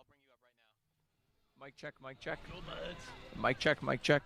bring you up right now. Mic check, mic check. Mic check, mic check.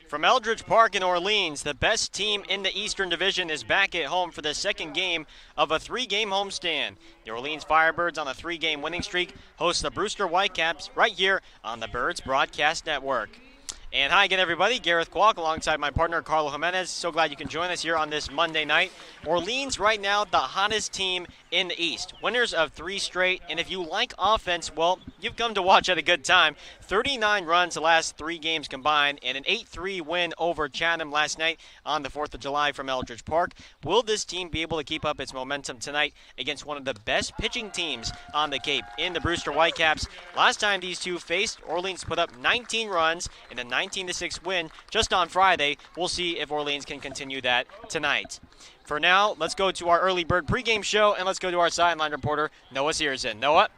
From Eldridge Park in Orleans, the best team in the Eastern Division is back at home for the second game of a three-game homestand. The Orleans Firebirds on a three-game winning streak host the Brewster Whitecaps right here on the Birds Broadcast Network. And hi again, everybody. Gareth Kwok alongside my partner, Carlo Jimenez. So glad you can join us here on this Monday night. Orleans right now the hottest team in the East. Winners of 3 straight. And if you like offense, well, you've come to watch at a good time. 39 runs the last 3 games combined and an 8-3 win over Chatham last night on the 4th of July from Eldridge Park. Will this team be able to keep up its momentum tonight against one of the best pitching teams on the Cape in the Brewster Whitecaps? Last time these two faced, Orleans put up 19 runs in a 19-6 win just on Friday. We'll see if Orleans can continue that tonight. For now, let's go to our early bird pregame show, and let's go to our sideline reporter, Noah Searson. Noah?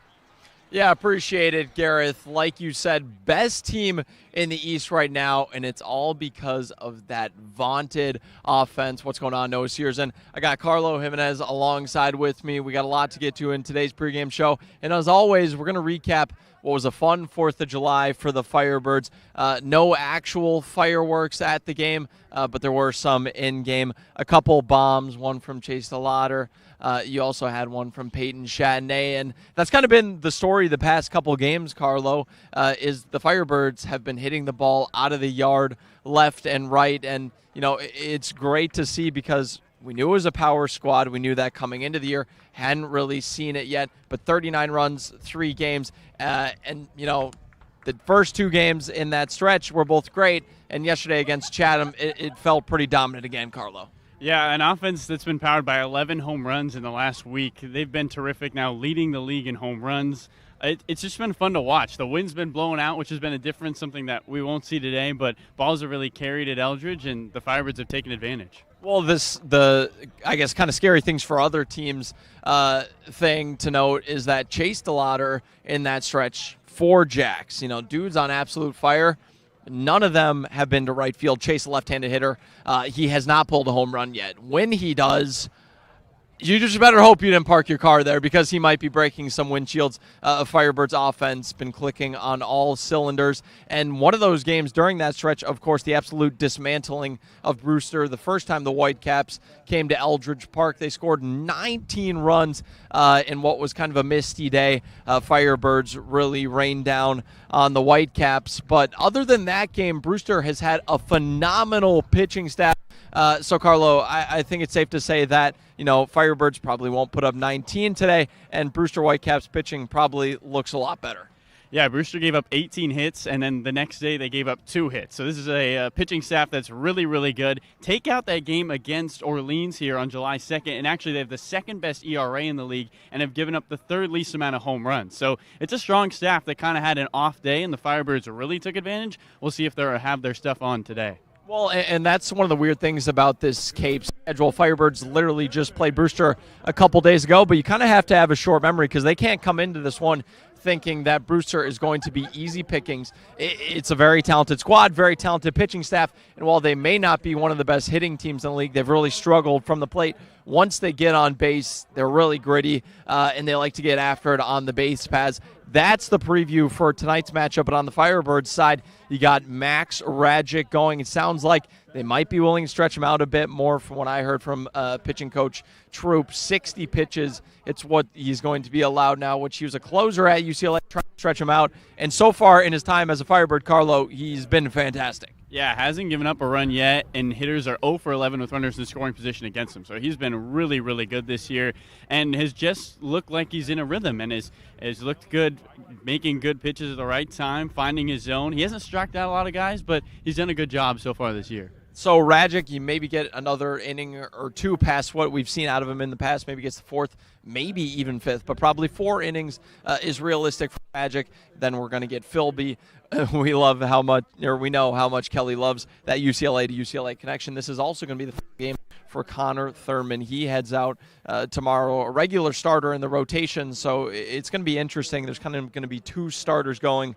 Yeah, appreciate it, Gareth. Like you said, best team in the East right now, and it's all because of that vaunted offense. What's going on, Noah Searson? I got Carlo Jimenez alongside with me. We got a lot to get to in today's pregame show, and as always, we're going to recap what was a fun 4th of July for the Firebirds. No actual fireworks at the game, but there were some in-game. A couple bombs, one from Chase DeLauder. You also had one from Peyton Chatney, and that's kind of been the story the past couple games, Carlo, is the Firebirds have been hitting the ball out of the yard left and right, and you know it's great to see because we knew it was a power squad. We knew that coming into the year. Hadn't really seen it yet, but 39 runs, 3 games, and you know the first 2 games in that stretch were both great, and yesterday against Chatham, it felt pretty dominant again, Carlo. Yeah, an offense that's been powered by 11 home runs in the last week. They've been terrific now, leading the league in home runs. It's just been fun to watch. The wind's been blowing out, which has been a difference, something that we won't see today, but balls are really carried at Eldridge, and the Firebirds have taken advantage. Well, I guess kind of scary things for other teams thing to note is that Chase DeLauder in that stretch, 4 jacks. You know, dude's on absolute fire. None of them have been to right field. Chase, a left-handed hitter. He has not pulled a home run yet. When he does, You just better hope you didn't park your car there because he might be breaking some windshields. Firebirds offense been clicking on all cylinders. And one of those games during that stretch, of course, the absolute dismantling of Brewster. The first time the Whitecaps came to Eldridge Park, they scored 19 runs in what was kind of a misty day. Firebirds really rained down on the Whitecaps. But other than that game, Brewster has had a phenomenal pitching staff. So, Carlo, I think it's safe to say that, Firebirds probably won't put up 19 today, and Brewster Whitecaps pitching probably looks a lot better. Yeah, Brewster gave up 18 hits, and then the next day they gave up 2 hits. So this is a pitching staff that's really, really good. Take out that game against Orleans here on July 2nd, and actually they have the second best ERA in the league and have given up the third least amount of home runs. So it's a strong staff that kind of had an off day, and the Firebirds really took advantage. We'll see if they'll have their stuff on today. Well, and that's one of the weird things about this Cape schedule. Firebirds literally just played Brewster a couple days ago, but you kind of have to have a short memory because they can't come into this one thinking that Brewster is going to be easy pickings. It's a very talented squad, very talented pitching staff, and while they may not be one of the best hitting teams in the league, they've really struggled from the plate. Once they get on base, they're really gritty, and they like to get after it on the base paths. That's the preview for tonight's matchup. But on the Firebirds side, you got Max Rajic going. It sounds like they might be willing to stretch him out a bit more from what I heard from pitching coach Troop. 60 pitches. It's what he's going to be allowed now, which he was a closer at UCLA, trying to stretch him out. And so far in his time as a Firebird, Carlo, he's been fantastic. Yeah, hasn't given up a run yet, and hitters are 0 for 11 with runners in scoring position against him. So he's been really, really good this year and has just looked like he's in a rhythm and has looked good, making good pitches at the right time, finding his zone. He hasn't struck out a lot of guys, but he's done a good job so far this year. So Rajic, you maybe get another inning or two past what we've seen out of him in the past. Maybe gets the 4th, maybe even 5th, but probably 4 innings is realistic for Rajic. Then we're going to get Philby. We know how much Kelly loves that UCLA to UCLA connection. This is also going to be the game for Connor Thurman. He heads out tomorrow, a regular starter in the rotation, so it's going to be interesting. There's kind of going to be 2 starters going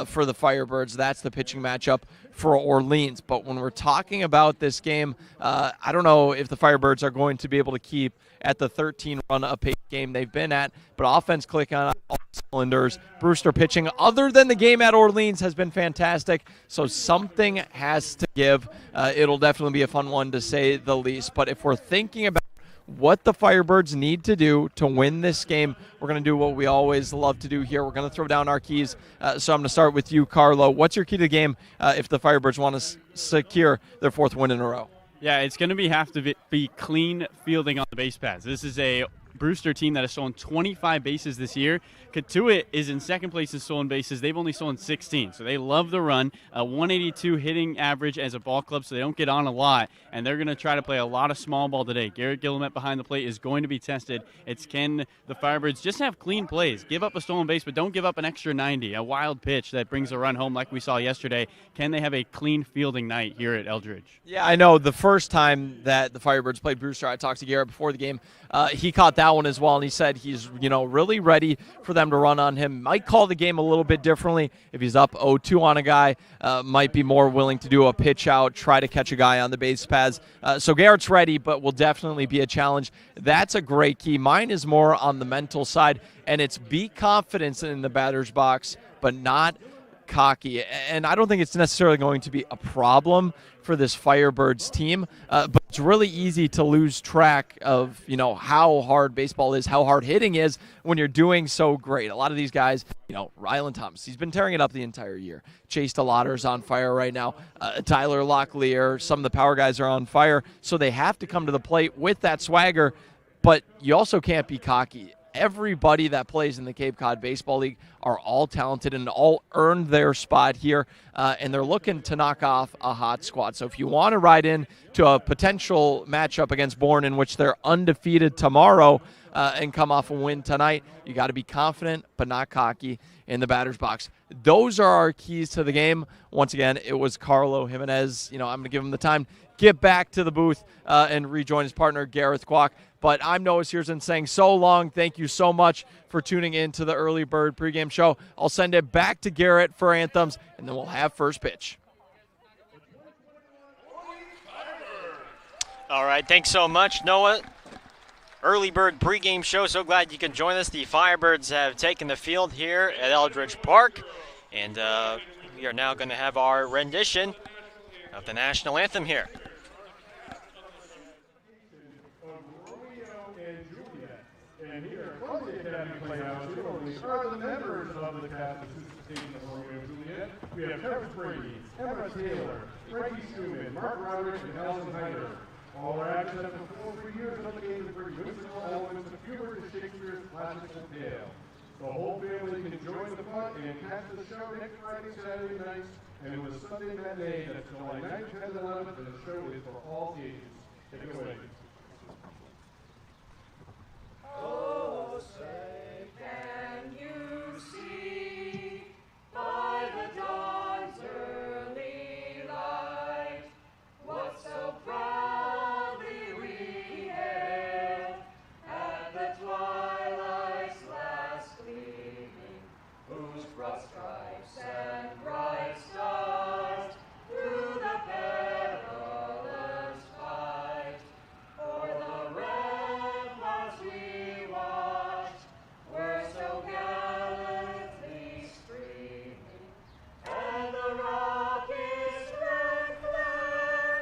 for the Firebirds. That's the pitching matchup for Orleans. But when we're talking about this game, I don't know if the Firebirds are going to be able to keep at the 13-run a pace game they've been at, but offense clicking on all cylinders. Brewster pitching, other than the game at Orleans, has been fantastic, so something has to give. It'll definitely be a fun one to say the least. But if we're thinking about what the Firebirds need to do to win this game, we're going to do what we always love to do here. We're going to throw down our keys. So I'm going to start with you, Carlo. What's your key to the game if the Firebirds want to secure their 4th win in a row? Yeah, it's going to have to be clean fielding on the base paths. This is a Brewster team that has stolen 25 bases this year. Katuitt is in second place in stolen bases. They've only stolen 16, so they love the run. A 182 hitting average as a ball club, so they don't get on a lot, and they're going to try to play a lot of small ball today. Garrett Gillimet behind the plate is going to be tested. It's can the Firebirds just have clean plays, give up a stolen base, but don't give up an extra 90, a wild pitch that brings a run home like we saw yesterday. Can they have a clean fielding night here at Eldridge? Yeah, I know the first time that the Firebirds played Brewster, I talked to Garrett before the game. He caught that one as well, and he said he's really ready for them to run on him. Might call the game a little bit differently if he's up 0-2 on a guy. Might be more willing to do a pitch out, try to catch a guy on the base paths. So Garrett's ready, but will definitely be a challenge. That's a great key. Mine is more on the mental side, and it's be confident in the batter's box, but not cocky. And I don't think it's necessarily going to be a problem for this Firebirds team, but it's really easy to lose track of how hard baseball is, how hard hitting is when you're doing so great. A lot of these guys, Rylan Thomas, he's been tearing it up the entire year. Chase DeLauder's on fire right now. Tyler Locklear, some of the power guys are on fire, so they have to come to the plate with that swagger, but you also can't be cocky. Everybody that plays in the Cape Cod Baseball League are all talented and all earned their spot here, and they're looking to knock off a hot squad. So if you want to ride in to a potential matchup against Bourne in which they're undefeated tomorrow and come off a win tonight, you got to be confident but not cocky in the batter's box. Those are our keys to the game. Once again, it was Carlo Jimenez. I'm going to give him the time. Get back to the booth and rejoin his partner, Gareth Kwok. But I'm Noah Searson saying so long. Thank you so much for tuning in to the Early Bird pregame show. I'll send it back to Garrett for anthems, and then we'll have first pitch. All right, thanks so much, Noah. early bird pregame show. So glad you can join us. The Firebirds have taken the field here at Eldridge Park, and we are now going to have our rendition of the national anthem here. And here from the Academy Playhouse, here are the members of the cast of Station of Romeo and Juliet. We have Terrence Brady, Emma Taylor, Frankie Schumann, Mark Roderick, and Allison Hyder. All are actors that performed for years on the game to bring musical elements of humor to Shakespeare's classical tale. The whole family can join the fun and catch the show next Friday, Saturday nights, and with a Sunday matinee that's July 9th, 10th, and 11th, and the show is for all ages. Take it away. Oh, say, can you see by the dawn's early light what so proudly we hailed at the twilight's last gleaming, whose broad stripes and bright stars through the perilous fight o'er the ramparts we watched were so gallantly streaming, and the rocket's red flare,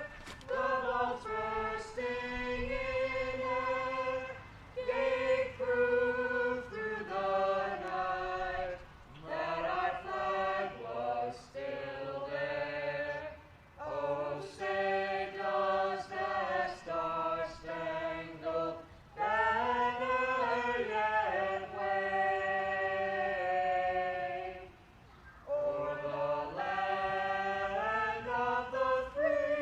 the balls bursting in air, gave proof through the night that our flag was still there. Oh, say does that star-spangled banner yet wave o'er the land of the free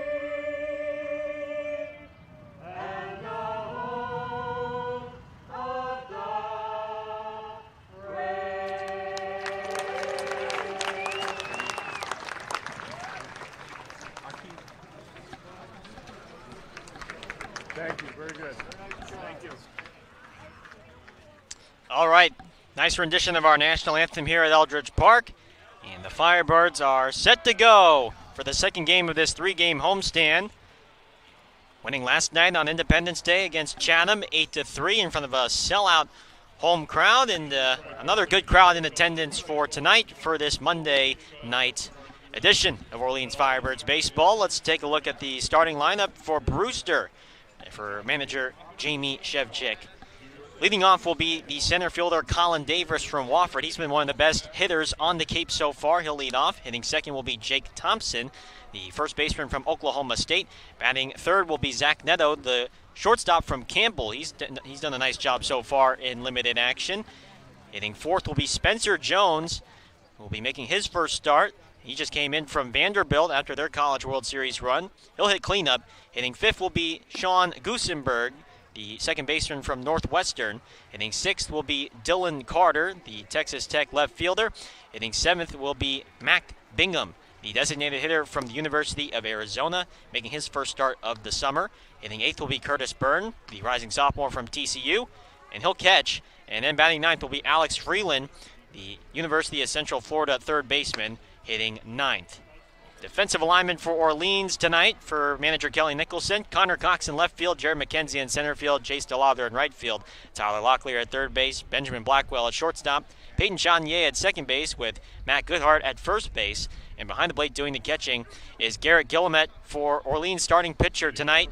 and the home of the brave? Thank you. Very good. Thank you. All right, nice rendition of our national anthem here at Eldridge Park. And the Firebirds are set to go for the second game of this three-game homestand. Winning last night on Independence Day against Chatham 8-3 in front of a sellout home crowd, and another good crowd in attendance for tonight for this Monday night edition of Orleans Firebirds baseball. Let's take a look at the starting lineup for Brewster for manager Jamie Shevchik. Leading off will be the center fielder Colin Davis from Wofford. He's been one of the best hitters on the Cape so far. He'll lead off. Hitting second will be Jake Thompson, the first baseman from Oklahoma State. Batting third will be Zach Neto, the shortstop from Campbell. He's done a nice job so far in limited action. Hitting fourth will be Spencer Jones, who will be making his first start. He just came in from Vanderbilt after their College World Series run. He'll hit cleanup. Hitting fifth will be Sean Gusenberg, the second baseman from Northwestern. Hitting sixth will be Dylan Carter, the Texas Tech left fielder. Hitting seventh will be Mac Bingham, the designated hitter from the University of Arizona, making his first start of the summer. Hitting eighth will be Curtis Byrne, the rising sophomore from TCU, and he'll catch. And then batting ninth will be Alex Freeland, the University of Central Florida third baseman, hitting ninth. Defensive alignment for Orleans tonight for manager Kelly Nicholson. Connor Cox in left field, Jared McKenzie in center field, Chase DeLauder in right field, Tyler Locklear at third base, Benjamin Blackwell at shortstop, Peyton Chanier at second base with Matt Goodhart at first base. And behind the plate doing the catching is Garrett Guillemette for Orleans starting pitcher tonight.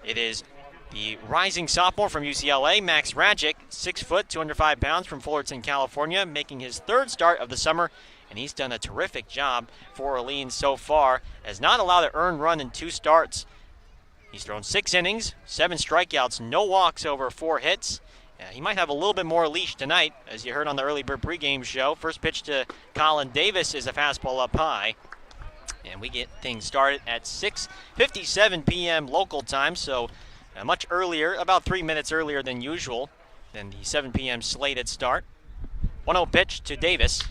It is the rising sophomore from UCLA, Max Rajic, 6 foot, 205 pounds from Fullerton, California, making his third start of the summer. And he's done a terrific job for Orleans so far. Has not allowed an earned run in 2 starts. He's thrown 6 innings, 7 strikeouts, no walks over 4 hits. He might have a little bit more leash tonight, as you heard on the early bird pregame show. First pitch to Colin Davis is a fastball up high. And we get things started at 6:57 p.m. local time, so much earlier, about 3 minutes earlier than usual, than the 7 p.m. slated start. 1-0 pitch to Davis.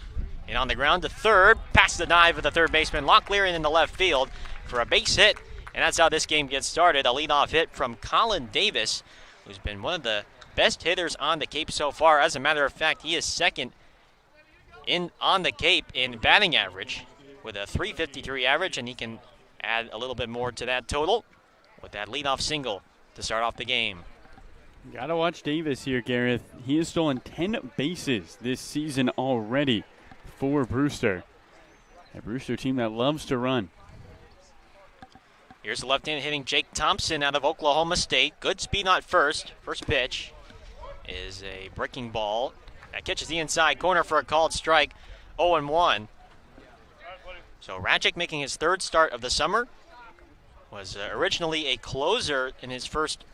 And on the ground to third, past the dive of the third baseman, Locklear in the left field for a base hit. And that's how this game gets started. A leadoff hit from Colin Davis, who's been one of the best hitters on the Cape so far. As a matter of fact, he is second on the Cape in batting average with a .353 average, and he can add a little bit more to that total with that leadoff single to start off the game. Gotta watch Davis here, Gareth. He has stolen 10 bases this season already for Brewster. A Brewster team that loves to run. Here's the left-handed hitting Jake Thompson out of Oklahoma State. Good speed on first. First pitch is a breaking ball. That catches the inside corner for a called strike. 0-1. So Rajic making his third start of the summer. Was originally a closer in his first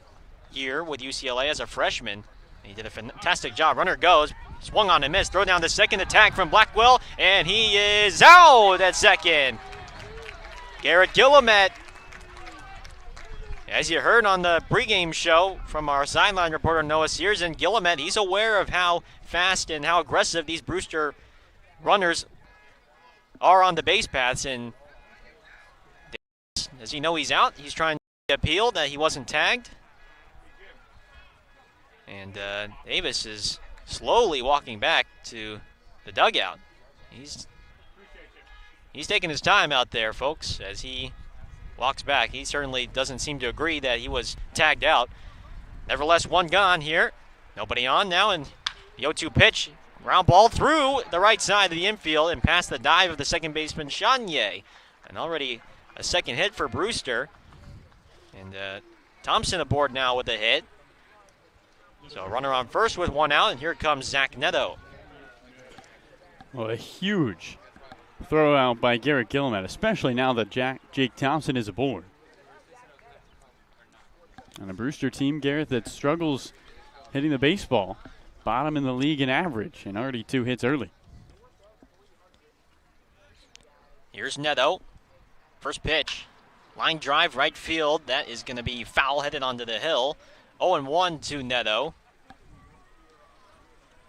year with UCLA as a freshman. He did a fantastic job. Runner goes, swung on and missed. Throw down the second attack from Blackwell, and he is out at second. Garrett Guillemette. As you heard on the pregame show from our sideline reporter Noah Sears, and Guillemette, he's aware of how fast and how aggressive these Brewster runners are on the base paths. And as you know, he's out. He's trying to appeal that he wasn't tagged. And Davis is slowly walking back to the dugout. He's taking his time out there, folks, as he walks back. He certainly doesn't seem to agree that he was tagged out. Nevertheless, one gone here. Nobody on now, and the 0-2 pitch. Ground ball through the right side of the infield and past the dive of the second baseman, Chanier. And already a second hit for Brewster. And Thompson aboard now with a hit. So a runner on first with one out, and here comes Zach Neto. Well, a huge throw out by Garrett Guillemette, especially now that Jake Thompson is aboard. And a Brewster team, Garrett, that struggles hitting the baseball. Bottom in the league in average, and already 2 hits early. Here's Neto. First pitch. Line drive right field. That is going to be foul headed onto the hill. 0-1 to Neto.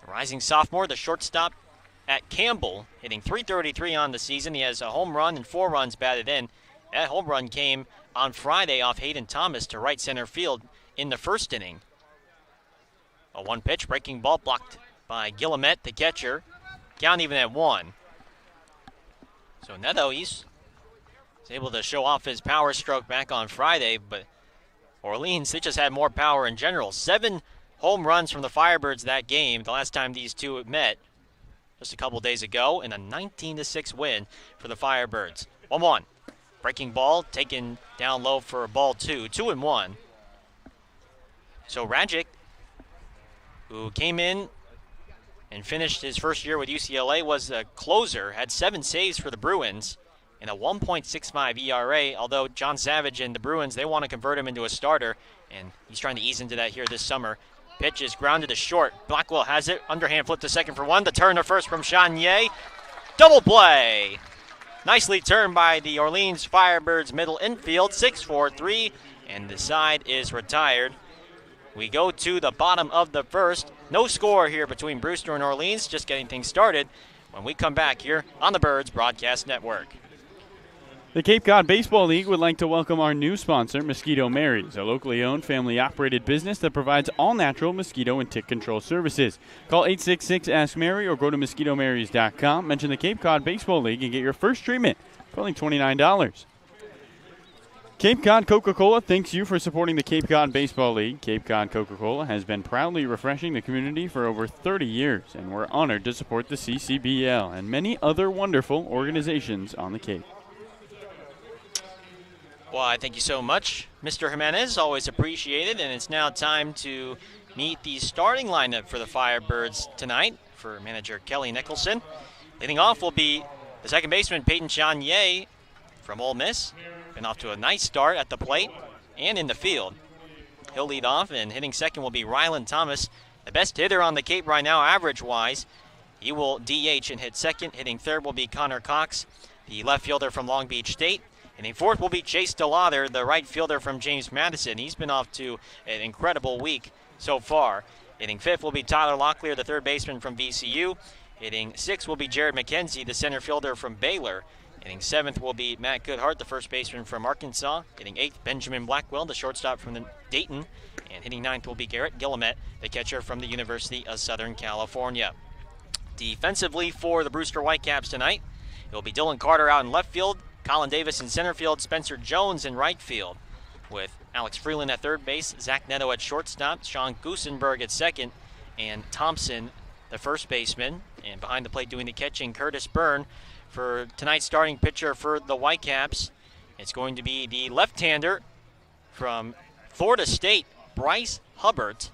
Rising sophomore, the shortstop at Campbell, hitting .333 on the season. He has a home run and 4 runs batted in. That home run came on Friday off Hayden Thomas to right center field in the first inning. A 1 pitch, breaking ball blocked by Guillemette, the catcher. Count even at 1. So Neto, he's able to show off his power stroke back on Friday, but Orleans, they just had more power in general. 7 home runs from the Firebirds that game, the last time these two met, just a couple days ago, and a 19-6 win for the Firebirds. 1-1. Breaking ball taken down low for ball 2. 2-1. So Rajic, who came in and finished his first year with UCLA, was a closer, had 7 saves for the Bruins, and a 1.65 ERA, although John Savage and the Bruins, they want to convert him into a starter, and he's trying to ease into that here this summer. Pitch is grounded to short. Blackwell has it. Underhand flip to second for 1. The turn to first from Chanier. Double play. Nicely turned by the Orleans Firebirds middle infield. 6-4-3, and the side is retired. We go to the bottom of the first. No score here between Brewster and Orleans, just getting things started when we come back here on the Birds Broadcast Network. The Cape Cod Baseball League would like to welcome our new sponsor, Mosquito Mary's, a locally owned, family-operated business that provides all-natural mosquito and tick control services. Call 866-ASK-MARY or go to MosquitoMarys.com. Mention the Cape Cod Baseball League and get your first treatment for only $29. Cape Cod Coca-Cola thanks you for supporting the Cape Cod Baseball League. Cape Cod Coca-Cola has been proudly refreshing the community for over 30 years, and we're honored to support the CCBL and many other wonderful organizations on the Cape. Well, thank you so much, Mr. Jimenez. Always appreciated. And it's now time to meet the starting lineup for the Firebirds tonight for manager Kelly Nicholson. Leading off will be the second baseman, Peyton Chanier from Ole Miss. Been off to a nice start at the plate and in the field. He'll lead off, and hitting second will be Ryland Thomas, the best hitter on the Cape right now, average-wise. He will DH and hit second. Hitting third will be Connor Cox, the left fielder from Long Beach State. Hitting fourth will be Chase DeLauder, the right fielder from James Madison. He's been off to an incredible week so far. Hitting fifth will be Tyler Locklear, the third baseman from VCU. Hitting sixth will be Jared McKenzie, the center fielder from Baylor. Hitting seventh will be Matt Goodhart, the first baseman from Arkansas. Hitting eighth, Benjamin Blackwell, the shortstop from Dayton. And hitting ninth will be Garrett Guillemette, the catcher from the University of Southern California. Defensively for the Brewster Whitecaps tonight, it will be Dylan Carter out in left field, Colin Davis in center field, Spencer Jones in right field. with Alex Freeland at third base, Zach Neto at shortstop, Sean Gusenberg at second, and Thompson, the first baseman. And behind the plate doing the catching, Curtis Byrne. For tonight's starting pitcher for the Whitecaps, it's going to be the left-hander from Florida State, Bryce Hubbard.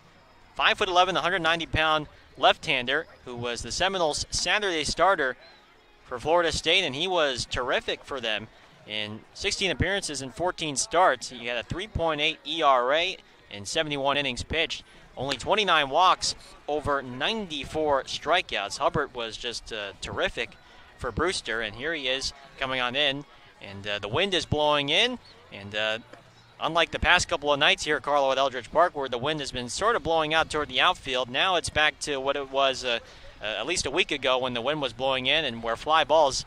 5'11", 190-pound left-hander who was the Seminoles' Saturday starter for Florida State, and he was terrific for them. In 16 appearances and 14 starts, he had a 3.8 ERA and 71 innings pitched. Only 29 walks, over 94 strikeouts. Hubbard was just terrific for Brewster, and here he is coming on in, and the wind is blowing in, and unlike the past couple of nights here, Carlo, at Eldridge Park, where the wind has been sort of blowing out toward the outfield, now it's back to what it was at least a week ago when the wind was blowing in and where fly balls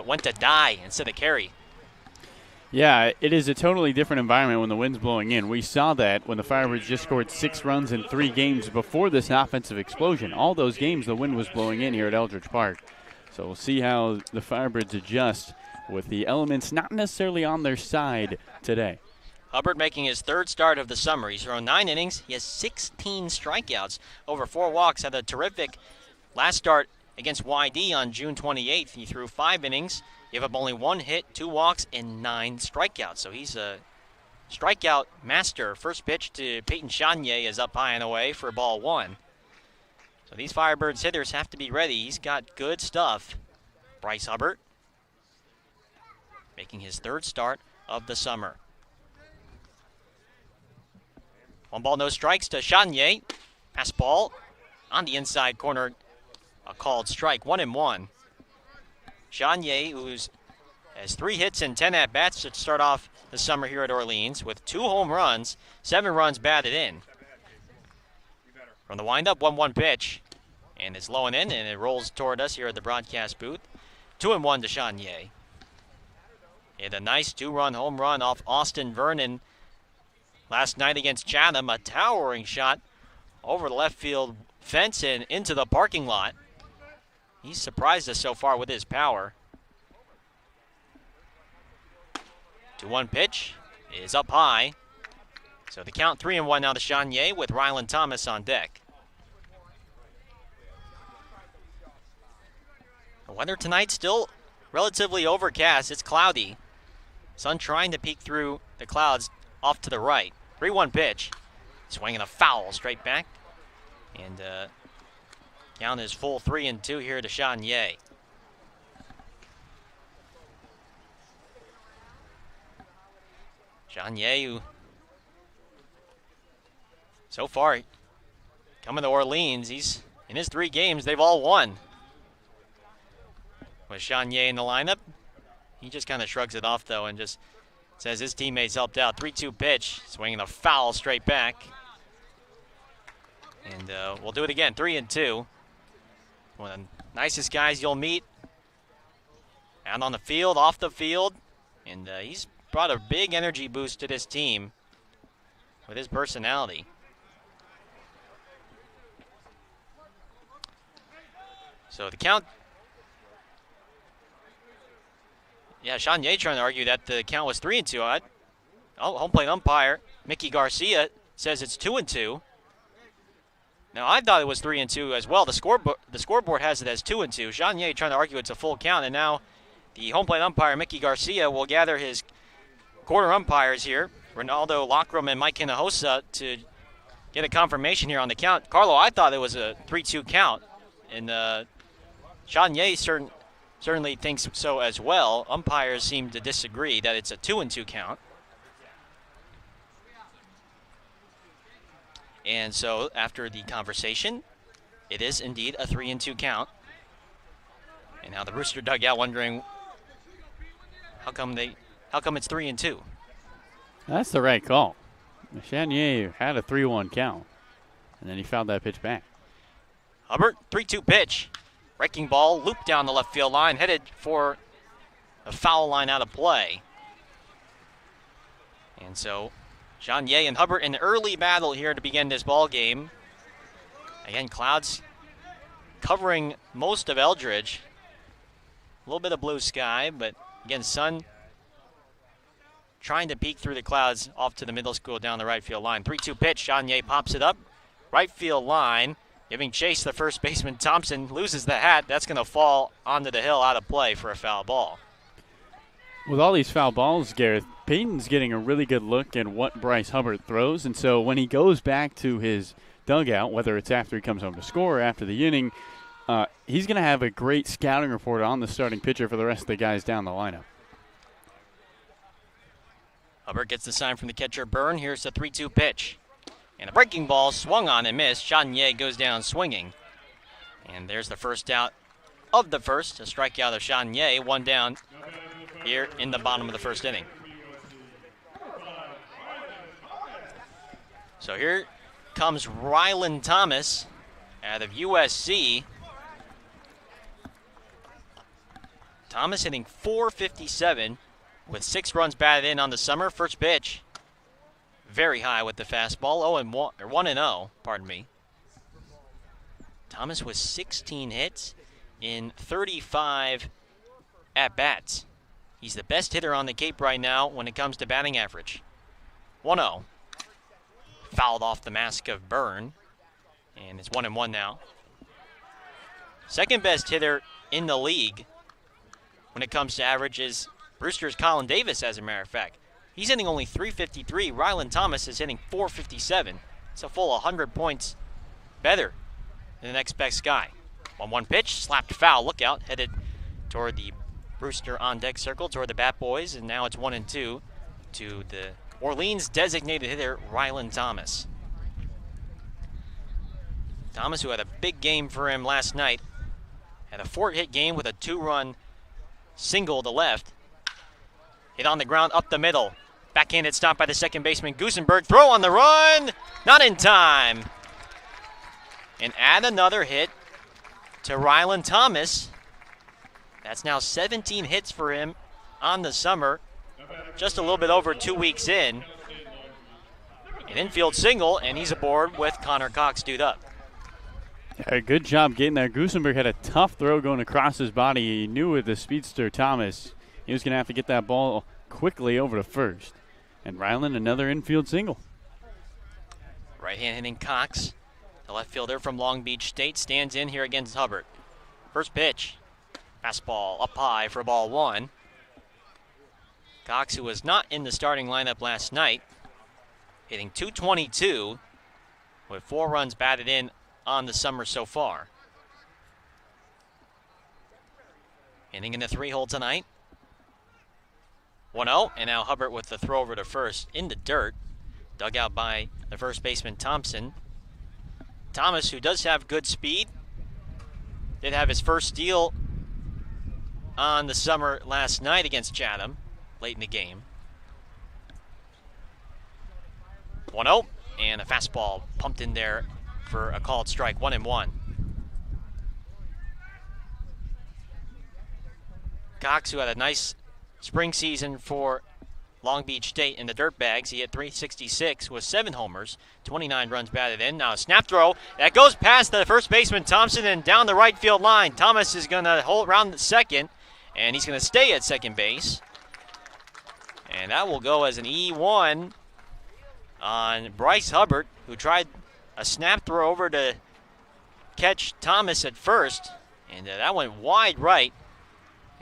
went to die instead of carry. Yeah, it is a totally different environment when the wind's blowing in. We saw that when the Firebirds just scored 6 runs in 3 games before this offensive explosion. All those games, the wind was blowing in here at Eldridge Park. So we'll see how the Firebirds adjust with the elements not necessarily on their side today. Hubbard making his 3rd start of the summer. He's thrown 9 innings. He has 16 strikeouts, over 4 walks. Had a terrific last start against YD on June 28th. He threw 5 innings, gave up only 1 hit, 2 walks, and 9 strikeouts. So he's a strikeout master. First pitch to Peyton Chanier is up high and away for ball 1. So these Firebirds hitters have to be ready. He's got good stuff. Bryce Hubbard making his 3rd start of the summer. 1 ball, no strikes to Chanier. Pass ball on the inside corner. A called strike, 1-1. Chanier, who has 3 hits and 10 at-bats to start off the summer here at Orleans with 2 home runs, 7 runs batted in. From the windup, 1-1 pitch. And it's low and in, and it rolls toward us here at the broadcast booth. 2-1 to Chanier. And a nice 2-run home run off Austin Vernon last night against Chatham. A towering shot over the left field fence and into the parking lot. He's surprised us so far with his power. 2-1 pitch is up high. So the count 3-1 now to Chanier with Ryland Thomas on deck. The weather tonight still relatively overcast. It's cloudy. Sun trying to peek through the clouds off to the right. 3-1 pitch. Swinging a foul straight back. And count is full 3-2 here to Chanier. Chanier, who so far coming to Orleans, he's in his 3 games, they've all won. With Chanier in the lineup, he just kind of shrugs it off though and just says his teammates helped out. 3-2 pitch, swinging a foul straight back. And we'll do it again, 3-2. One of the nicest guys you'll meet out on the field, off the field. And he's brought a big energy boost to this team with his personality. So the count. Yeah, Chanier trying to argue that the count was 3-2. Home plate umpire Mickey Garcia says it's 2-2. Now I thought it was 3-2 as well. The scoreboard has it as 2-2. Chanier trying to argue it's a full count, and now the home plate umpire Mickey Garcia will gather his quarter umpires here, Ronaldo Lockram and Mike Hinojosa, to get a confirmation here on the count. Carlo, I thought it was a 3-2 count, and Chanier certainly thinks so as well. Umpires seem to disagree that it's a 2-2 count. And so after the conversation, it is indeed a 3-2 count. And now the Brewster dugout wondering how come it's 3-2. That's the right call. Chanier had a 3-1 count, and then he fouled that pitch back. Hubbard, 3-2 pitch. Breaking ball, looped down the left field line, headed for a foul line out of play. And so Chanier and Hubbard in early battle here to begin this ball game. Again, clouds covering most of Eldridge. A little bit of blue sky, but again, sun trying to peek through the clouds off to the middle school down the right field line. 3-2 pitch. Chanier pops it up. Right field line. Giving chase the first baseman Thompson. Loses the hat. That's going to fall onto the hill out of play for a foul ball. With all these foul balls, Gareth, Peyton's getting a really good look at what Bryce Hubbard throws. And so when he goes back to his dugout, whether it's after he comes home to score or after the inning, he's going to have a great scouting report on the starting pitcher for the rest of the guys down the lineup. Hubbard gets the sign from the catcher, Byrne. Here's the 3-2 pitch. And a breaking ball swung on and missed. Chanier goes down swinging. And there's the first out of the first. A strikeout of Chanier. One down here in the bottom of the first inning. So here comes Rylan Thomas out of USC. Thomas hitting .457 with 6 runs batted in on the summer. First pitch, very high with the fastball. 1-0, pardon me. Thomas with 16 hits in 35 at-bats. He's the best hitter on the Cape right now when it comes to batting average. 1-0. Fouled off the mask of Byrne, and it's 1-1 now. Second best hitter in the league when it comes to average is Brewster's Colin Davis, as a matter of fact. He's hitting only .353. Rylan Thomas is hitting .457. It's a full 100 points better than the next best guy. 1-1 pitch, slapped foul, look out, headed toward the Brewster on-deck circle, toward the Bat Boys, and now it's 1-2 to the Orleans designated hitter, Rylan Thomas. Thomas, who had a big game for him last night, had a 4-hit game with a 2-run single to left. Hit on the ground up the middle. Backhanded stop by the second baseman Gusenberg. Throw on the run. Not in time. And add another hit to Rylan Thomas. That's now 17 hits for him on the summer. Just a little bit over 2 weeks in. An infield single, and he's aboard with Connor Cox due up. Yeah, good job getting there. Gusenberg had a tough throw going across his body. He knew with the speedster Thomas he was going to have to get that ball quickly over to first. And Rylan, another infield single. Right-hand hitting Cox, the left fielder from Long Beach State, stands in here against Hubbard. First pitch, fastball up high for ball 1. Cox, who was not in the starting lineup last night, hitting .222 with 4 runs batted in on the summer so far. Inning in the 3-hole tonight. 1-0, and now Hubbard with the throw over to first in the dirt. Dug out by the first baseman Thompson. Thomas, who does have good speed, did have his first steal on the summer last night against Chatham, late in the game. 1-0, and a fastball pumped in there for a called strike, 1-1. Cox, who had a nice spring season for Long Beach State in the Dirtbags. He hit .366 with 7 homers, 29 runs batted in. Now a snap throw that goes past the first baseman Thompson and down the right field line. Thomas is going to hold around the second, and he's going to stay at second base. And that will go as an E1 on Bryce Hubbard, who tried a snap throw over to catch Thomas at first, and that went wide right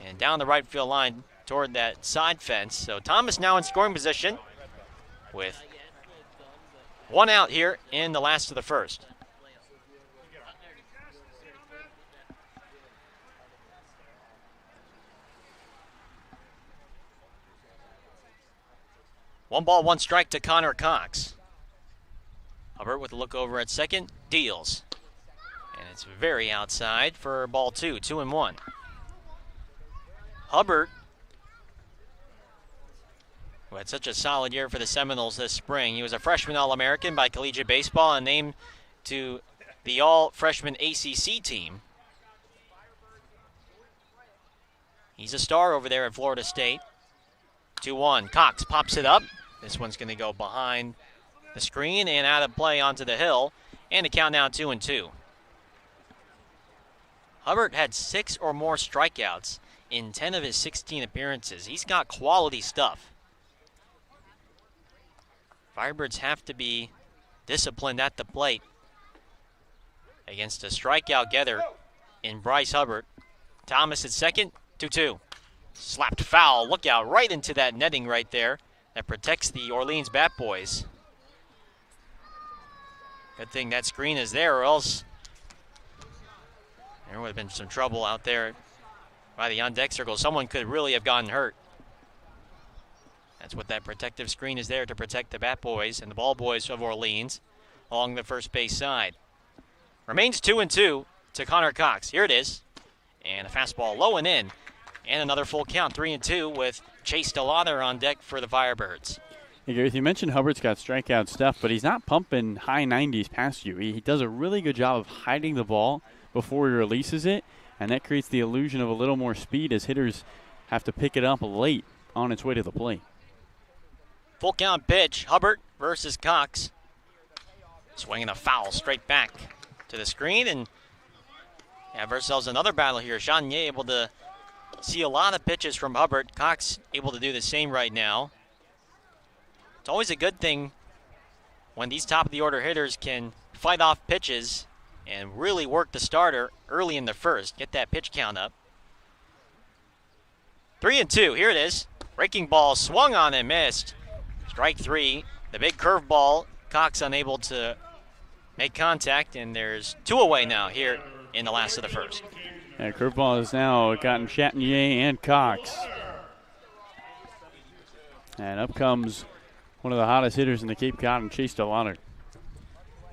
and down the right field line toward that side fence. So Thomas now in scoring position with 1 out here in the last of the first. One ball, 1 strike to Connor Cox. Hubbard with a look over at second, deals. And it's very outside for ball 2, 2-1. Hubbard, who had such a solid year for the Seminoles this spring. He was a freshman All-American by Collegiate Baseball and named to the All-Freshman ACC team. He's a star over there at Florida State. 2-1. Cox pops it up. This one's going to go behind the screen and out of play onto the hill. And the count now 2-2. Hubbard had 6 or more strikeouts in 10 of his 16 appearances. He's got quality stuff. Firebirds have to be disciplined at the plate against a strikeout getter in Bryce Hubbard. Thomas at second, 2-2. Slapped foul. Look out right into that netting right there that protects the Orleans Bat Boys. Good thing that screen is there, or else there would have been some trouble out there by the on-deck circle. Someone could really have gotten hurt. That's what that protective screen is there to protect the Bat Boys and the Ball Boys of Orleans along the first base side. Remains 2-2 to Connor Cox. Here it is. And a fastball low and in. And another full count, 3-2 with Chase DeLauder on deck for the Firebirds. Hey, Gareth, you mentioned Hubbard's got strikeout stuff, but he's not pumping high 90s past you. He does a really good job of hiding the ball before he releases it, and that creates the illusion of a little more speed as hitters have to pick it up late on its way to the plate. Full count pitch, Hubbard versus Cox. Swinging a foul straight back to the screen, and have ourselves another battle here. Chanier able to see a lot of pitches from Hubbard. Cox able to do the same right now. It's always a good thing when these top-of-the-order hitters can fight off pitches and really work the starter early in the first. Get that pitch count up. 3-2, here it is. Breaking ball swung on and missed. Strike three. The big curveball. Cox unable to make contact, and there's two away now here in the last of the first. And curveball has now gotten Chatinier and Cox. And up comes one of the hottest hitters in the Cape Cod, and Chase DeLauder.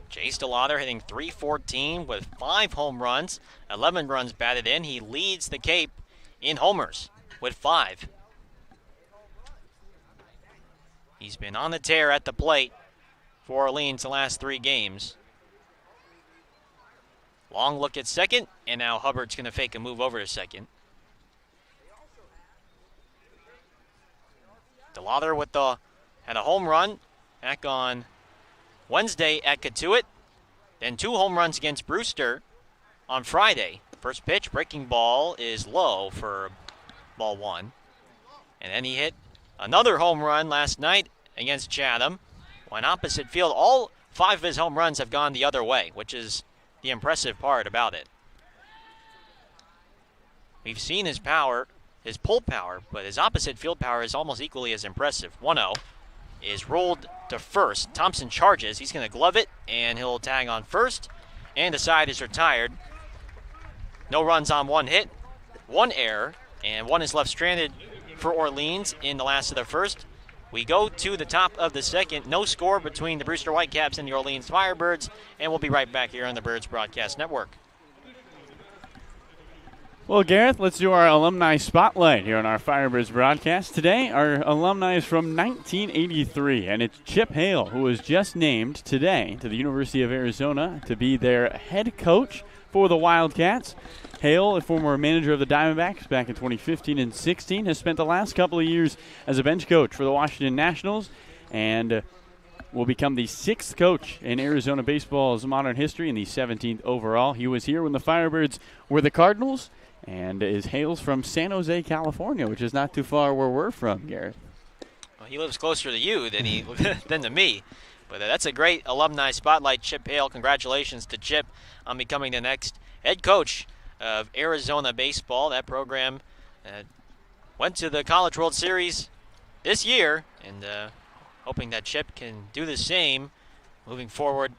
Chase DeLauder hitting .314 with 5 home runs, 11 runs batted in. He leads the Cape in homers with 5. He's been on the tear at the plate for Orleans the last 3 games. Long look at second, and now Hubbard's going to fake a move over to second. DeLauder had a home run back on Wednesday at Catuit. Then 2 home runs against Brewster on Friday. First pitch, breaking ball is low for ball 1. And then he hit another home run last night against Chatham. Went opposite field. All 5 of his home runs have gone the other way, which is the impressive part about it. We've seen his power, his pull power, but his opposite field power is almost equally as impressive. 1-0 is rolled to first. Thompson charges. He's going to glove it, and he'll tag on first. And the side is retired. No runs on 1 hit, 1 error, and 1 is left stranded for Orleans in the last of the first. We go to the top of the second. No score between the Brewster Whitecaps and the Orleans Firebirds, and we'll be right back here on the Birds Broadcast Network. Well, Gareth, let's do our alumni spotlight here on our Firebirds broadcast. Today, our alumni is from 1983, and it's Chip Hale, who was just named today to the University of Arizona to be their head coach for the Wildcats. Hale, a former manager of the Diamondbacks back in 2015 and 16, has spent the last couple of years as a bench coach for the Washington Nationals and will become the 6th coach in Arizona baseball's modern history and the 17th overall. He was here when the Firebirds were the Cardinals and hails from San Jose, California, which is not too far where we're from, Garrett. Well, he lives closer to you than to me. But that's a great alumni spotlight, Chip Hale. Congratulations to Chip on becoming the next head coach of Arizona baseball. That program went to the College World Series this year, and hoping that Chip can do the same moving forward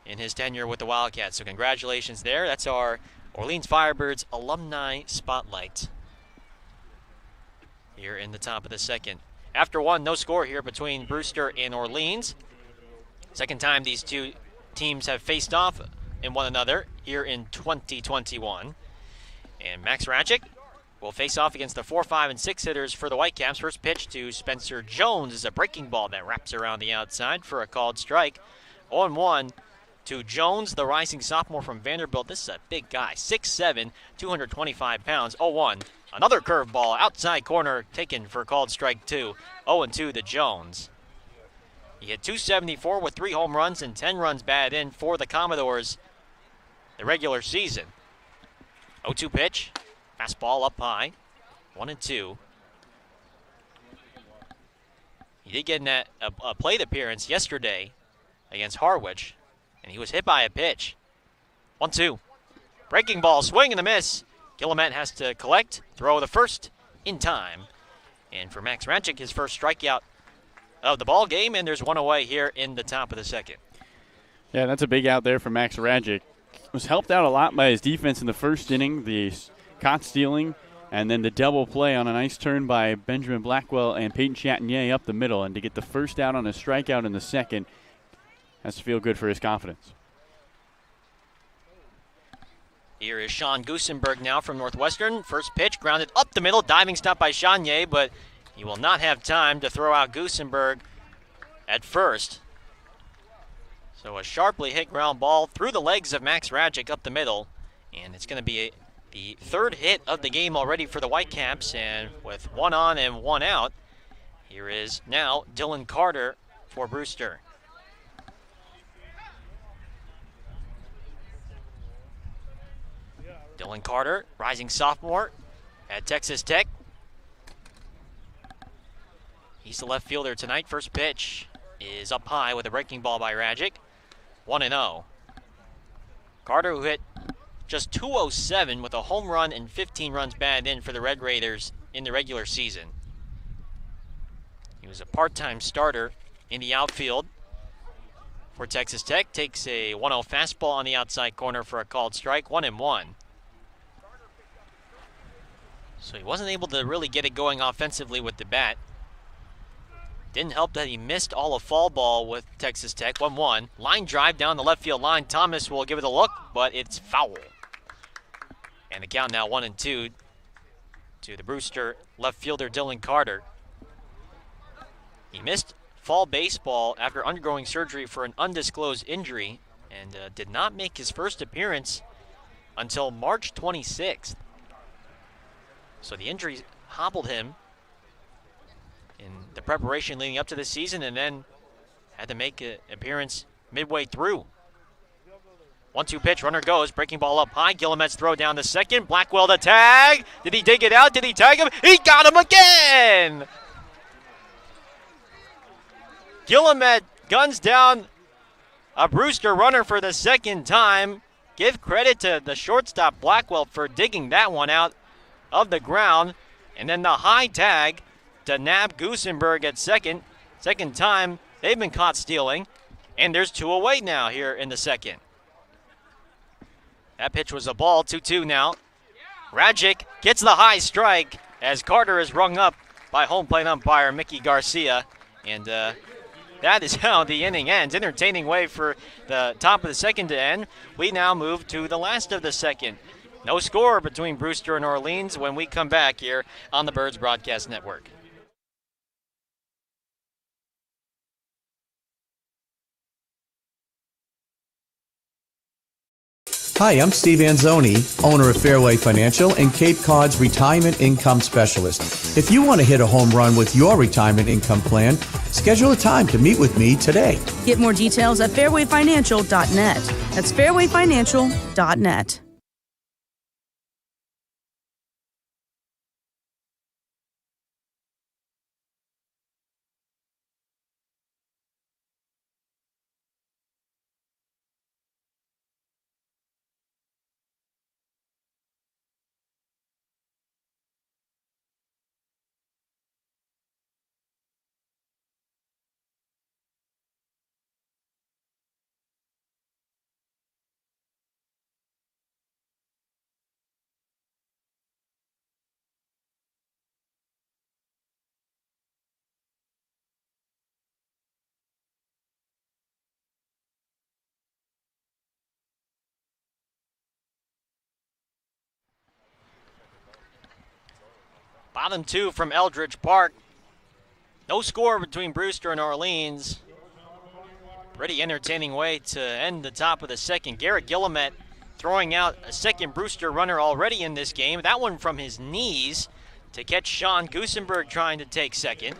in his tenure with the Wildcats. So congratulations there. That's our Orleans Firebirds alumni spotlight here in the top of the second. After 1, no score here between Brewster and Orleans. Second time these two teams have faced off in one another here in 2021. And Max Radchik will face off against the 4, 5, and 6 hitters for the Whitecaps. First pitch to Spencer Jones is a breaking ball that wraps around the outside for a called strike. 0-1 to Jones, the rising sophomore from Vanderbilt. This is a big guy, 6'7", 225 pounds. 0-1. Another curveball outside corner taken for called strike 2. 0-2 to Jones. He hit .274 with 3 home runs and 10 runs batted in for the Commodores the regular season. 0-2 pitch. Fastball up high. 1-2. He did get in a plate appearance yesterday against Harwich, and he was hit by a pitch. 1-2. Breaking ball, swing and a miss. Guillemette has to collect, throw the first in time. And for Max Rajic, his first strikeout of the ball game, and there's one away here in the top of the second. Yeah, that's a big out there for Max Rajic. Was helped out a lot by his defense in the first inning, the caught stealing, and then the double play on a nice turn by Benjamin Blackwell and Peyton Chatinier up the middle. And to get the first out on a strikeout in the second has to feel good for his confidence. Here is Sean Gusenberg now from Northwestern. First pitch grounded up the middle, diving stop by Chanier, but he will not have time to throw out Gusenberg at first. So a sharply hit ground ball through the legs of Max Rajic up the middle, and it's going to be the third hit of the game already for the Whitecaps, and with one on and one out, here is now Dylan Carter for Brewster. Dylan Carter, rising sophomore at Texas Tech. He's the left fielder tonight. First pitch is up high with a breaking ball by Rajic. 1-0. Carter, who hit just .207 with a home run and 15 runs batted in for the Red Raiders in the regular season. He was a part-time starter in the outfield for Texas Tech. Takes a 1-0 fastball on the outside corner for a called strike. 1-1. So he wasn't able to really get it going offensively with the bat. Didn't help that he missed all of fall ball with Texas Tech. 1-1. Line drive down the left field line. Thomas will give it a look, but it's foul. And the count now 1-2 to the Brewster left fielder Dylan Carter. He missed fall baseball after undergoing surgery for an undisclosed injury and did not make his first appearance until March 26th. So the injury hobbled him in the preparation leading up to the season, and then had to make an appearance midway through. 1-2 pitch, runner goes, breaking ball up high. Guillemette's throw down the second. Blackwell to tag. Did he dig it out? Did he tag him? He got him again! Guillemette guns down a Brewster runner for the second time. Give credit to the shortstop Blackwell for digging that one out of the ground. And then the high tag to nab Gusenberg at second. Second time they've been caught stealing. And there's two away now here in the second. That pitch was a ball, 2-2 now. Rajic gets the high strike as Carter is rung up by home plate umpire Mickey Garcia. And that is how the inning ends. Entertaining way for the top of the second to end. We now move to the last of the second. No score between Brewster and Orleans when we come back here on the Birds Broadcast Network. Hi, I'm Steve Anzoni, owner of Fairway Financial and Cape Cod's Retirement Income Specialist. If you want to hit a home run with your retirement income plan, schedule a time to meet with me today. Get more details at fairwayfinancial.net. That's fairwayfinancial.net. Bottom two from Eldridge Park. No score between Brewster and Orleans. Pretty entertaining way to end the top of the second. Garrett Guillemette throwing out a second Brewster runner already in this game. That one from his knees to catch Sean Gusenberg trying to take second.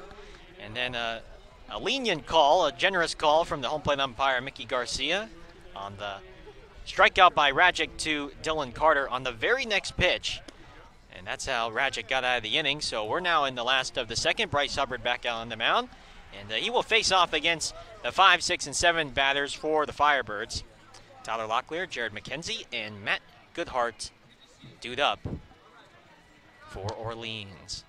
And then a lenient call, a generous call from the home plate umpire Mickey Garcia on the strikeout by Rajic to Dylan Carter on the very next pitch. And that's how Rajic got out of the inning. So we're now in the last of the second. Bryce Hubbard back out on the mound. And he will face off against the 5, 6, and 7 batters for the Firebirds. Tyler Locklear, Jared McKenzie, and Matt Goodhart dude up for Orleans.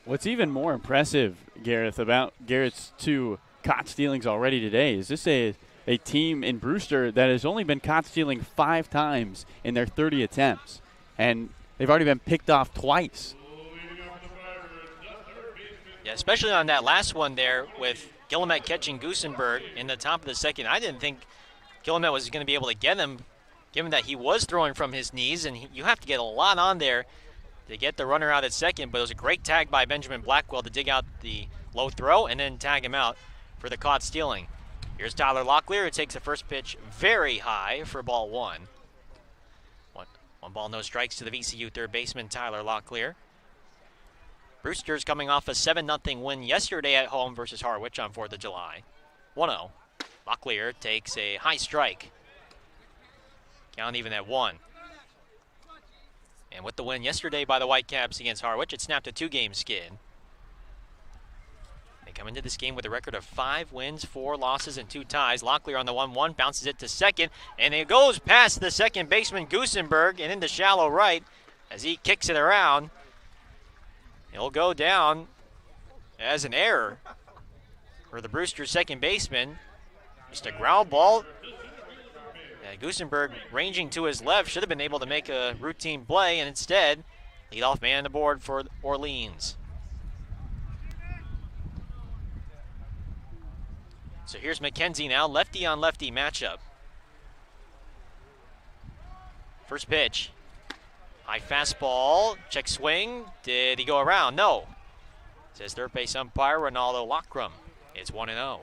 What's even more impressive, Gareth, about Garrett's 2 caught stealings already today is this a team in Brewster that has only been caught stealing 5 times in their 30 attempts. And they've already been picked off twice. Yeah, especially on that last one there with Guillemette catching Goosenberg in the top of the second. I didn't think Guillemette was going to be able to get him, given that he was throwing from his knees, and you have to get a lot on there to get the runner out at second. But it was a great tag by Benjamin Blackwell to dig out the low throw and then tag him out for the caught stealing. Here's Tyler Locklear, who takes the first pitch very high for ball 1. One ball, no strikes to the VCU third baseman, Tyler Locklear. Brewster's coming off a 7-0 win yesterday at home versus Harwich on 4th of July. 1-0. Locklear takes a high strike. Count even at 1. And with the win yesterday by the Whitecaps against Harwich, it snapped a 2-game skid. They come into this game with a record of 5 wins, 4 losses, and 2 ties. Locklear on the 1-1, bounces it to second, and it goes past the second baseman, Goosenberg, and into shallow right as he kicks it around. It'll go down as an error for the Brewster second baseman. Just a ground ball. Goosenberg ranging to his left should have been able to make a routine play, and instead, leadoff man on the board for Orleans. So here's McKenzie now, lefty on lefty matchup. First pitch. High fastball, check swing. Did he go around? No. Says third base umpire Ronaldo Lockrum. It's 1-0.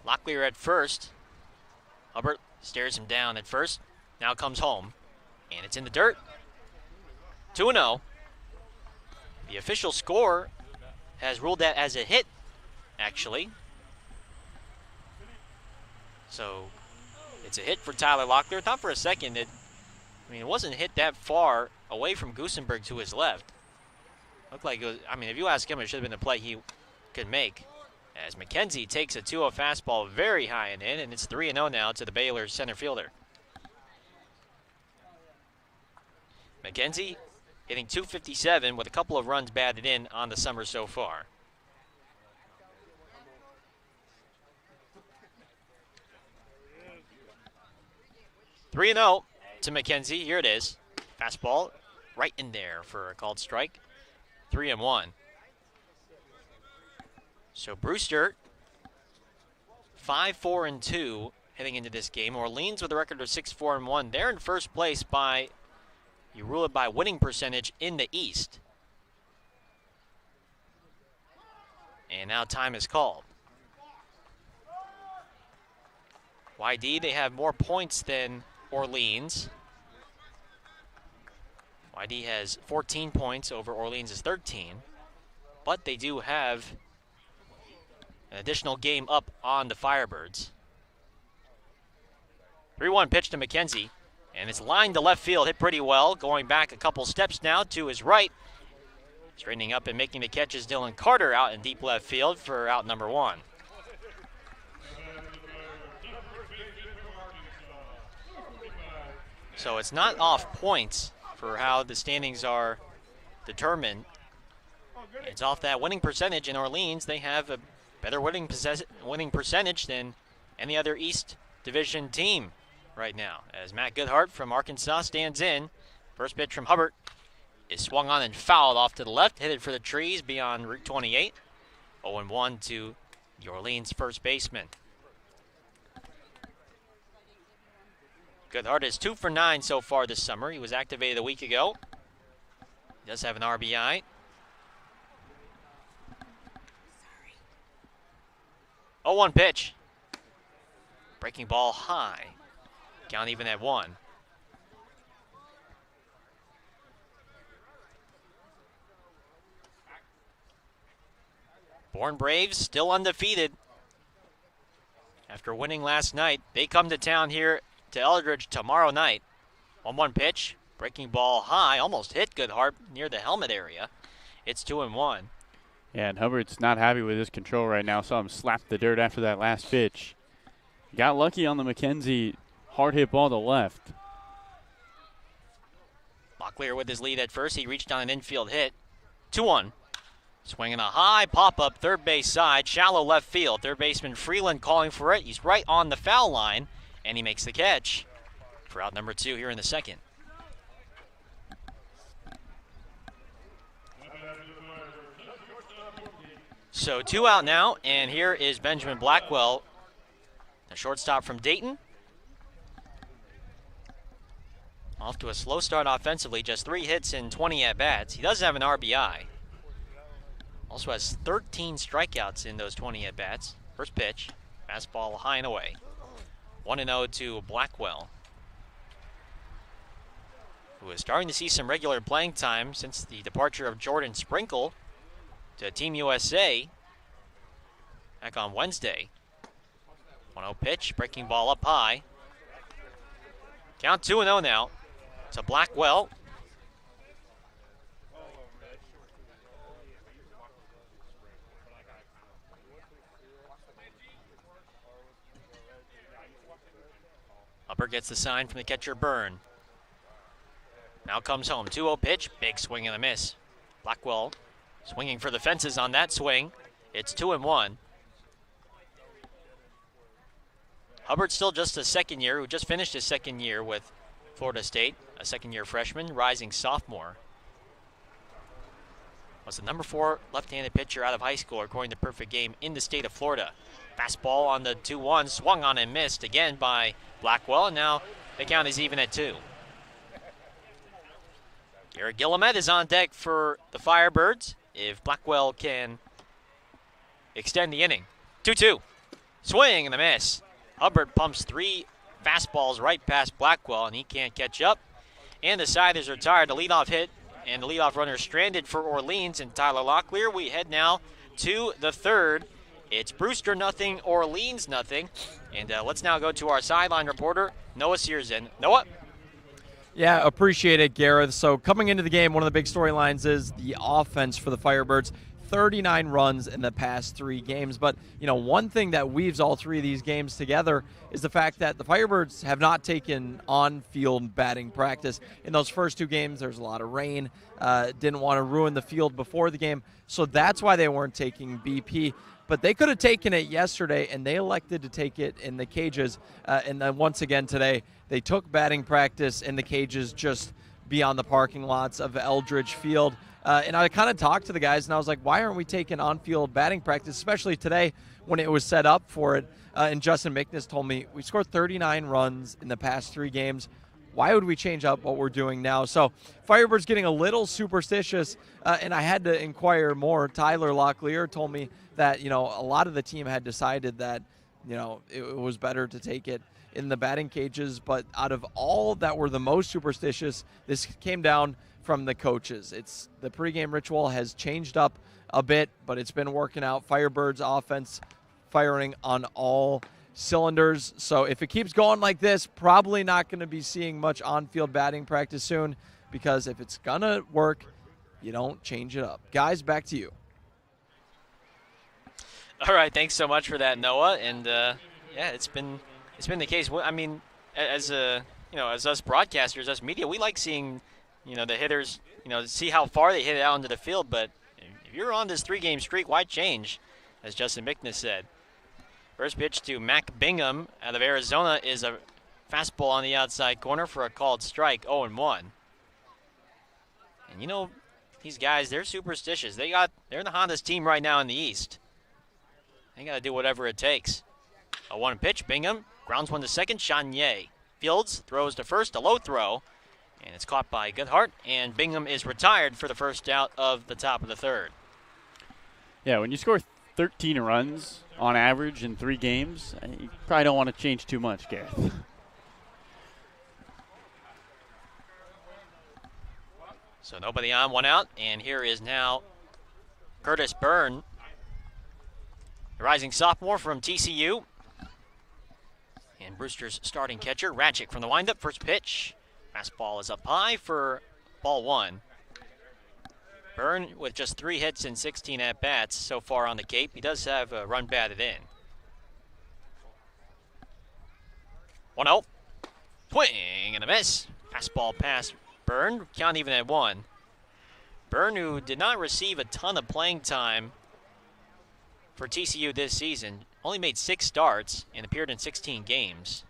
Locklear at first. Hubbard stares him down at first. Now comes home. And it's in the dirt. 2-0. The official score has ruled that as a hit, actually. So it's a hit for Tyler Locklear. Thought for a second it wasn't hit that far away from Goosenberg to his left. Looked like it was, if you ask him, it should have been a play he could make. As McKenzie takes a 2-0 fastball very high and in, and it's 3-0 now to the Baylor center fielder. McKenzie hitting .257 with a couple of runs batted in on the summer so far. Three and 0 to McKenzie. Here it is. Fastball right in there for a called strike. 3-1. So Brewster 5-4-2 heading into this game. Orleans with a record of 6-4-1. They're in first place by, you rule it by winning percentage in the East. And now time is called. YD, they have more points than Orleans. YD has 14 points over Orleans' 13. But they do have an additional game up on the Firebirds. 3-1 pitch to McKenzie. And it's lined to left field, hit pretty well. Going back a couple steps now to his right. Straightening up and making the catch is Dylan Carter out in deep left field for out number 1. So it's not off points for how the standings are determined. It's off that winning percentage. In Orleans, they have a better winning percentage than any other East Division team right now. As Matt Goodhart from Arkansas stands in. First pitch from Hubbard is swung on and fouled off to the left, headed for the trees beyond Route 28. 0-1 to the Orleans first baseman. Goodhart is 2 for 9 so far this summer. He was activated a week ago. He does have an RBI. Oh, 1 pitch. Breaking ball high. Count even at 1. Bourne Braves still undefeated. After winning last night, they come to town here to Eldridge tomorrow night. 1-1 pitch. Breaking ball high, almost hit Goodhart near the helmet area. It's 2-1. Yeah, and Hubbard's not happy with his control right now. Saw him slap the dirt after that last pitch. Got lucky on the McKenzie hard hit ball to left. Locklear with his lead at first. He reached on an infield hit. 2-1. Swinging a high pop-up third base side, shallow left field. Third baseman Freeland calling for it. He's right on the foul line, and he makes the catch for out number 2 here in the second. So 2 out now, and here is Benjamin Blackwell, the shortstop from Dayton. Off to a slow start offensively, just 3 hits and 20 at-bats. He does have an RBI. Also has 13 strikeouts in those 20 at-bats. First pitch, fastball high and away. 1-0 to Blackwell, who is starting to see some regular playing time since the departure of Jordan Sprinkle to Team USA back on Wednesday. 1-0 pitch, breaking ball up high. Count 2-0 now to Blackwell. Hubbard gets the sign from the catcher Byrne. Now comes home. 2-0 pitch. Big swing and a miss. Blackwell swinging for the fences on that swing. It's 2-1. Hubbard's still just a second year, who just finished his second year with Florida State, a second-year freshman, rising sophomore. Was the number 4 left-handed pitcher out of high school, according to Perfect Game, in the state of Florida. Fastball on the 2-1, swung on and missed again by Blackwell, and now the count is even at 2. Garrett Gillimet is on deck for the Firebirds if Blackwell can extend the inning. 2-2. Swing and a miss. Hubbard pumps 3 fastballs right past Blackwell, and he can't catch up. And the side is retired. The leadoff hit and the leadoff runner stranded for Orleans and Tyler Locklear. We head now to the third. It's Brewster nothing, Orleans nothing. And let's now go to our sideline reporter, Noah Searson. Noah? Yeah, appreciate it, Gareth. So coming into the game, one of the big storylines is the offense for the Firebirds. 39 runs in the past 3 games. But, you know, one thing that weaves all 3 of these games together is the fact that the Firebirds have not taken on-field batting practice. In those first 2 games, there's a lot of rain. Didn't want to ruin the field before the game. So that's why they weren't taking BP. But they could have taken it yesterday, and they elected to take it in the cages. And then once again today, they took batting practice in the cages just beyond the parking lots of Eldridge Field. And I kind of talked to the guys, and I was like, why aren't we taking on-field batting practice, especially today when it was set up for it? And Justin Mickness told me, we scored 39 runs in the past 3 games. Why would we change up what we're doing now? So Firebirds getting a little superstitious, and I had to inquire more. Tyler Locklear told me that, you know, a lot of the team had decided that, you know, it was better to take it in the batting cages. But out of all that were the most superstitious, this came down from the coaches. It's the pregame ritual has changed up a bit, but it's been working out. Firebirds offense firing on all cylinders. So if it keeps going like this, probably not going to be seeing much on-field batting practice soon, because if it's going to work, you don't change it up. Guys, back to you. All right, thanks so much for that, Noah. And yeah, it's been the case. I mean, as us broadcasters, us media, we like seeing, you know, the hitters, you know, see how far they hit it out into the field. But if you're on this 3-game streak, why change, as Justin Mickness said? First pitch to Mac Bingham out of Arizona is a fastball on the outside corner for a called strike, 0-1. And you know, these guys, they're superstitious. They're the hottest team right now in the East. They got to do whatever it takes. A 1 pitch, Bingham grounds one to second. Chanier fields, throws to first, a low throw, and it's caught by Goodhart, and Bingham is retired for the first out of the top of the third. Yeah, when you score 13 runs on average in 3 games, you probably don't want to change too much, Gareth. So nobody on, 1 out, and here is now Curtis Byrne, the rising sophomore from TCU. And Brewster's starting catcher, Ratchik from the windup. First pitch, Fastball is up high for ball 1. Byrne with just 3 hits and 16 at-bats so far on the Cape. He does have a run batted in. 1-0. Swing and a miss. Fastball past Byrne. Count even at 1. Byrne, who did not receive a ton of playing time for TCU this season, only made 6 starts and appeared in 16 games.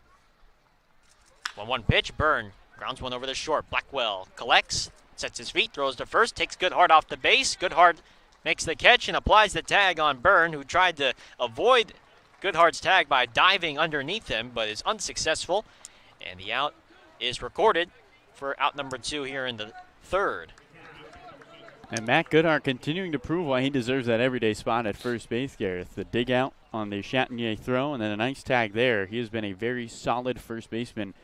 1-1 pitch. Byrne grounds one over the short. Blackwell collects, sets his feet, throws to first, takes Goodhart off the base. Goodhart makes the catch and applies the tag on Byrne, who tried to avoid Goodhart's tag by diving underneath him, but is unsuccessful. And the out is recorded for out number 2 here in the 3rd. And Matt Goodhart continuing to prove why he deserves that everyday spot at first base, Gareth. The dig out on the Chatinier throw and then a nice tag there. He has been a very solid first baseman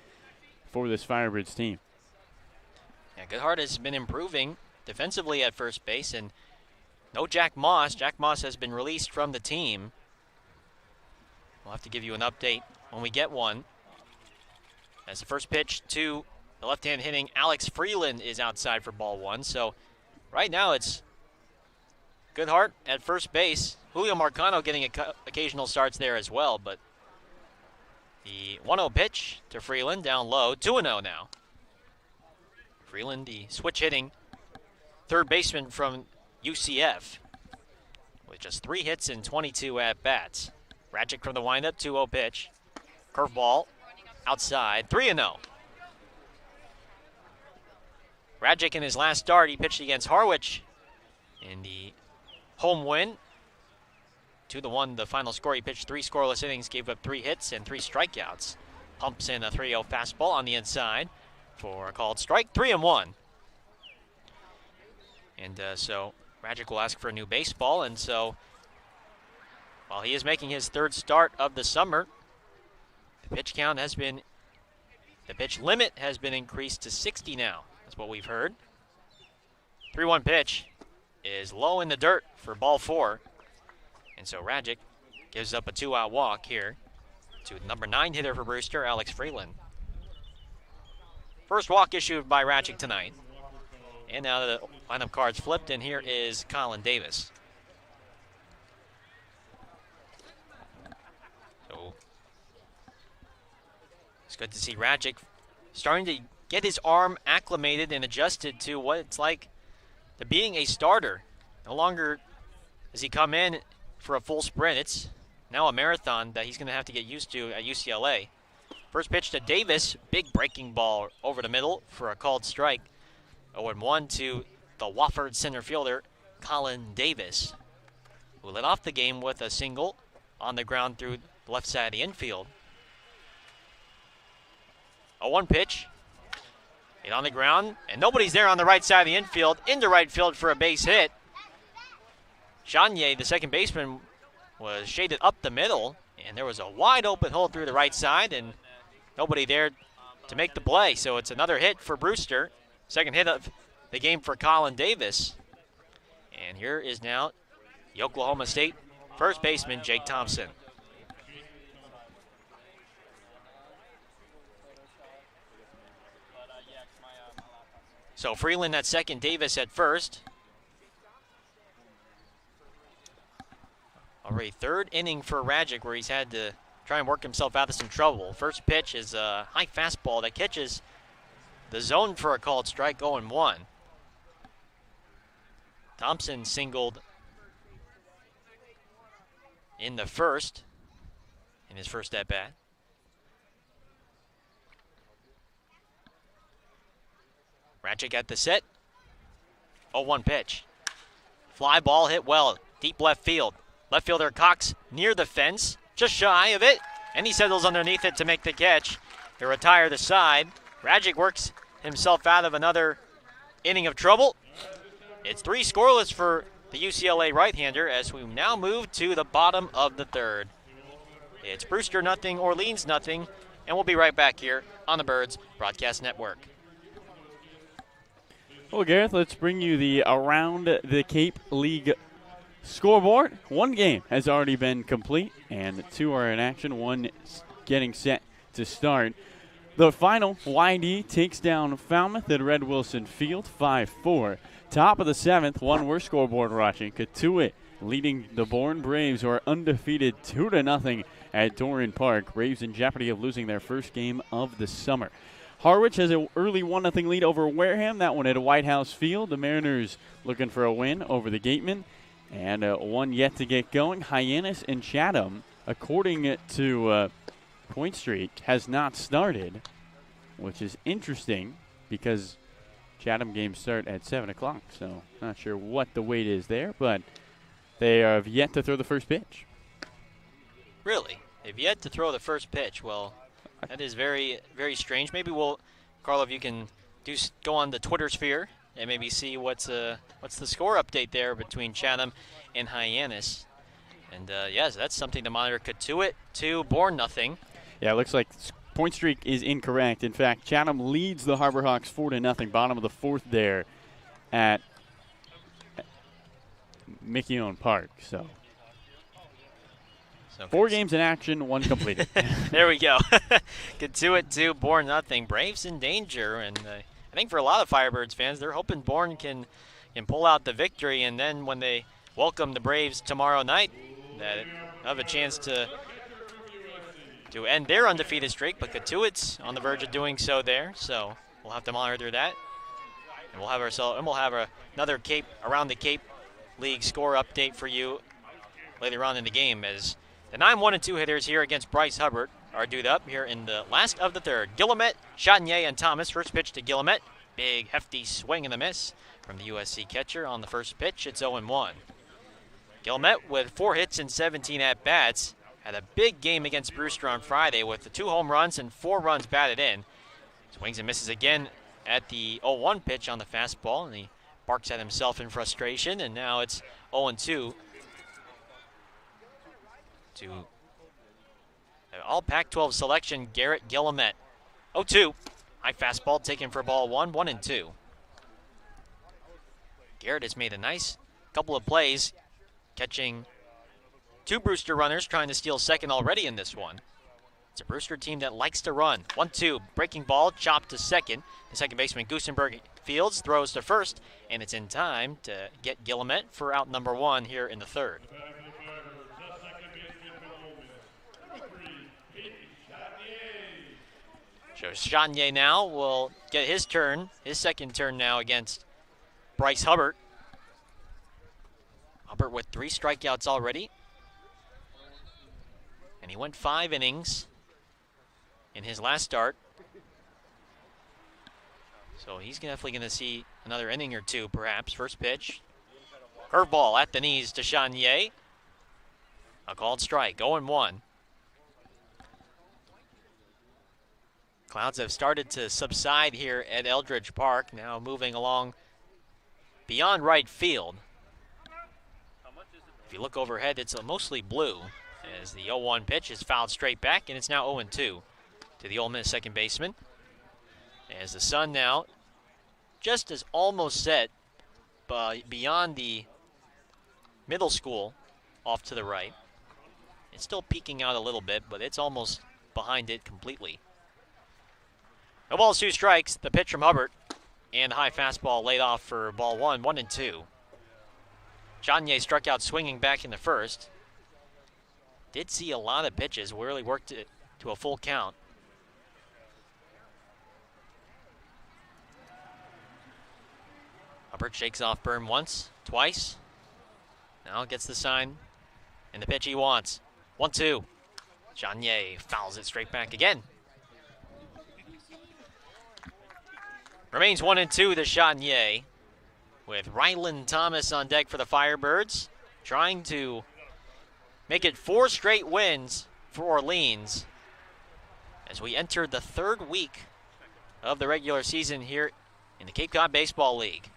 for this Firebirds team. Yeah, Goodhart has been improving defensively at first base, and no Jack Moss. Jack Moss has been released from the team. We'll have to give you an update when we get one. As the first pitch to the left-hand hitting Alex Freeland is outside for ball 1. So right now it's Goodhart at first base. Julio Marcano getting occasional starts there as well, but the 1-0 pitch to Freeland down low, 2-0 now. Freeland, the switch hitting third baseman from UCF with just 3 hits and 22 at-bats. Rajic from the windup, 2-0 pitch. Curveball outside, 3-0. Rajic in his last start, he pitched against Harwich in the home win. 2-1, the final score. He pitched 3 scoreless innings, gave up 3 hits and 3 strikeouts. Pumps in a 3-0 fastball on the inside for a called strike, 3-1. And so Rajic will ask for a new baseball, and so while he is making his 3rd start of the summer, the pitch limit has been increased to 60 now. That's what we've heard. 3-1 pitch is low in the dirt for ball 4. And so Rajic gives up a 2-out walk here to number 9 hitter for Brewster, Alex Freeland. First walk issued by Rajic tonight. And now the lineup cards flipped, and here is Colin Davis. So it's good to see Rajic starting to get his arm acclimated and adjusted to what it's like to being a starter. No longer does he come in for a full sprint. It's now a marathon that he's going to have to get used to at UCLA. First pitch to Davis, big breaking ball over the middle for a called strike. 0-1 to the Wofford center fielder, Colin Davis, who led off the game with a single on the ground through the left side of the infield. 0-1 pitch. Hit on the ground, and nobody's there on the right side of the infield. Into right field for a base hit. Chanier, the second baseman, was shaded up the middle, and there was a wide open hole through the right side, and nobody there to make the play. So it's another hit for Brewster. Second hit of the game for Colin Davis. And here is now the Oklahoma State first baseman, Jake Thompson. So Freeland at second, Davis at first. Already 3rd inning for Rajic, where he's had to try and work himself out of some trouble. First pitch is a high fastball that catches the zone for a called strike, 0-1. Thompson singled in the first, in his first at-bat. Rajic at the set. 0-1 pitch. Fly ball hit well, deep left field. Left fielder Cox near the fence, just shy of it, and he settles underneath it to make the catch. To retire the side. Rajic works himself out of another inning of trouble. It's 3 scoreless for the UCLA right-hander as we now move to the bottom of the 3rd. It's Brewster nothing, Orleans nothing, and we'll be right back here on the Birds Broadcast Network. Well, Gareth, let's bring you the Around the Cape League scoreboard. 1 game has already been complete, and 2 are in action, 1 getting set to start. The final, YD takes down Falmouth at Red Wilson Field 5-4. Top of the 7th, one we're scoreboard watching. Katuitt leading the Bourne Braves, who are undefeated 2-0 at Doran Park. Braves in jeopardy of losing their first game of the summer. Harwich has an early 1-0 lead over Wareham. That one at White House Field. The Mariners looking for a win over the Gatemen. And one yet to get going. Hyannis and Chatham, according to Point Street, has not started, which is interesting because Chatham games start at 7 o'clock. So not sure what the wait is there, but they have yet to throw the first pitch. Really? They've yet to throw the first pitch. Well, that is very, very strange. Maybe we'll, Carlo, if you can go on the Twitter sphere and maybe see what's the score update there between Chatham and Hyannis. And yes, that's something to monitor. Katuitt 2, Bourne 0. Yeah, it looks like point streak is incorrect. In fact, Chatham leads the Harbor Hawks 4-0, bottom of the 4th there at Mickey-owned Park. So 4 games in action, 1 completed. There we go. Katuitt 2, Bourne 0. Braves in danger, and I think for a lot of Firebirds fans, they're hoping Bourne can pull out the victory, and then when they welcome the Braves tomorrow night, that have a chance to end their undefeated streak. But Katuitt's on the verge of doing so there, so we'll have to monitor that, and we'll have another Cape Around the Cape League score update for you later on in the game, as the 9-1-2 hitters here against Bryce Hubbard are due up here in the last of the 3rd. Guillemette, Chatinier, and Thomas. First pitch to Guillemette. Big, hefty swing and a miss from the USC catcher on the first pitch. It's 0-1. Guillemette with 4 hits and 17 at-bats. Had a big game against Brewster on Friday with the 2 home runs and 4 runs batted in. Swings and misses again at the 0-1 pitch on the fastball, and he barks at himself in frustration, and now it's 0-2 to all Pac-12 selection, Garrett Guillemette. 0-2. High fastball taken for ball 1, 1-2. Garrett has made a nice couple of plays, catching 2 Brewster runners, trying to steal second already in this one. It's a Brewster team that likes to run. 1-2, breaking ball, chopped to second. The second baseman, Goosenberg fields, throws to first, and it's in time to get Guillemette for out number 1 here in the 3rd. So Chatinier now will get his second turn now against Bryce Hubbard. Hubbard with 3 strikeouts already. And he went 5 innings in his last start. So he's definitely going to see another inning or 2 perhaps. First pitch. Curveball at the knees to Chatinier. A called strike, 0-1. Clouds have started to subside here at Eldridge Park, now moving along beyond right field. If you look overhead, it's mostly blue, as the 0-1 pitch is fouled straight back, and it's now 0-2 to the Ole Miss second baseman. As the sun now just is almost set beyond the middle school off to the right. It's still peeking out a little bit, but it's almost behind it completely. No balls, 2 strikes. The pitch from Hubbard, and the high fastball laid off for ball 1, 1-2. Chatinier struck out swinging back in the first. Did see a lot of pitches, really worked it to a full count. Hubbard shakes off Byrne once, twice. Now gets the sign, and the pitch he wants. 1-2. Chatinier fouls it straight back again. Remains 1-2 to Chatinier, with Ryland Thomas on deck for the Firebirds, trying to make it 4 straight wins for Orleans as we enter the 3rd week of the regular season here in the Cape Cod Baseball League.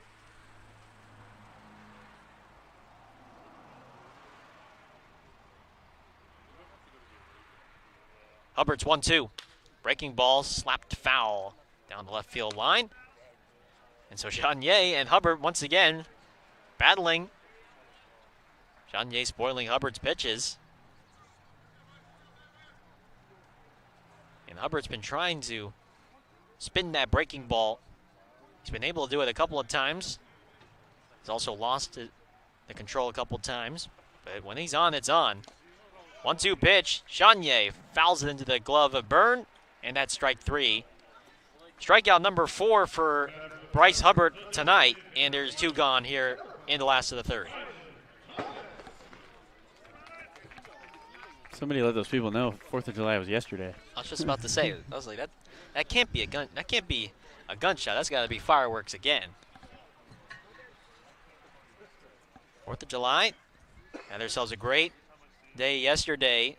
Hubbard's 1-2. Breaking ball, slapped foul down the left field line. And so Chatinier and Hubbard once again battling. Chatinier spoiling Hubbard's pitches. And Hubbard's been trying to spin that breaking ball. He's been able to do it a couple of times. He's also lost the control a couple of times. But when he's on, it's on. 1-2 pitch. Chanier fouls it into the glove of Byrne, and that's strike 3. Strikeout number 4 for Bryce Hubbard tonight, and there's 2 gone here in the last of the 3rd. Somebody let those people know 4th of July was yesterday. I was just about to say, I was like, that can't be a gun. That can't be a gunshot. That's got to be fireworks again. 4th of July. Had ourselves a great day yesterday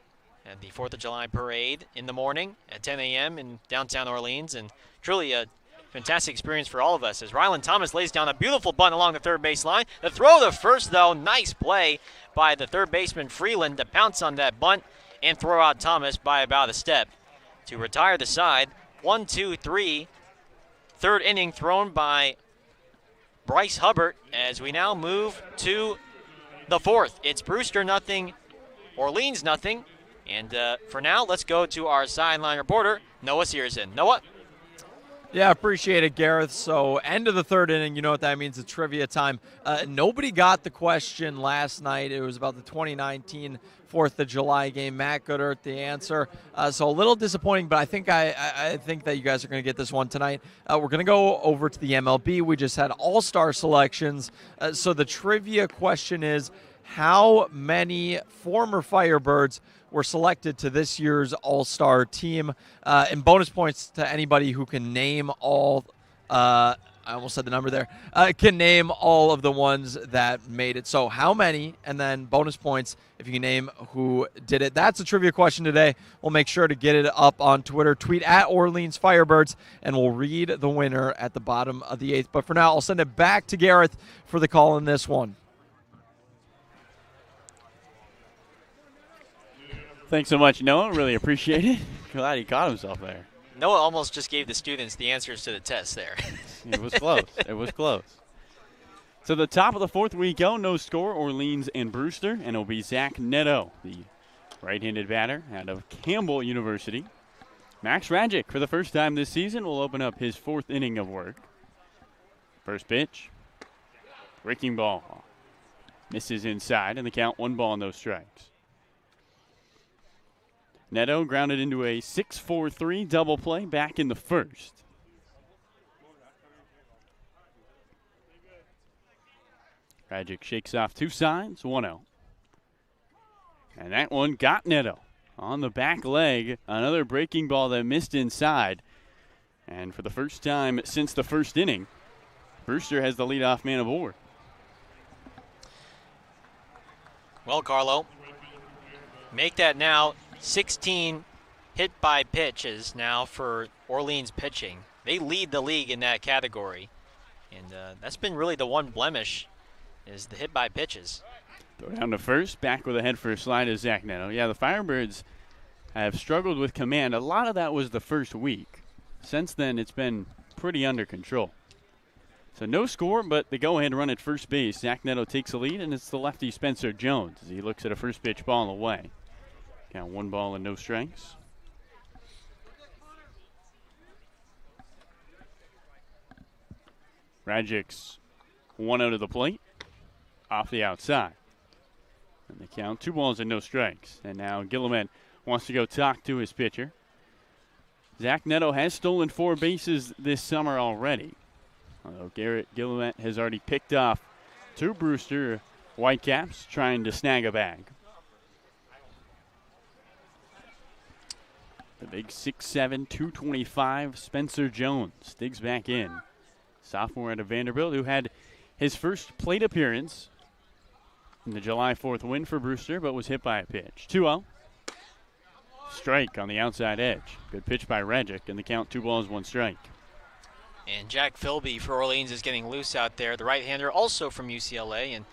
at the 4th of July parade in the morning at 10 a.m. in downtown Orleans, and truly a fantastic experience for all of us as Rylan Thomas lays down a beautiful bunt along the third base line. The throw to first, though, nice play by the third baseman Freeland to pounce on that bunt and throw out Thomas by about a step to retire the side. 1-2-3, 3rd inning thrown by Bryce Hubbard as we now move to the 4th. It's Brewster nothing, Orleans nothing. And for now, let's go to our sideline reporter, Noah Searson. Noah? Yeah, appreciate it, Gareth. So end of the 3rd inning, you know what that means, it's trivia time. Nobody got the question last night. It was about the 2019 4th of July game. Matt Goodert, the answer. So a little disappointing, but I think that you guys are going to get this one tonight. We're going to go over to the MLB. We just had all-star selections. So the trivia question is, how many former Firebirds were selected to this year's all-star team? And bonus points to anybody who can name all, I almost said the number there, can name all of the ones that made it. So how many, and then bonus points if you can name who did it. That's a trivia question today. We'll make sure to get it up on Twitter. Tweet at Orleans Firebirds, and we'll read the winner at the bottom of the 8th. But for now, I'll send it back to Gareth for the call in this one. Thanks so much, Noah. Really appreciate it. Glad he caught himself there. Noah almost just gave the students the answers to the test there. It was close. It was close. So the top of the 4th we go. No score, Orleans and Brewster. And it'll be Zach Neto, the right-handed batter out of Campbell University. Max Rajic, for the first time this season, will open up his 4th inning of work. First pitch. Breaking ball. Misses inside, and the count 1 ball, no strikes. Neto grounded into a 6-4-3 double play back in the 1st. Rajic shakes off 2 signs, 1-0. And that one got Neto on the back leg. Another breaking ball that missed inside. And for the first time since the 1st inning, Brewster has the leadoff man aboard. Well, Carlo, make that now 16 hit by pitches now for Orleans pitching. They lead the league in that category. And that's been really the one blemish is the hit by pitches. Throw down to first, back with a head first slide is Zach Neto. Yeah, the Firebirds have struggled with command. A lot of that was the first week. Since then, it's been pretty under control. So no score, but the go-ahead run at first base. Zach Neto takes the lead, and it's the lefty Spencer Jones as he looks at a first pitch ball away. Count 1 ball and no strikes. Rajic's 1-0 to the plate, off the outside. And the count 2 balls and no strikes. And now Guillemette wants to go talk to his pitcher. Zach Neto has stolen 4 bases this summer already. Although Garrett Guillemette has already picked off 2 Brewster Whitecaps trying to snag a bag. The big 6'7", 225 Spencer Jones digs back in. Sophomore out of Vanderbilt who had his first plate appearance in the July 4th win for Brewster, but was hit by a pitch. 2-0. Strike on the outside edge. Good pitch by Rajic, and the count 2 balls, 1 strike. And Jack Philby for Orleans is getting loose out there. The right-hander also from UCLA, and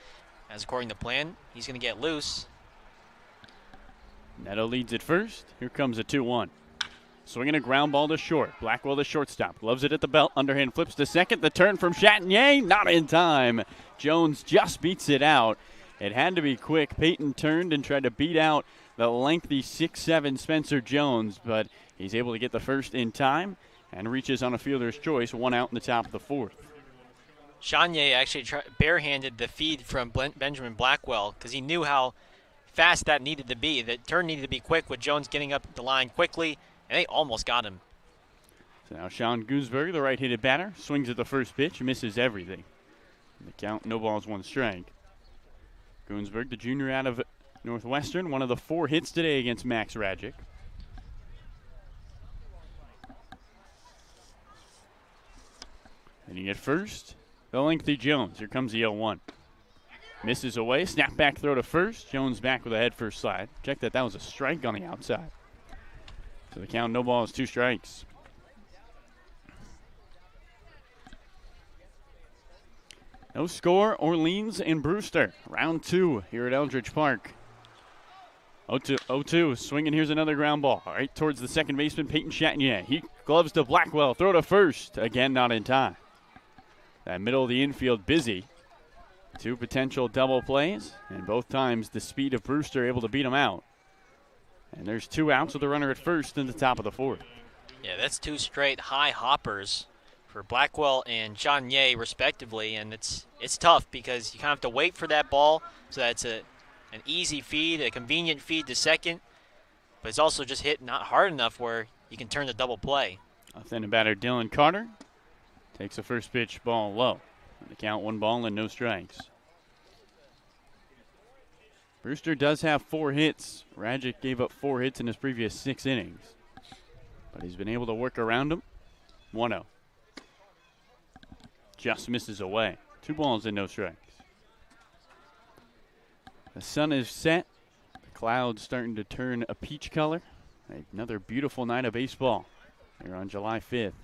as according to plan, he's going to get loose. Neto leads at first. Here comes a 2-1. Swinging a ground ball to short. Blackwell, the shortstop, gloves it at the belt. Underhand flips to second. The turn from Chatinier, not in time. Jones just beats it out. It had to be quick. Peyton turned and tried to beat out the lengthy 6'7" Spencer Jones, but he's able to get the first in time. and reaches on a fielder's choice, 1 out in the top of the 4th. Chanier actually barehanded the feed from Benjamin Blackwell because he knew how fast that needed to be. The turn needed to be quick with Jones getting up the line quickly, and they almost got him. So now Sean Gunsberg, the right-handed batter, swings at the first pitch, misses everything. The count, no balls, 1 strike. Gunsberg, the junior out of Northwestern, one of the 4 hits today against Max Rajic. Hitting at first, the lengthy Jones. Here comes the 0-1. Misses away, snap back throw to first. Jones back with a head first slide. Check that was a strike on the outside. So the count, no balls, 2 strikes. No score, Orleans and Brewster. Round 2 here at Eldridge Park. 0-2, swinging, here's another ground ball. Right towards the second baseman, Peyton Chatinier. He gloves to Blackwell, throw to first. Again, not in time. That middle of the infield busy. 2 potential double plays, and both times the speed of Brewster able to beat him out. And there's 2 outs with a runner at first in the top of the 4th. Yeah, that's 2 straight high hoppers for Blackwell and Chanier respectively, and it's tough because you kind of have to wait for that ball, so that's an easy feed, a convenient feed to second, but it's also just hit not hard enough where you can turn the double play. Left-handed batter Dylan Carter takes the first pitch, ball low. The count, 1 ball and no strikes. Brewster does have 4 hits. Rajic gave up 4 hits in his previous 6 innings, but he's been able to work around him. 1-0. Just misses away. 2 balls and no strikes. The sun is set. The clouds starting to turn a peach color. Another beautiful night of baseball here on July 5th.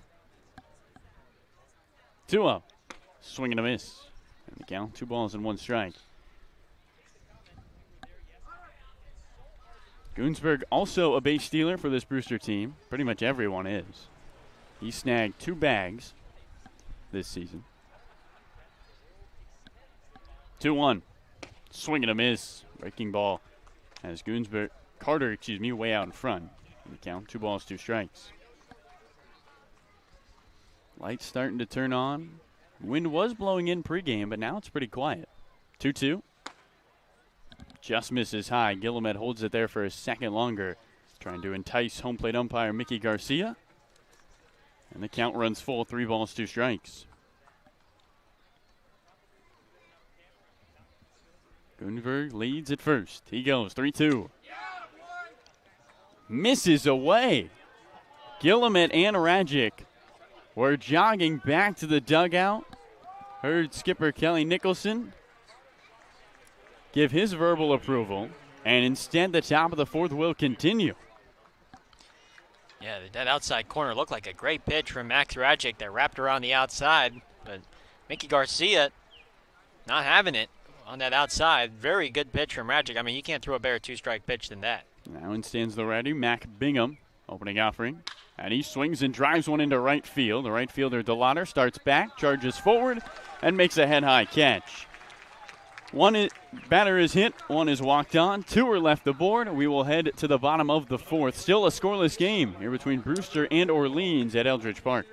2-0. Swing and a miss. And the count, 2 balls and 1 strike. Gunsberg also a base stealer for this Brewster team. Pretty much everyone is. He snagged 2 bags this season. 2-1. Swing and a miss. Breaking ball as Carter, way out in front. And the count, 2 balls, 2 strikes. Lights starting to turn on. Wind was blowing in pregame, but now it's pretty quiet. 2-2. Just misses high. Guillemette holds it there for a second longer, trying to entice home plate umpire Mickey Garcia. And the count runs full, 3 balls, 2 strikes. Gunsberg leads at first. He goes 3-2. Misses away. Guillemette and Rajic were jogging back to the dugout. Heard skipper Kelly Nicholson give his verbal approval, and instead the top of the 4th will continue. Yeah, that outside corner looked like a great pitch from Max Rajic that wrapped around the outside, but Mickey Garcia not having it on that outside. Very good pitch from Rajic. I mean, you can't throw a better 2-strike pitch than that. Now in stands the righty, Mac Bingham, opening offering. And he swings and drives one into right field. The right fielder, DeLauder, starts back, charges forward, and makes a head-high catch. Batter is hit, 1 is walked on, 2 are left aboard. We will head to the bottom of the 4th. Still a scoreless game here between Brewster and Orleans at Eldridge Park.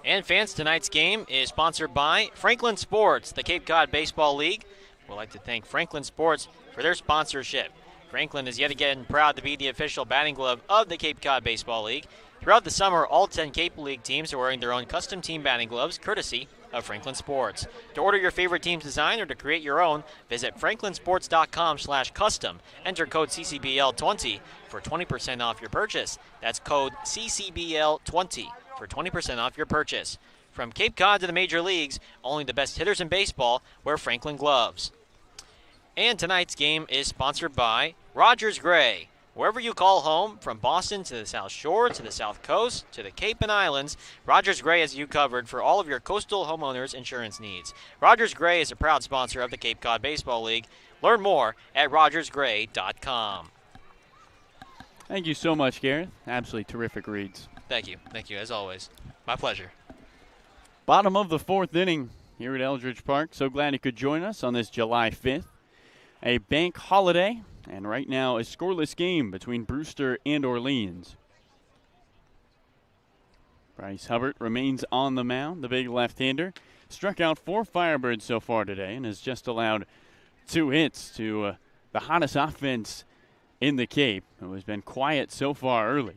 And fans, tonight's game is sponsored by Franklin Sports, the Cape Cod Baseball League. We'd like to thank Franklin Sports for their sponsorship. Franklin is yet again proud to be the official batting glove of the Cape Cod Baseball League. Throughout the summer, all 10 Cape League teams are wearing their own custom team batting gloves, courtesy of Franklin Sports. To order your favorite team's design or to create your own, visit franklinsports.com/custom. Enter code CCBL20 for 20% off your purchase. That's code CCBL20 for 20% off your purchase. From Cape Cod to the major leagues, only the best hitters in baseball wear Franklin gloves. And tonight's game is sponsored by Rogers Gray. Wherever you call home, from Boston to the South Shore, to the South Coast, to the Cape and Islands, Rogers Gray has you covered for all of your coastal homeowners insurance needs. Rogers Gray is a proud sponsor of the Cape Cod Baseball League. Learn more at rogersgray.com. Thank you so much, Gareth. Absolutely terrific reads. Thank you, as always. My pleasure. Bottom of the 4th inning here at Eldridge Park. So glad you could join us on this July 5th. a bank holiday, and right now a scoreless game between Brewster and Orleans. Bryce Hubbard remains on the mound, the big left-hander. Struck out 4 Firebirds so far today and has just allowed 2 hits to the hottest offense in the Cape, who has been quiet so far early.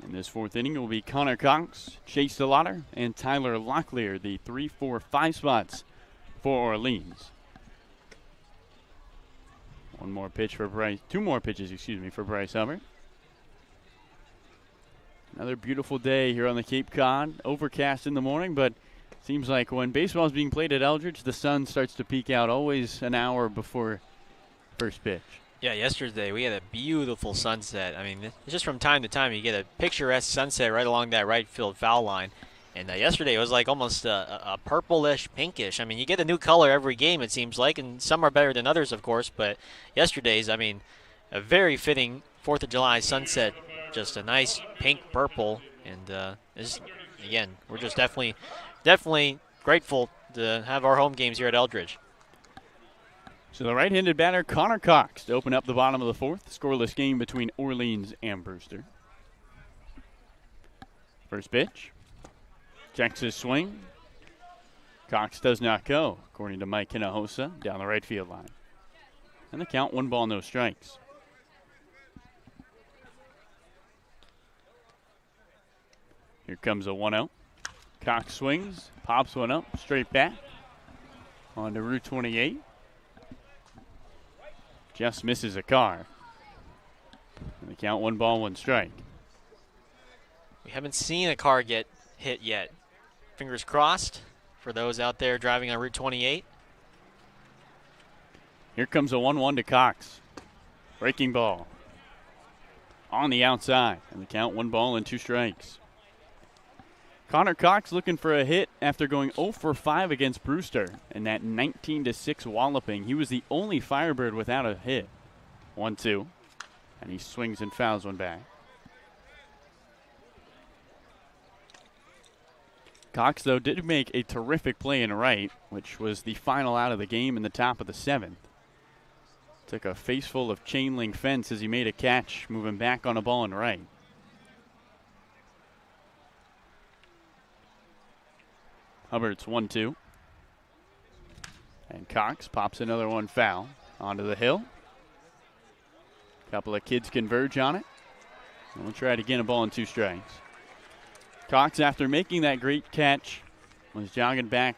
In this 4th inning, it will be Connor Cox, Chase DeLauder, and Tyler Locklear, the 3, 4, 5 spots for Orleans. 2 more pitches, for Bryce Hubbard. Another beautiful day here on the Cape Cod. Overcast in the morning, but seems like when baseball is being played at Eldridge, the sun starts to peek out always an hour before first pitch. Yeah, yesterday we had a beautiful sunset. I mean, it's just from time to time you get a picturesque sunset right along that right field foul line. And yesterday it was like almost a purplish, pinkish. I mean, you get a new color every game, it seems like, and some are better than others, of course. But yesterday's, I mean, a very fitting 4th of July sunset, just a nice pink purple. And again, we're just definitely grateful to have our home games here at Eldridge. So the right-handed batter, Connor Cox, to open up the bottom of the 4th. Scoreless game between Orleans and Brewster. First pitch. Checks his swing. Cox does not go, according to Mike Hinojosa, down the right field line. And the count, 1 ball, no strikes. Here comes a 1-0. Cox swings, pops one up, straight back. On to Route 28. Just misses a car. And the count, 1 ball, 1 strike. We haven't seen a car get hit yet. Fingers crossed for those out there driving on Route 28. Here comes a 1-1 to Cox. Breaking ball. On the outside. And the count, 1 ball and 2 strikes. Connor Cox looking for a hit after going 0 for 5 against Brewster in that 19-6 walloping. He was the only Firebird without a hit. 1-2. And he swings and fouls one back. Cox, though, did make a terrific play in right, which was the final out of the game in the top of the 7th. Took a face full of chain link fence as he made a catch, moving back on a ball in right. Hubbard's 1-2. And Cox pops another one foul onto the hill. Couple of kids converge on it. And we'll try it again, a ball and 2 strikes. Cox, after making that great catch, was jogging back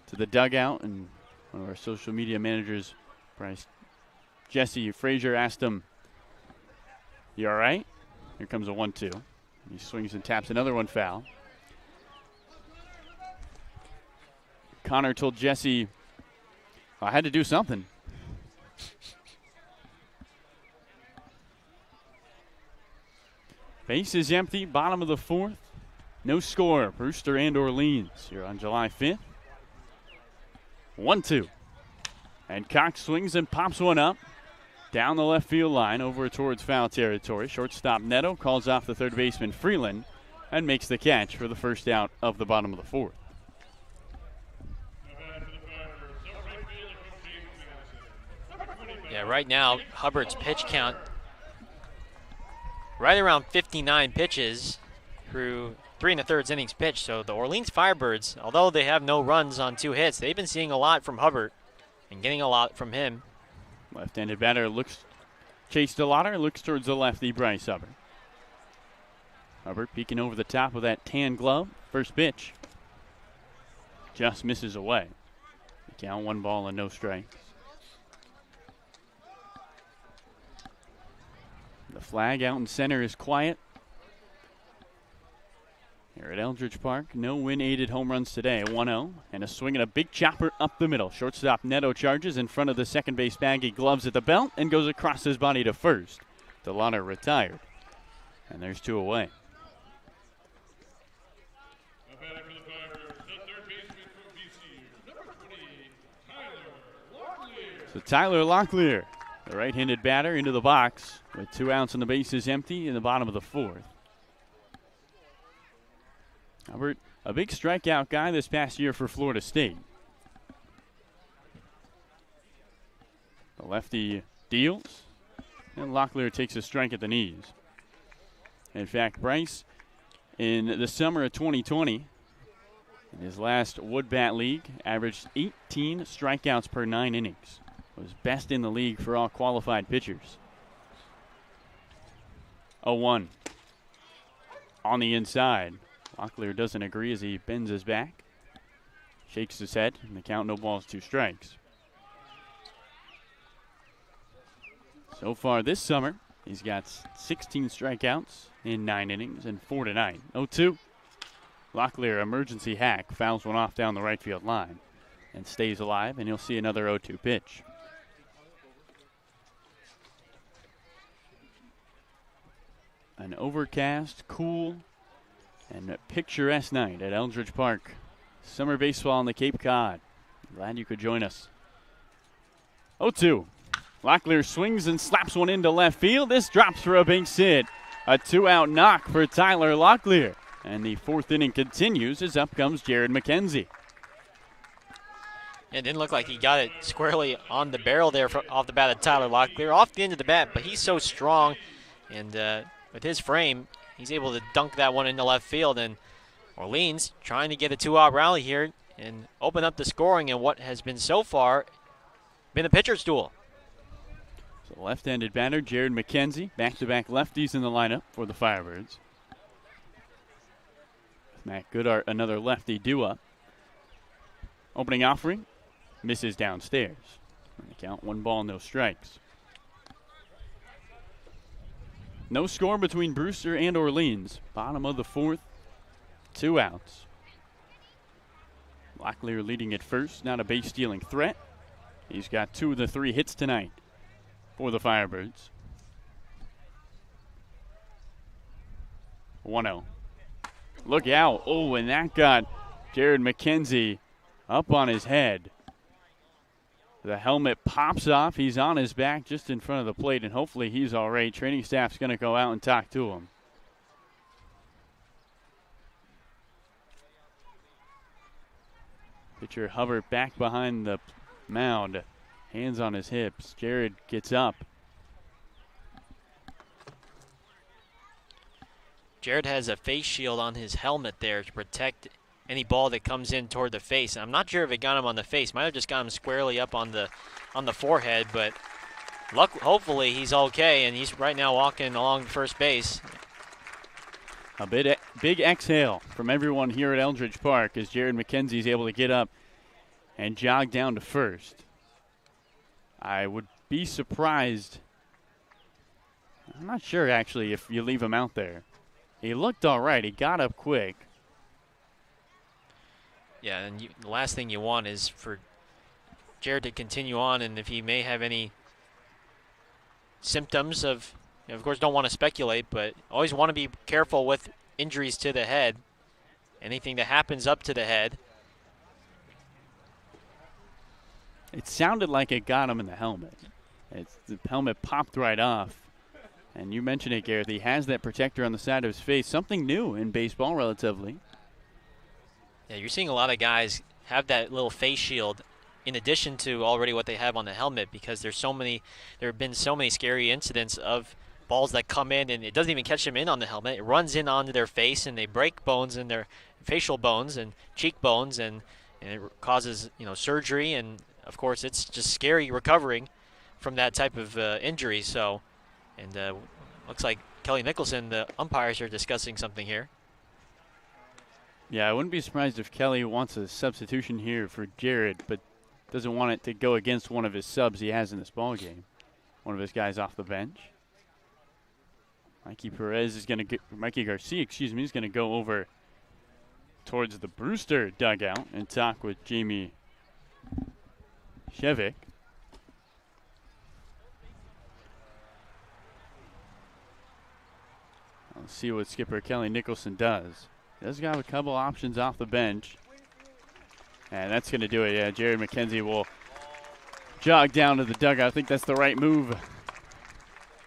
to the dugout, and one of our social media managers, Jesse Frazier, asked him, "You all right?" Here comes a 1-2. He swings and taps another one foul. Connor told Jesse, "I had to do something." Base is empty, bottom of the 4th. No score, Brewster and Orleans here on July 5th. 1-2. And Cox swings and pops one up. Down the left field line over towards foul territory. Shortstop Neto calls off the third baseman Freeland and makes the catch for the first out of the bottom of the 4th. Yeah, right now, Hubbard's pitch count right around 59 pitches through 3 1/3 innings pitched. So the Orleans Firebirds, although they have no runs on 2 hits, they've been seeing a lot from Hubbard and getting a lot from him. Left-handed batter Chase DeLauder looks towards the lefty Bryce Hubbard. Hubbard peeking over the top of that tan glove. First pitch. Just misses away. The count, 1 ball and no strikes. The flag out in center is quiet. Here at Eldridge Park, no wind-aided home runs today. 1-0 and a swing and a big chopper up the middle. Shortstop Neto charges in front of the second base bag. He gloves at the belt and goes across his body to first. DeLauder retired. And there's 2 away. So Tyler Locklear, the right-handed batter, into the box with 2 outs and the base is empty in the bottom of the 4th. Hubbard, a big strikeout guy this past year for Florida State. The lefty deals, and Locklear takes a strike at the knees. In fact, Bryce, in the summer of 2020, in his last Wood Bat League, averaged 18 strikeouts per 9 innings. Was best in the league for all qualified pitchers. 0-1 on the inside. Locklear doesn't agree as he bends his back, shakes his head, and the count, no balls, 2 strikes. So far this summer, he's got 16 strikeouts in 9 innings and 4 tonight. 0-2. Locklear, emergency hack, fouls one off down the right field line and stays alive, and you'll see another 0-2 pitch. An overcast, cool, and a picturesque night at Eldridge Park. Summer baseball on the Cape Cod. Glad you could join us. 0-2. Locklear swings and slaps one into left field. This drops for a base hit. A 2-out knock for Tyler Locklear. And the 4th inning continues as up comes Jared McKenzie. It didn't look like he got it squarely on the barrel there off the bat of Tyler Locklear. Off the end of the bat, but he's so strong. And with his frame, he's able to dunk that one into left field. And Orleans trying to get a 2-out rally here and open up the scoring in what has been so far been a pitcher's duel. So left-handed batter Jared McKenzie, back-to-back lefties in the lineup for the Firebirds. Matt Goodart, another lefty due up. Opening offering, misses downstairs. And the count, 1 ball, no strikes. No score between Brewster and Orleans. Bottom of the 4th, 2 outs. Locklear leading at first, not a base-stealing threat. He's got 2 of the 3 hits tonight for the Firebirds. 1-0. Look out. Oh, and that got Jared McKenzie up on his head. The helmet pops off. He's on his back just in front of the plate, and hopefully he's all right. Training staff's going to go out and talk to him. Pitcher hovered back behind the mound, hands on his hips. Jared gets up. Jared has a face shield on his helmet there to protect any ball that comes in toward the face. I'm not sure if it got him on the face. Might have just got him squarely up on the forehead, but hopefully he's okay, and he's right now walking along first base. A big exhale from everyone here at Eldridge Park as Jared McKenzie is able to get up and jog down to first. I would be surprised. I'm not sure, actually, if you leave him out there. He looked all right. He got up quick. Yeah, and the last thing you want is for Jared to continue on, and if he may have any symptoms of, of course, don't want to speculate, but always want to be careful with injuries to the head. Anything that happens up to the head. It sounded like it got him in the helmet. The helmet popped right off. And you mentioned it, Gareth. He has that protector on the side of his face. Something new in baseball, relatively. Yeah, you're seeing a lot of guys have that little face shield in addition to already what they have on the helmet, because there have been so many scary incidents of balls that come in and it doesn't even catch them in on the helmet. It runs in onto their face and they break bones in their facial bones and cheekbones, and it causes surgery, and of course it's just scary recovering from that type of injury. So, and looks like Kelly Nicholson, the umpires, are discussing something here. Yeah, I wouldn't be surprised if Kelly wants a substitution here for Jared, but doesn't want it to go against one of his subs he has in this ball game. One of his guys off the bench. Mikey Garcia, is going to go over towards the Brewster dugout and talk with Jamie Shevick. Let's see what skipper Kelly Nicholson does. Does have a couple options off the bench. And that's going to do it. Yeah, Jared McKenzie will jog down to the dugout. I think that's the right move.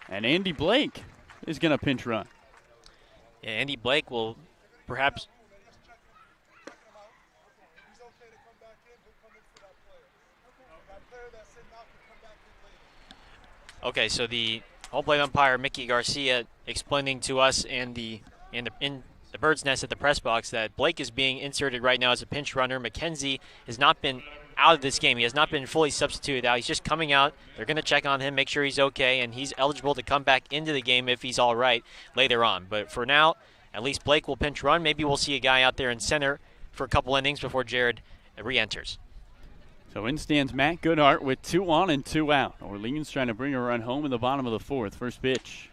And Andy Blake is going to pinch run. Yeah, Andy Blake will perhaps. Okay, so the home plate umpire Mickey Garcia explaining to us and in the bird's nest at the press box that Blake is being inserted right now as a pinch runner. McKenzie has not been out of this game. He has not been fully substituted out. He's just coming out. They're going to check on him, make sure he's okay, and he's eligible to come back into the game if he's all right later on. But for now, at least Blake will pinch run. Maybe we'll see a guy out there in center for a couple innings before Jared re-enters. So in stands Matt Goodhart with 2 on and 2 out. Orleans trying to bring a run home in the bottom of the 4th. First pitch.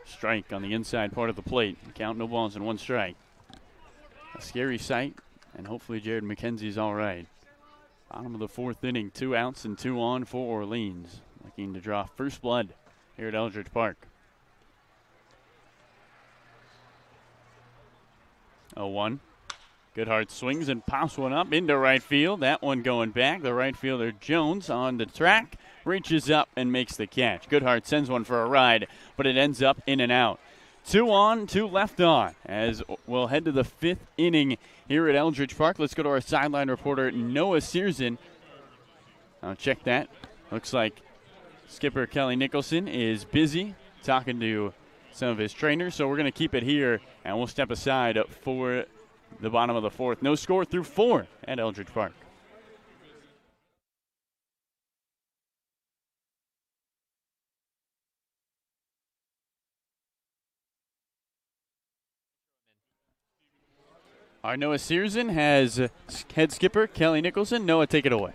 Strike on the inside part of the plate. Count, no balls and 1 strike. A scary sight, and hopefully Jared McKenzie's all right. Bottom of the 4th inning, 2 outs and 2 on for Orleans. Looking to draw first blood here at Eldridge Park. 0-1. Goodhart swings and pops one up into right field. That one going back. The right fielder Jones on the track. Reaches up and makes the catch. Goodhart sends one for a ride, but it ends up in and out. 2 on, 2 left on, as we'll head to the 5th inning here at Eldridge Park. Let's go to our sideline reporter, Noah Searson. I'll check that. Looks like skipper Kelly Nicholson is busy talking to some of his trainers, so we're going to keep it here, and we'll step aside for the bottom of the 4th. No score through 4 at Eldridge Park. Our Noah Searson has head skipper Kelly Nicholson. Noah, take it away.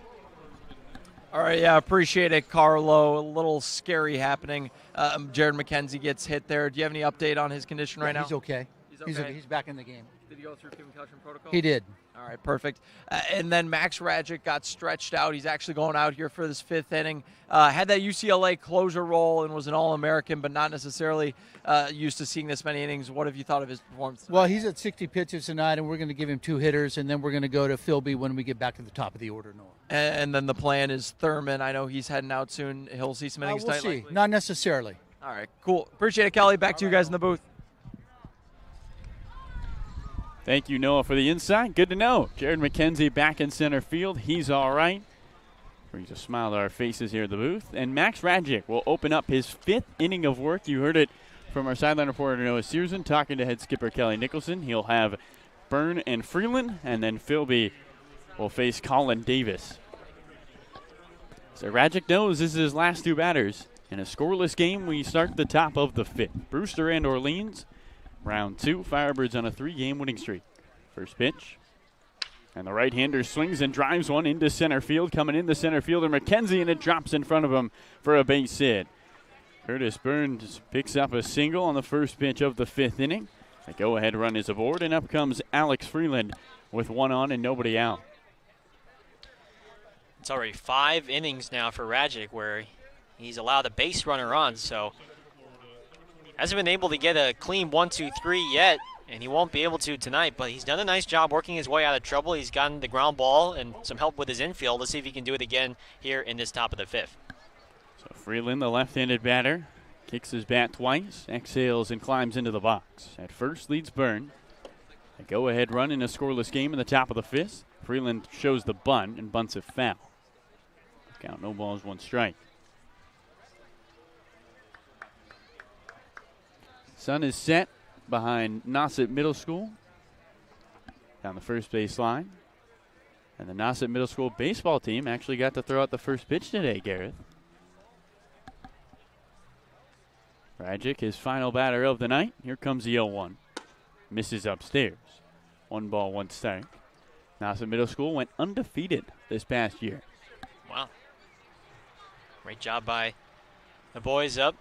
All right, yeah, appreciate it, Carlo. A little scary happening. Jared McKenzie gets hit there. Do you have any update on his condition right now? He's okay. He's okay. He's back in the game. Did he go through concussion protocol? He did. All right, perfect. And then Max Rajic got stretched out. He's actually going out here for this 5th inning. Had that UCLA closer role and was an All-American, but not necessarily used to seeing this many innings. What have you thought of his performance tonight? Well, he's at 60 pitches tonight, and we're going to give him 2 hitters, and then we're going to go to Philby when we get back to the top of the order, Noah. And then the plan is Thurman. I know he's heading out soon. He'll see some innings We'll tonight. see. Likely. Not necessarily. All right, cool. Appreciate it, Kelly. Back to you guys in the booth. Thank you, Noah, for the insight. Good to know. Jared McKenzie back in center field. He's all right. Brings a smile to our faces here at the booth. And Max Rajic will open up his 5th inning of work. You heard it from our sideline reporter, Noah Searson, talking to head skipper Kelly Nicholson. He'll have Byrne and Freeland, and then Philby will face Colin Davis. So Rajic knows this is his last 2 batters. In a scoreless game, we start the top of the 5th. Brewster and Orleans. Round 2, Firebirds on a 3-game winning streak. First pitch. And the right-hander swings and drives one into center field. Coming in the center fielder, McKenzie, and it drops in front of him for a base hit. Curtis Burns picks up a single on the first pitch of the 5th inning. The go-ahead run is aboard, and up comes Alex Freeland with 1 on and nobody out. It's already 5 innings now for Rajic where he's allowed a base runner on, so hasn't been able to get a clean 1-2-3 yet, and he won't be able to tonight, but he's done a nice job working his way out of trouble. He's gotten the ground ball and some help with his infield. Let's see if he can do it again here in this top of the 5th. So Freeland, the left-handed batter, kicks his bat twice, exhales, and climbs into the box. At first leads Byrne. A go-ahead run in a scoreless game in the top of the 5th. Freeland shows the bunt and bunts it foul. Count, no balls, 1 strike. Sun is set behind Nauset Middle School down the first base line. And the Nauset Middle School baseball team actually got to throw out the first pitch today, Gareth. Rajic, his final batter of the night. Here comes the 0-1. Misses upstairs. 1 ball, 1 strike. Nauset Middle School went undefeated this past year. Wow. Great job by the boys up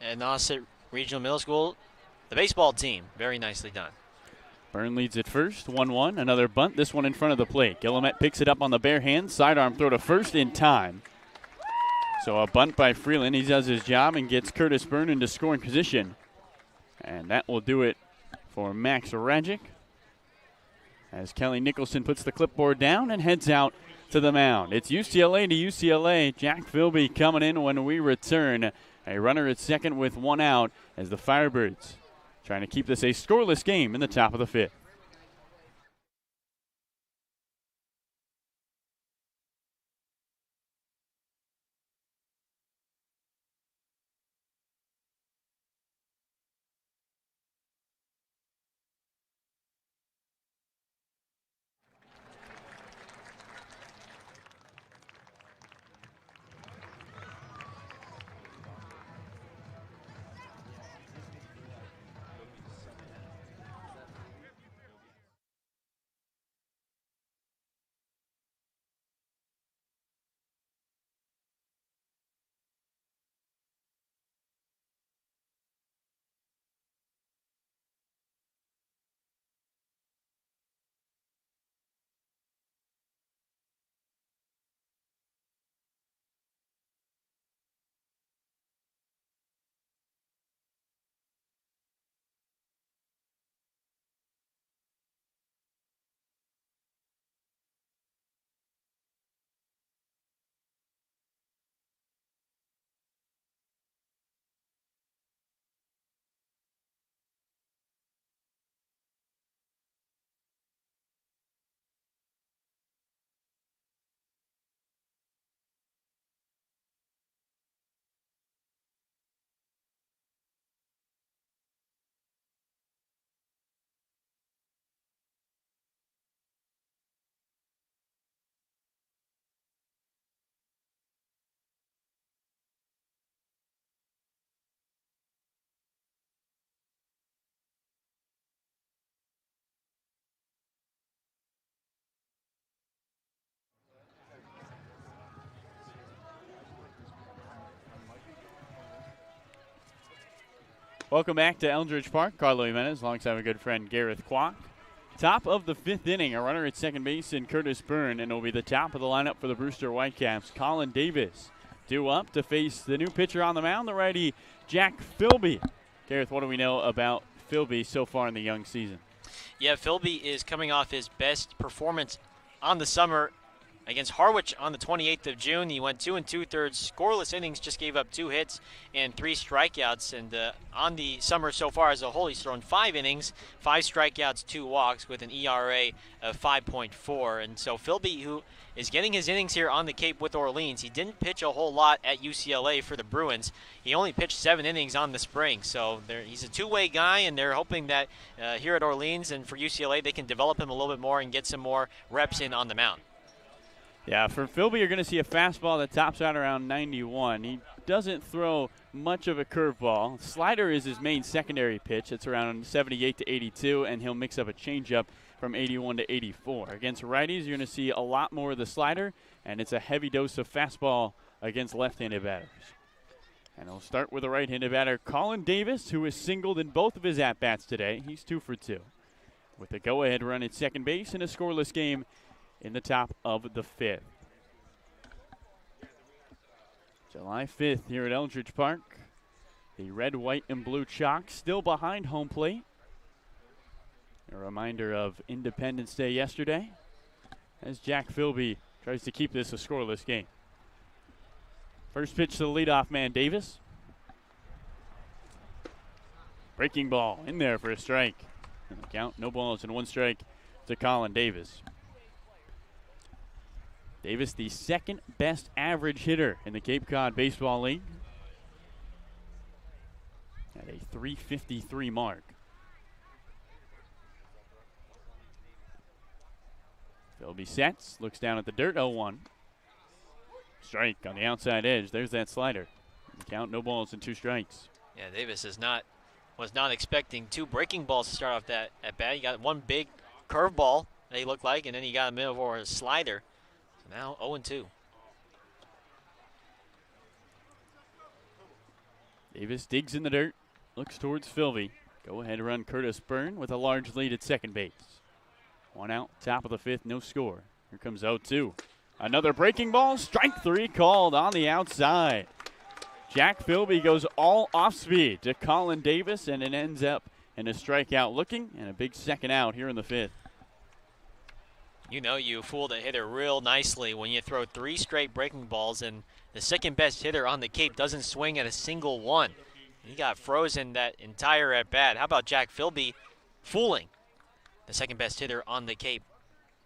at Nauset Regional Middle School. The baseball team, very nicely done. Byrne leads at first, 1-1. Another bunt, this one in front of the plate. Guillemette picks it up on the bare hand. Sidearm throw to first in time. So a bunt by Freeland. He does his job and gets Curtis Byrne into scoring position. And that will do it for Max Rajic, as Kelly Nicholson puts the clipboard down and heads out to the mound. It's UCLA to UCLA. Jack Philby coming in when we return. A runner at second with 1 out as the Firebirds trying to keep this a scoreless game in the top of the 5th. Welcome back to Eldridge Park. Carlo Jimenez alongside my good friend Gareth Kwok. Top of the 5th inning, a runner at second base in Curtis Byrne, and it'll be the top of the lineup for the Brewster Whitecaps. Colin Davis due up to face the new pitcher on the mound, the righty Jack Philby. Gareth, what do we know about Philby so far in the young season? Yeah, Philby is coming off his best performance on the summer against Harwich on the 28th of June. He went 2 2/3 scoreless innings, just gave up 2 hits and 3 strikeouts. And on the summer so far as a whole, he's thrown 5 innings, 5 strikeouts, 2 walks with an ERA of 5.4. And so Philby, who is getting his innings here on the Cape with Orleans, he didn't pitch a whole lot at UCLA for the Bruins. He only pitched 7 innings on the spring. So he's a two-way guy, and they're hoping that here at Orleans and for UCLA, they can develop him a little bit more and get some more reps in on the mound. Yeah, for Philby, you're going to see a fastball that tops out around 91. He doesn't throw much of a curveball. Slider is his main secondary pitch. It's around 78 to 82, and he'll mix up a changeup from 81 to 84. Against righties, you're going to see a lot more of the slider, and it's a heavy dose of fastball against left-handed batters. And he'll start with a right-handed batter, Colin Davis, who is singled in both of his at-bats today. He's 2 for 2. With a go-ahead run at second base in a scoreless game in the top of the 5th. July 5th here at Eldridge Park. The red, white, and blue chalk still behind home plate. A reminder of Independence Day yesterday as Jack Philby tries to keep this a scoreless game. First pitch to the leadoff man, Davis. Breaking ball in there for a strike. And the count, no balls and 1 strike to Colin Davis. Davis, the second best average hitter in the Cape Cod Baseball League at a 353 mark. Philby sets, looks down at the dirt, 0-1. Strike on the outside edge. There's that slider. The count, no balls and 2 strikes. Yeah, Davis was not expecting 2 breaking balls to start off that at bat. He got 1 big curveball that he looked like, and then he got a middle or a slider. So now 0-2. Davis digs in the dirt, looks towards Philby. Go ahead run Curtis Byrne with a large lead at second base. 1 out, top of the 5th, no score. Here comes 0-2. Another breaking ball, strike 3 called on the outside. Jack Philby goes all off speed to Colin Davis, and it ends up in a strikeout looking and a big second out here in the 5th. You know you fooled a hitter real nicely when you throw 3 straight breaking balls and the second best hitter on the Cape doesn't swing at a single one. He got frozen that entire at bat. How about Jack Philby fooling the second best hitter on the Cape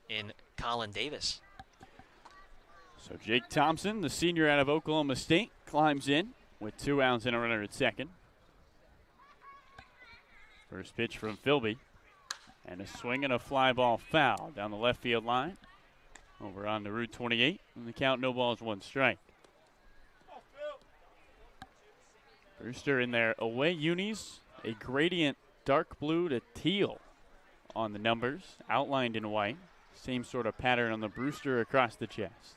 in Colin Davis? So Jake Thompson, the senior out of Oklahoma State, climbs in with 2 outs and a runner at second. First pitch from Philby. And a swing and a fly ball foul down the left field line. Over on the Route 28. And the count, no balls, 1 strike. Brewster in their away unis. A gradient dark blue to teal on the numbers. Outlined in white. Same sort of pattern on the Brewster across the chest.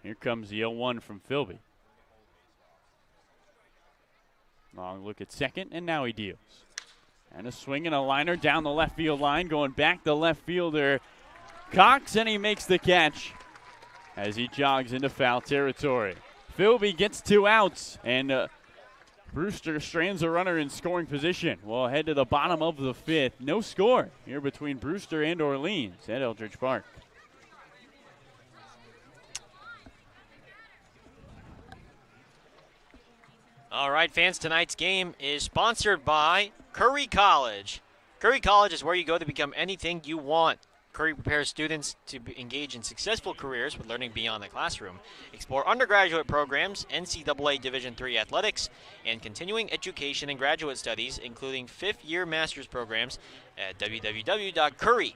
Here comes the 0-1 from Philby. Long look at second, and now he deals. And a swing and a liner down the left field line, going back to left fielder Cox, and he makes the catch as he jogs into foul territory. Philby gets 2 outs, and Brewster strands a runner in scoring position. We'll head to the bottom of the 5th. No score here between Brewster and Orleans at Eldridge Park. All right, fans, tonight's game is sponsored by Curry College. Curry College is where you go to become anything you want. Curry prepares students to engage in successful careers with learning beyond the classroom. Explore undergraduate programs, NCAA Division III athletics, and continuing education and graduate studies, including 5th-year master's programs at www.curry.edu.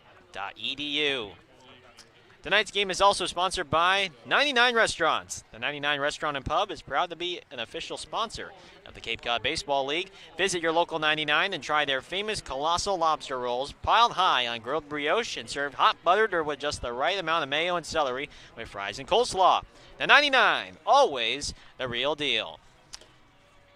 Tonight's game is also sponsored by 99 Restaurants. The 99 Restaurant and Pub is proud to be an official sponsor of the Cape Cod Baseball League. Visit your local 99 and try their famous colossal lobster rolls piled high on grilled brioche and served hot buttered or with just the right amount of mayo and celery with fries and coleslaw. The 99, always the real deal.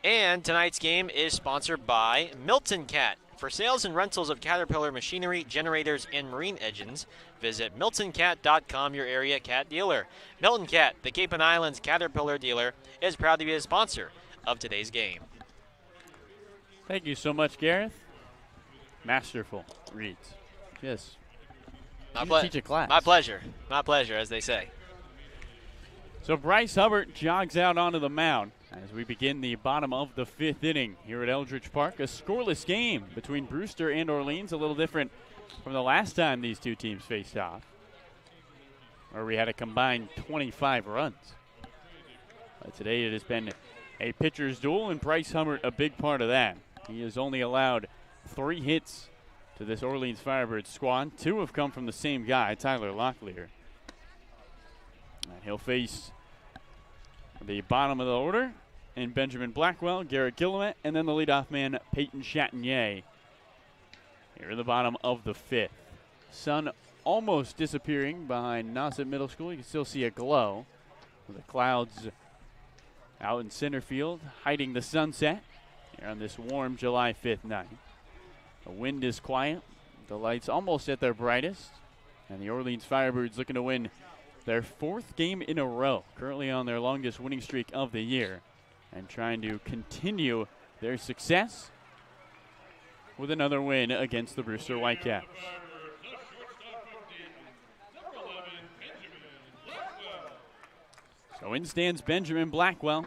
And tonight's game is sponsored by Milton Cat. For sales and rentals of Caterpillar machinery, generators, and marine engines, visit miltoncat.com, your area cat dealer. Milton Cat, the Cape and Islands Caterpillar dealer, is proud to be a sponsor of today's game. Thank you so much, Gareth. Masterful reads. Yes. Teach a class. My pleasure. My pleasure, as they say. So Bryce Hubbard jogs out onto the mound as we begin the bottom of the 5th inning here at Eldridge Park. A scoreless game between Brewster and Orleans, a little different from the last time these two teams faced off, where we had a combined 25 runs. But today it has been a pitcher's duel, and Bryce Hubbard a big part of that. He has only allowed 3 hits to this Orleans Firebirds squad. 2 have come from the same guy, Tyler Locklear. And he'll face the bottom of the order in Benjamin Blackwell, Garrett Gillimet, and then the leadoff man, Peyton Chatagnier. Here in the bottom of the 5th. Sun almost disappearing behind Nauset Middle School. You can still see a glow with the clouds out in center field, hiding the sunset here on this warm July 5th night. The wind is quiet. The lights almost at their brightest. And the Orleans Firebirds looking to win their 4th game in a row, currently on their longest winning streak of the year, and trying to continue their success with another win against the Brewster Whitecaps. So in stands Benjamin Blackwell,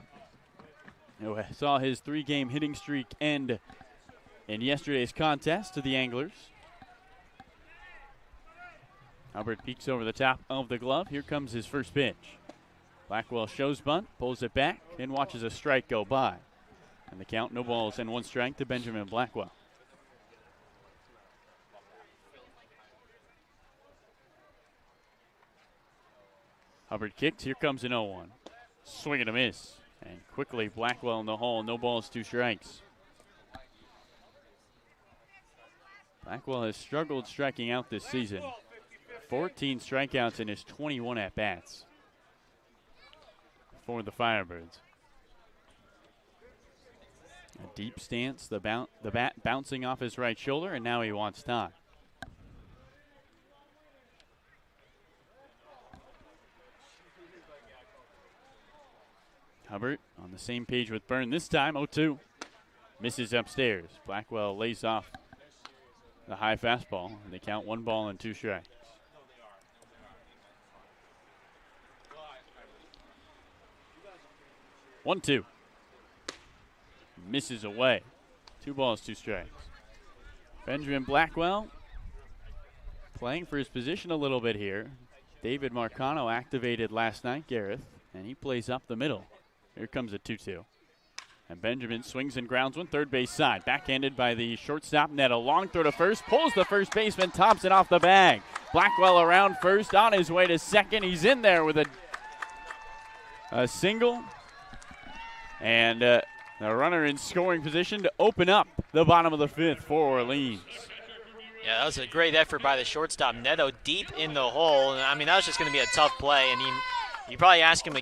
who saw his 3-game hitting streak end in yesterday's contest to the Anglers. Hubbard peeks over the top of the glove. Here comes his first pitch. Blackwell shows bunt, pulls it back, and watches a strike go by. And the count, no balls and 1 strike to Benjamin Blackwell. Hubbard kicked. Here comes an 0-1. Swing and a miss. And quickly Blackwell in the hole. No balls, 2 strikes. Blackwell has struggled striking out this season. 14 strikeouts in his 21 at-bats for the Firebirds. A deep stance, the bat bouncing off his right shoulder, and now he wants time. Hubbard on the same page with Byrne this time, 0-2. Misses upstairs. Blackwell lays off the high fastball, and they count 1 ball and 2 strikes. 1-2. Misses away. 2 balls, 2 strikes. Benjamin Blackwell playing for his position a little bit here. David Marcano activated last night, Gareth, and he plays up the middle. Here comes a 2-2. And Benjamin swings and grounds one, third base side. Backhanded by the shortstop net. A long throw to first. Pulls the first baseman. Thompson off the bag. Blackwell around first. On his way to second. He's in there with a single. And the runner in scoring position to open up the bottom of the 5th for Orleans. Yeah, that was a great effort by the shortstop, Neto, deep in the hole. And I mean, that was just going to be a tough play. And you probably ask him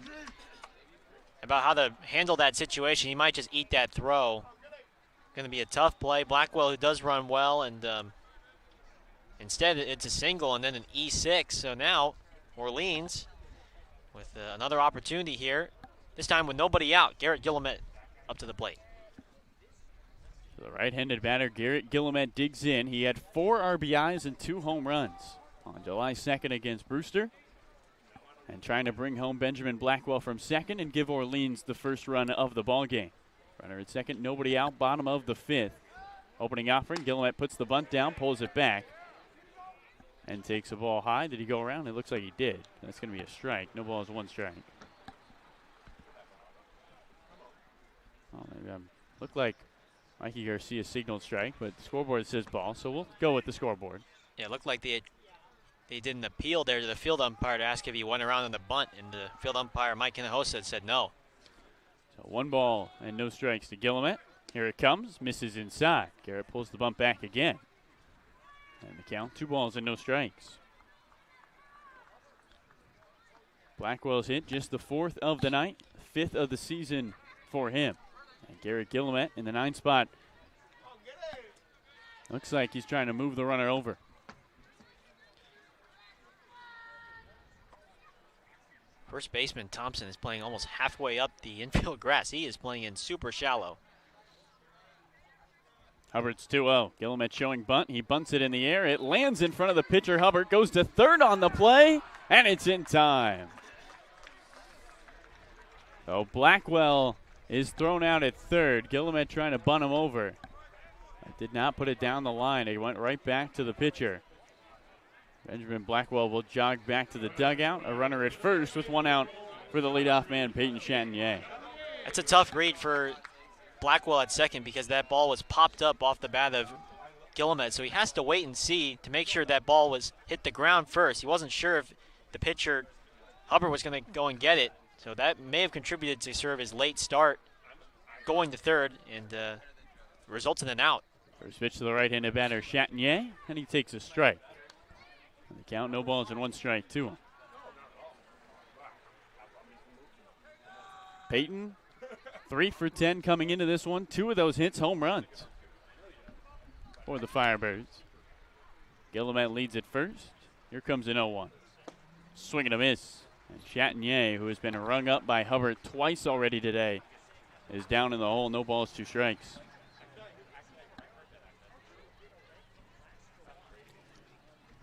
about how to handle that situation. He might just eat that throw. Going to be a tough play. Blackwell, who does run well, and instead it's a single and then an E6. So now Orleans with another opportunity here. This time with nobody out. Garrett Gillimet up to the plate. The right-handed batter, Garrett Gillimet, digs in. He had 4 RBIs and 2 home runs on July 2nd against Brewster. And trying to bring home Benjamin Blackwell from second and give Orleans the first run of the ballgame. Runner at second, nobody out, bottom of the 5th. Opening offering, Gillimet puts the bunt down, pulls it back, and takes a ball high. Did he go around? It looks like he did. That's going to be a strike. No balls, 1 strike. Oh, maybe looked like Mikey Garcia signaled strike, but the scoreboard says ball, so we'll go with the scoreboard. Yeah, it looked like they did an appeal there to the field umpire to ask if he went around on the bunt, and the field umpire, Mike Hinojosa, said no. So 1 ball and no strikes to Gillimet. Here it comes, misses inside. Garrett pulls the bunt back again. And the count, 2 balls and no strikes. Blackwell's hit just the 4th of the night, 5th of the season for him. And Garrett Guillemette in the 9 spot. Looks like he's trying to move the runner over. First baseman Thompson is playing almost halfway up the infield grass. He is playing in super shallow. Hubbard's 2-0. Guillemette showing bunt. He bunts it in the air. It lands in front of the pitcher. Hubbard goes to third on the play, and it's in time. So Blackwell is thrown out at third. Guillemette trying to bunt him over. Did not put it down the line. He went right back to the pitcher. Benjamin Blackwell will jog back to the dugout. A runner at first with 1 out for the leadoff man, Peyton Chatinier. That's a tough read for Blackwell at second because that ball was popped up off the bat of Guillemette. So he has to wait and see to make sure that ball was hit the ground first. He wasn't sure if the pitcher, Hubbard, was going to go and get it. So that may have contributed to sort of his late start going to third and results in an out. First pitch to the right-handed batter, Chatinier, and he takes a strike. And the count, no balls and 1 strike to him. Peyton, 3 for 10 coming into this one. 2 of those hits, home runs for the Firebirds. Guillemette leads at first. Here comes an 0-1. Swing and a miss. And Chatinier, who has been rung up by Hubbard twice already today, is down in the hole. No balls, 2 strikes.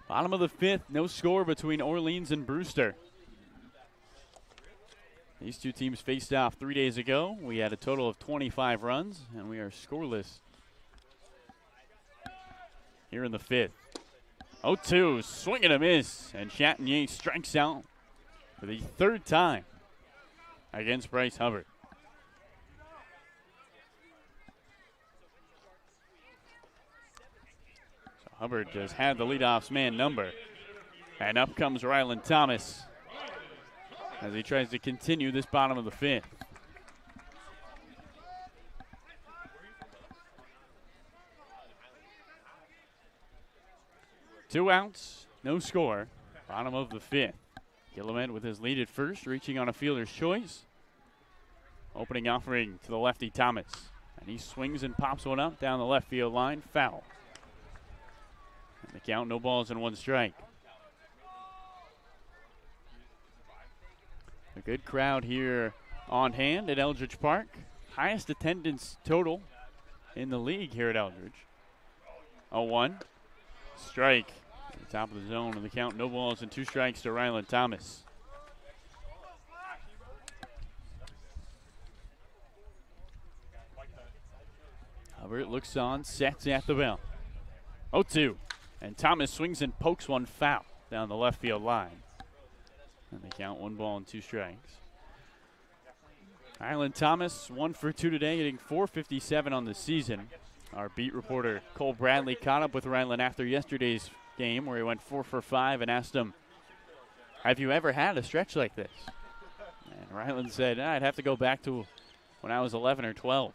Bottom of the 5th, no score between Orleans and Brewster. These 2 teams faced off 3 days ago. We had a total of 25 runs, and we are scoreless here in the 5th. 0-2, swing and a miss, and Chatinier strikes out for the 3rd time against Bryce Hubbard. Hubbard just had the leadoff's man number. And up comes Ryland Thomas as he tries to continue this bottom of the 5th. Two outs, no score. Bottom of the 5th. Guillemette with his lead at first, reaching on a fielder's choice. Opening offering to the lefty Thomas. And he swings and pops one up down the left field line, foul. The count, no balls and 1 strike. A good crowd here on hand at Eldridge Park. Highest attendance total in the league here at Eldridge. 0-1. Strike at the top of the zone, and the count, no balls and 2 strikes to Ryland Thomas. Hubbard looks on, sets at the bell. 0-2. And Thomas swings and pokes one foul down the left field line. And they count 1 ball and 2 strikes. Ryland Thomas, 1 for 2 today, hitting .457 on the season. Our beat reporter Cole Bradley caught up with Ryland after yesterday's game where he went 4 for 5 and asked him, have you ever had a stretch like this? And Ryland said, I'd have to go back to when I was 11 or 12.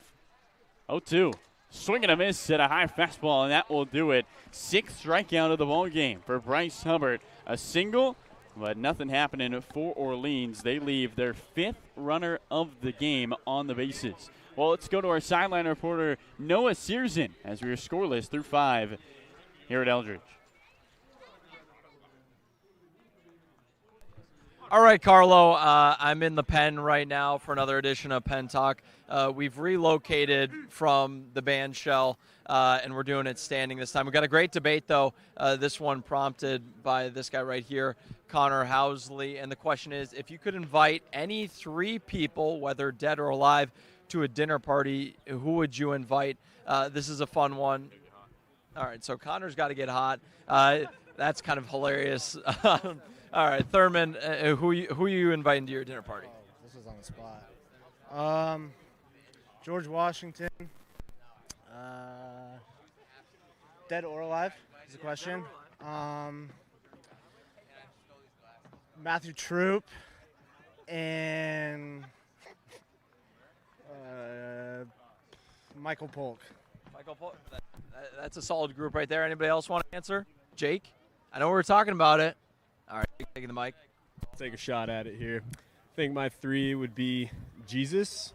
0-2. Swing and a miss at a high fastball, and that will do it. 6th strikeout of the ball game for Bryce Hubbard. A single, but nothing happening for Orleans. They leave their 5th runner of the game on the bases. Well, let's go to our sideline reporter, Noah Searson, as we are scoreless through 5 here at Eldridge. All right, Carlo, I'm in the pen right now for another edition of Pen Talk. We've relocated from the band shell, and we're doing it standing this time. We've got a great debate, though, this one prompted by this guy right here, Connor Housley. And the question is, if you could invite any 3 people, whether dead or alive, to a dinner party, who would you invite? This is a fun one. All right, so Connor's got to get hot. That's kind of hilarious. All right, Thurman, who are you inviting to your dinner party? Oh, this is on the spot. George Washington. Dead or alive is the question. Matthew Troop and Michael Polk. Michael Polk. That's a solid group right there. Anybody else want to answer? Jake? I know we were talking about it. All right, taking the mic. I'll take a shot at it here. I think my 3 would be Jesus,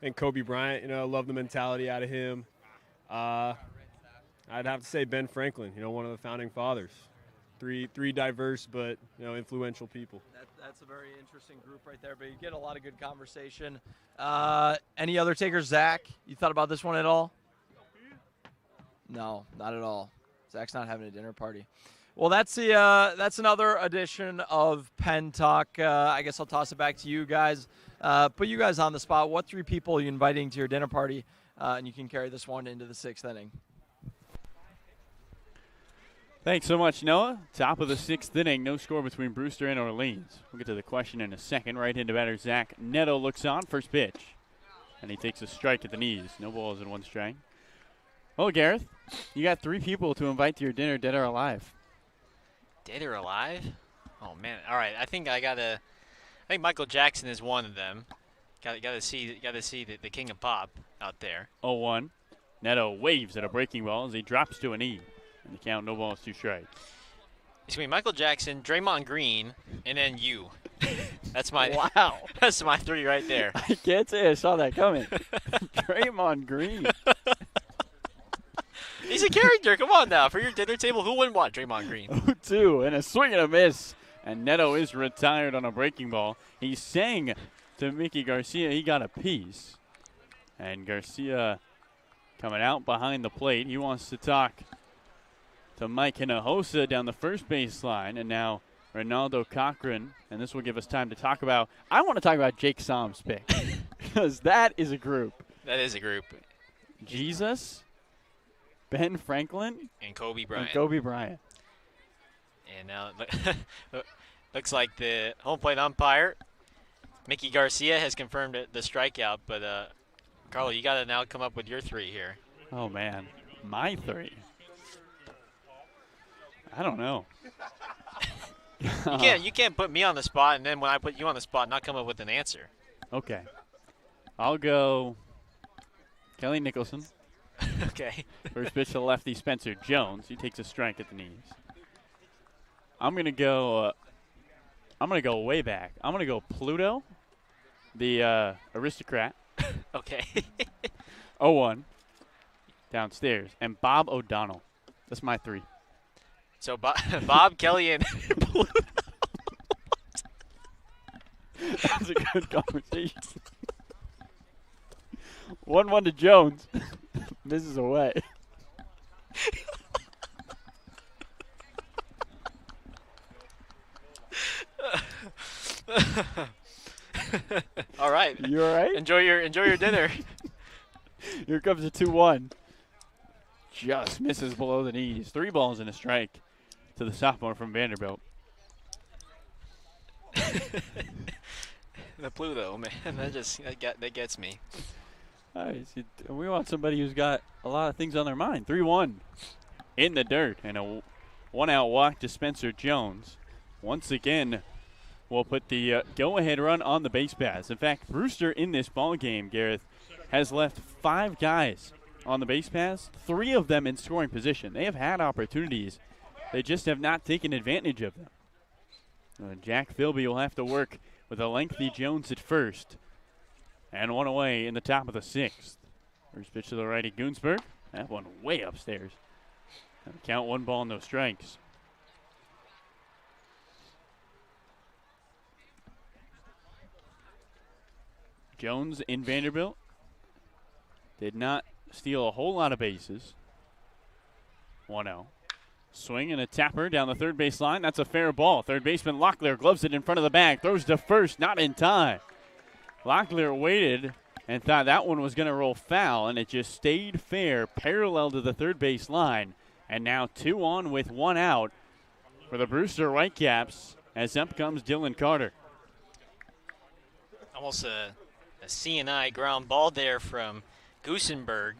And Kobe Bryant, love the mentality out of him. I'd have to say Ben Franklin, one of the founding fathers. Three diverse but influential people. That's a very interesting group right there, but you get a lot of good conversation. Any other takers? Zach, you thought about this one at all? No, not at all. Zach's not having a dinner party. Well, that's another edition of Penn Talk. I guess I'll toss it back to you guys. Put you guys on the spot. What 3 people are you inviting to your dinner party? And you can carry this one into the 6th inning. Thanks so much, Noah. Top of the 6th inning, no score between Brewster and Orleans. We'll get to the question in a second. Right-handed batter Zach Neto looks on, first pitch. And he takes a strike at the knees. No balls and 1 strike. Well, Gareth, you got 3 people to invite to your dinner, dead or alive. Dead or alive? Oh, man. All right, I think Michael Jackson is one of them. Got to see the king of pop out there. 0-1. Neto waves at a breaking ball as he drops to a knee. And the count, no balls, 2 strikes. It's going to be Michael Jackson, Draymond Green, and then you. That's my Wow. That's my 3 right there. I can't say I saw that coming. Draymond Green. He's a character. Come on now. For your dinner table, who wouldn't want Draymond Green? 0-2 and a swing and a miss. And Neto is retired on a breaking ball. He sang to Mickey Garcia. He got a piece. And Garcia coming out behind the plate. He wants to talk to Mike Hinojosa down the first baseline. And now Ronaldo Cochran. And this will give us time to talk about, I want to talk about Jake Som's pick. Because that is a group. That is a group. Jesus, Ben Franklin, and Kobe Bryant. And now looks like the home plate umpire, Mickey Garcia, has confirmed the strikeout. But, Carlo, you got to now come up with your 3 here. Oh, man. My 3. I don't know. You can't put me on the spot, and then when I put you on the spot, not come up with an answer. Okay. I'll go Kelly Nicholson. Okay. First pitch to lefty Spencer Jones. He takes a strike at the knees. I'm gonna go way back. I'm gonna go Pluto, the aristocrat. Okay. 0-1 downstairs, and Bob O'Donnell. That's my 3. So Bob, Kelly, and Pluto. That's a good conversation. 1-1 to Jones. Misses away. All right. You all right? Enjoy your dinner. Here comes a 2-1. Just misses below the knees. 3 balls and a strike to the sophomore from Vanderbilt. The Pluto, man, that gets me. All right, we want somebody who's got a lot of things on their mind. 3-1 in the dirt, and a 1-out walk to Spencer Jones. Once again, we'll put the go-ahead run on the base paths. In fact, Brewster in this ball game, Gareth, has left 5 guys on the base paths, 3 of them in scoring position. They have had opportunities. They just have not taken advantage of them. Jack Philby will have to work with a lengthy Jones at first. And 1 away in the top of the 6th. First pitch to the righty, Goonsberg. That one way upstairs. And count 1 ball, no strikes. Jones in Vanderbilt did not steal a whole lot of bases. 1-0. Swing and a tapper down the third base line. That's a fair ball. Third baseman Locklear gloves it in front of the bag. Throws to first, not in time. Locklear waited and thought that one was going to roll foul, and it just stayed fair, parallel to the third base line. And now 2 on with 1 out for the Brewster Whitecaps as up comes Dylan Carter. Almost a C&I ground ball there from Goosenberg.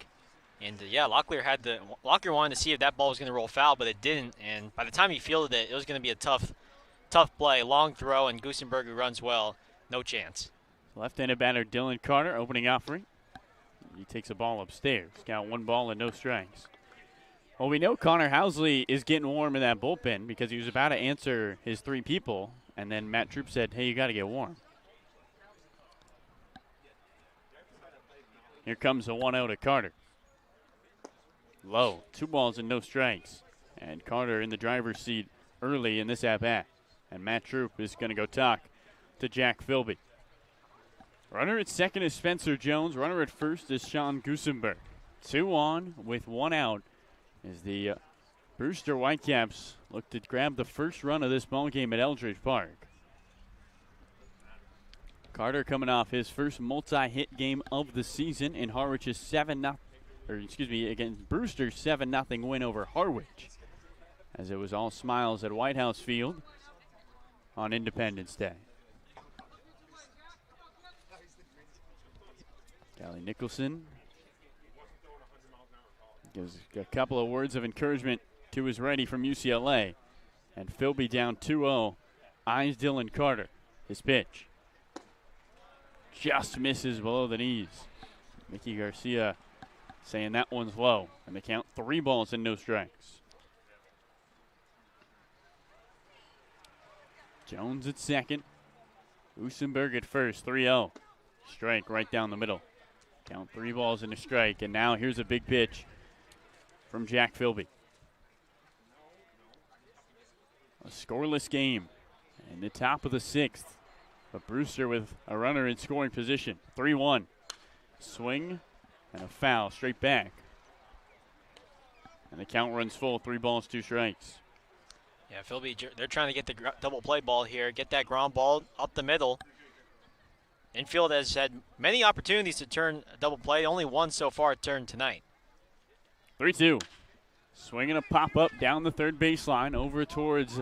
And, Locklear wanted to see if that ball was going to roll foul, but it didn't. And by the time he fielded it, it was going to be a tough play. Long throw, and Goosenberg, who runs well, no chance. Left-handed batter Dylan Carter opening offering. He takes a ball upstairs. Got 1 ball and no strikes. Well, we know Connor Housley is getting warm in that bullpen because he was about to answer his 3 people, and then Matt Troop said, hey, you got to get warm. Here comes a 1-0 to Carter. Low, 2 balls and no strikes. And Carter in the driver's seat early in this at-bat. And Matt Troop is going to go talk to Jack Philby. Runner at second is Spencer Jones. Runner at first is Sean Gusenberg. 2 on with 1 out as the Brewster Whitecaps look to grab the first run of this ball game at Eldridge Park. Carter coming off his first multi-hit game of the season in Harwich's against Brewster's 7-0 win over Harwich, as it was all smiles at White House Field on Independence Day. Callie Nicholson gives a couple of words of encouragement to his righty from UCLA. And Philby down 2-0. Eyes Dylan Carter. His pitch just misses below the knees. Mickey Garcia saying that one's low. And they count 3 balls and no strikes. Jones at second. Usenberg at first. 3-0. Strike right down the middle. Count 3 balls and a strike. And now here's a big pitch from Jack Philby. A scoreless game in the top of the 6th. But Brewster with a runner in scoring position. 3-1. Swing and a foul straight back. And the count runs full. 3 balls, 2 strikes. Yeah, Philby, they're trying to get the double play ball here. Get that ground ball up the middle. Infield has had many opportunities to turn a double play. Only one so far turned tonight. 3-2. Swinging a pop-up down the third baseline over towards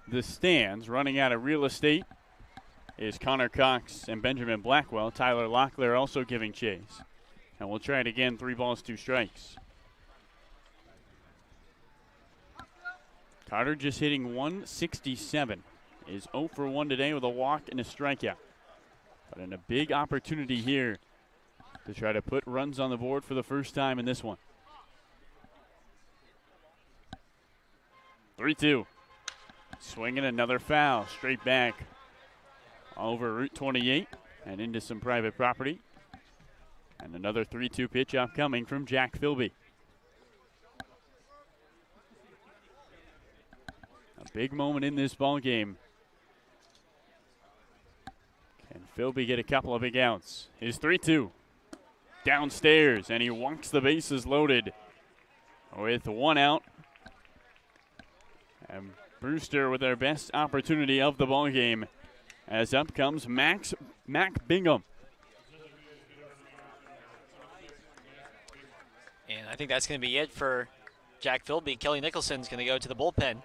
the stands. Running out of real estate is Connor Cox and Benjamin Blackwell. Tyler Locklear also giving chase. And we'll try it again. 3 balls, 2 strikes. Carter just hitting 167. Is 0 for 1 today with a walk and a strikeout. But in a big opportunity here to try to put runs on the board for the first time in this one. 3-2. Swinging another foul straight back over Route 28 and into some private property. And another 3-2 pitch upcoming from Jack Philby. A big moment in this ball game. Can Philby get a couple of big outs? His 3-2. Downstairs, and he walks the bases loaded with 1 out. And Brewster with their best opportunity of the ball game, as up comes Mac Bingham. And I think that's going to be it for Jack Philby. Kelly Nicholson's going to go to the bullpen.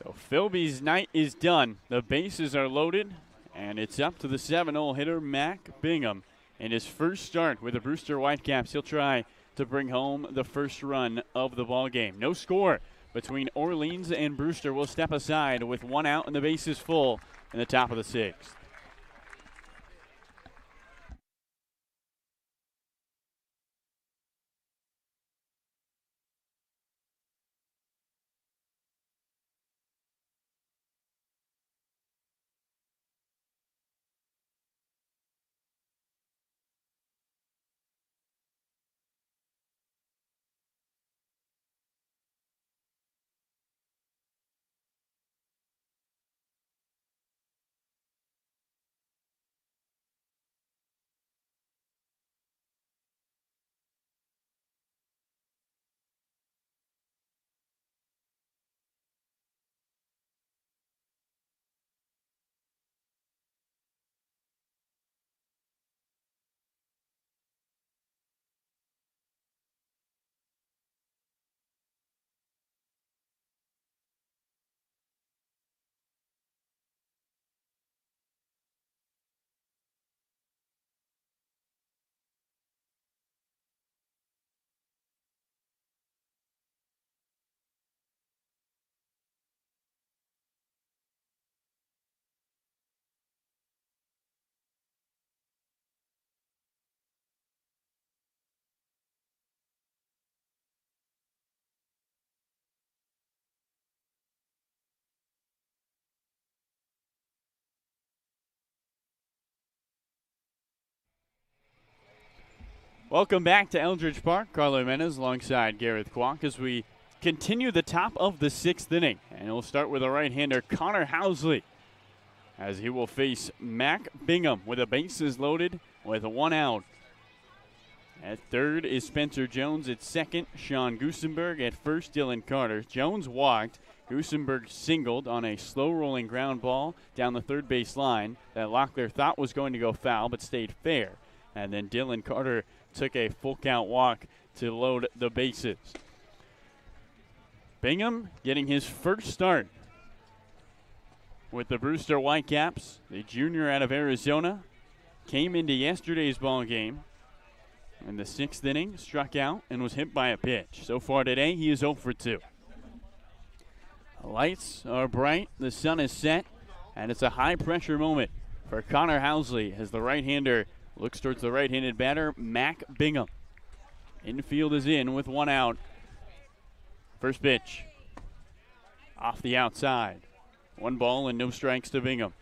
So Philby's night is done. The bases are loaded, and it's up to the 7-0 hitter, Mac Bingham. In his first start with the Brewster Whitecaps, he'll try to bring home the first run of the ball game. No score between Orleans and Brewster. Will step aside with 1 out and the bases full in the top of the 6th. Welcome back to Eldridge Park. Carlo Jimenez alongside Gareth Kwok as we continue the top of the 6th inning. And we'll start with a right-hander, Connor Housley, as he will face Mac Bingham with the bases loaded with 1 out. At third is Spencer Jones. At second, Sean Gusenberg. At first, Dylan Carter. Jones walked. Gusenberg singled on a slow-rolling ground ball down the third base line that Locklear thought was going to go foul but stayed fair. And then Dylan Carter took a full count walk to load the bases. Bingham getting his first start with the Brewster Whitecaps. The junior out of Arizona came into yesterday's ball game in the 6th inning, struck out, and was hit by a pitch. So far today, he is 0 for 2. The lights are bright, the sun is set, and it's a high-pressure moment for Connor Housley as the right-hander looks towards the right-handed batter, Mac Bingham. Infield is in with 1 out. First pitch off the outside. 1 ball and no strikes to Bingham.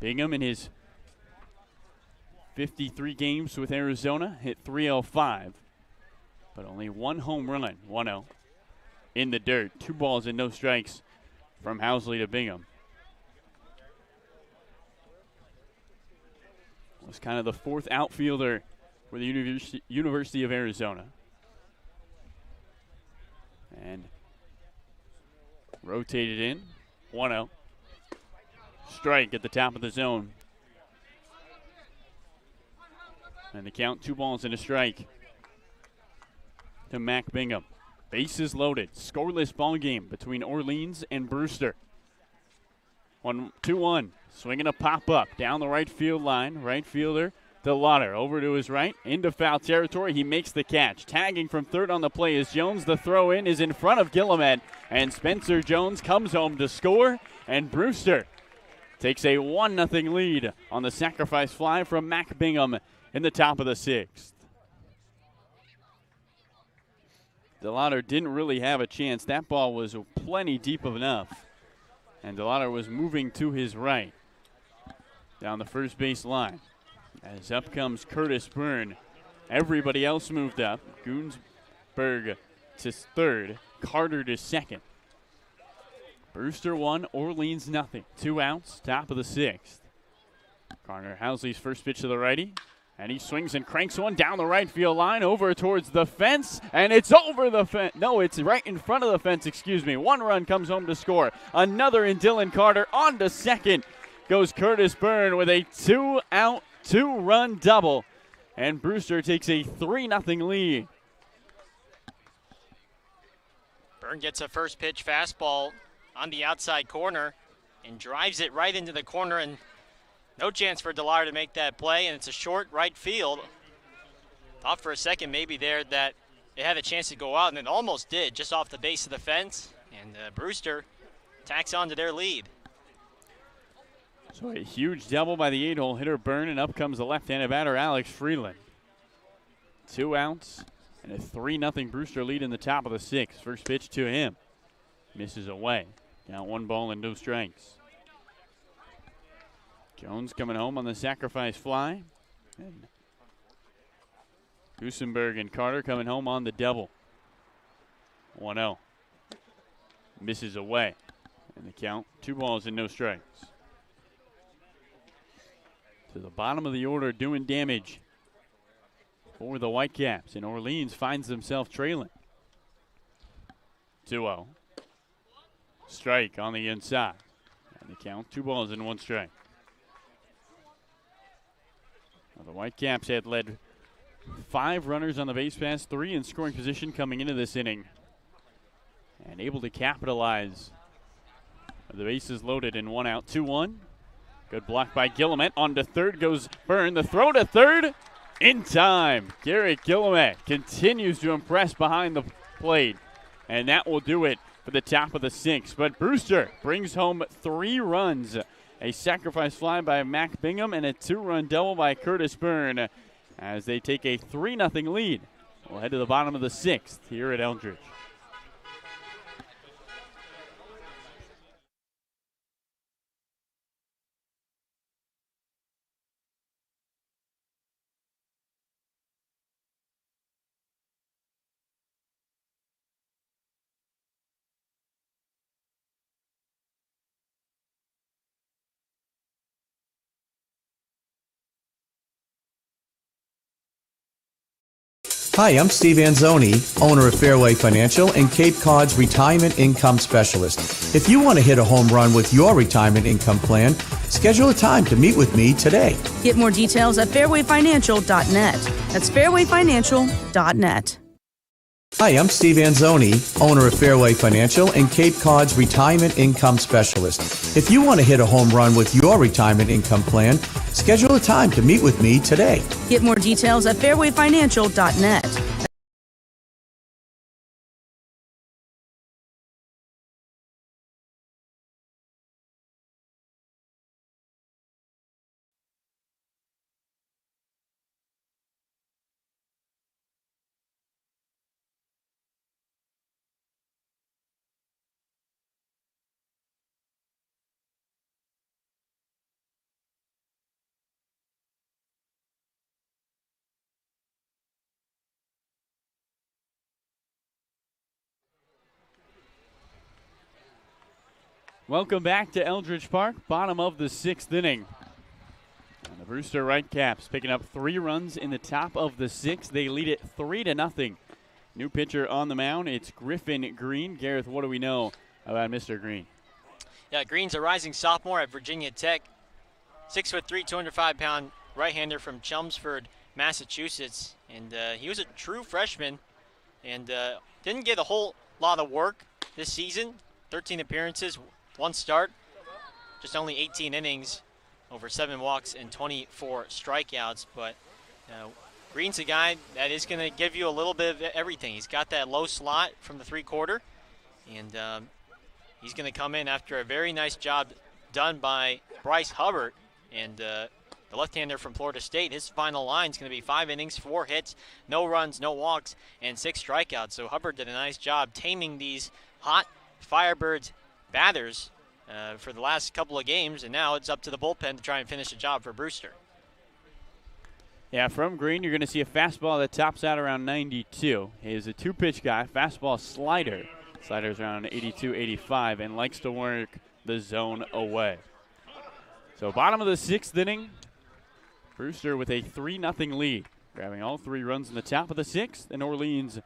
Bingham in his 53 games with Arizona hit .305, but only 1 home run, 1-0 in the dirt. 2 balls and no strikes from Housley to Bingham. Was kind of the 4th outfielder for the University of Arizona. And rotated in, 1-0. Strike at the top of the zone. And the count, 2 balls and a strike to Mac Bingham. Bases loaded, scoreless ball game between Orleans and Brewster. 2-1, swinging a pop-up down the right field line. Right fielder DeLauder over to his right, into foul territory. He makes the catch. Tagging from third on the play is Jones. The throw-in is in front of Guillemette, and Spencer Jones comes home to score, and Brewster takes a 1-0 lead on the sacrifice fly from Mac Bingham in the top of the 6th. DeLauder didn't really have a chance. That ball was plenty deep enough. And DeLauder was moving to his right down the first base line. As up comes Curtis Byrne. Everybody else moved up. Gunsberg to third. Carter to second. Brewster 1, Orleans 0. 2 outs, top of the 6th. Connor Housley's first pitch to the righty. And he swings and cranks one down the right field line over towards the fence. And it's over the fence. No, it's right in front of the fence, excuse me. 1 run comes home to score. Another in Dylan Carter. On to second goes Curtis Byrne with a 2-out, 2-run double. And Brewster takes a 3-0 lead. Byrne gets a first pitch fastball on the outside corner and drives it right into the corner, and no chance for DeLauder to make that play, and it's a short right field. Thought for a second maybe there that it had a chance to go out, and it almost did, just off the base of the fence. And Brewster tacks on to their lead. So a huge double by the 8-hole hitter Byrne, and up comes the left-handed batter Alex Freeland. 2 outs and a 3-0 Brewster lead in the top of the 6th. First pitch to him. Misses away. Count 1 ball and no strikes. Jones coming home on the sacrifice fly. And Gusenberg and Carter coming home on the double. 1-0. Misses away. And the count, 2 balls and no strikes. To the bottom of the order, doing damage for the Whitecaps. And Orleans finds themselves trailing. 2-0. Strike on the inside. And the count, 2 balls and 1 strike. Well, the Whitecaps had led 5 runners on the base pass, 3 in scoring position coming into this inning. And able to capitalize. The bases loaded in 1 out, 2-1. Good block by Guillemette. On to third goes Byrne. The throw to third in time. Garrett Guillemette continues to impress behind the plate. And that will do it for the top of the 6th. But Brewster brings home 3 runs. A sacrifice fly by Mac Bingham and a 2-run double by Curtis Byrne as they take a 3-0 lead. We'll head to the bottom of the 6th here at Eldridge. Hi, I'm Steve Anzoni, owner of Fairway Financial and Cape Cod's Retirement Income Specialist. If you want to hit a home run with your retirement income plan, schedule a time to meet with me today. Get more details at fairwayfinancial.net. That's fairwayfinancial.net. Hi, I'm Steve Anzoni, owner of Fairway Financial and Cape Cod's Retirement Income Specialist. If you want to hit a home run with your retirement income plan, schedule a time to meet with me today. Get more details at fairwayfinancial.net. Welcome back to Eldridge Park, bottom of the 6th inning. And the Brewster Whitecaps picking up 3 runs in the top of the 6th. They lead it 3-0. New pitcher on the mound, it's Griffin Green. Gareth, what do we know about Mr. Green? Yeah, Green's a rising sophomore at Virginia Tech. 6'3", 205-pound right-hander from Chelmsford, Massachusetts. And he was a true freshman and didn't get a whole lot of work this season. 13 appearances, 1 start, just only 18 innings, over 7 walks and 24 strikeouts. But Green's a guy that is going to give you a little bit of everything. He's got that low slot from the 3-quarter, and he's going to come in after a very nice job done by Bryce Hubbard. And the left-hander from Florida State, his final line is going to be 5 innings, 4 hits, no runs, no walks, and 6 strikeouts. So Hubbard did a nice job taming these hot Firebirds batters for the last couple of games, and now it's up to the bullpen to try and finish the job for Brewster. Yeah, from Green, you're going to see a fastball that tops out around 92. He is a 2-pitch guy, fastball slider. Slider's around 82, 85, and likes to work the zone away. So bottom of the 6th inning, Brewster with a 3-0 lead, grabbing all 3 runs in the top of the 6th, and Orleans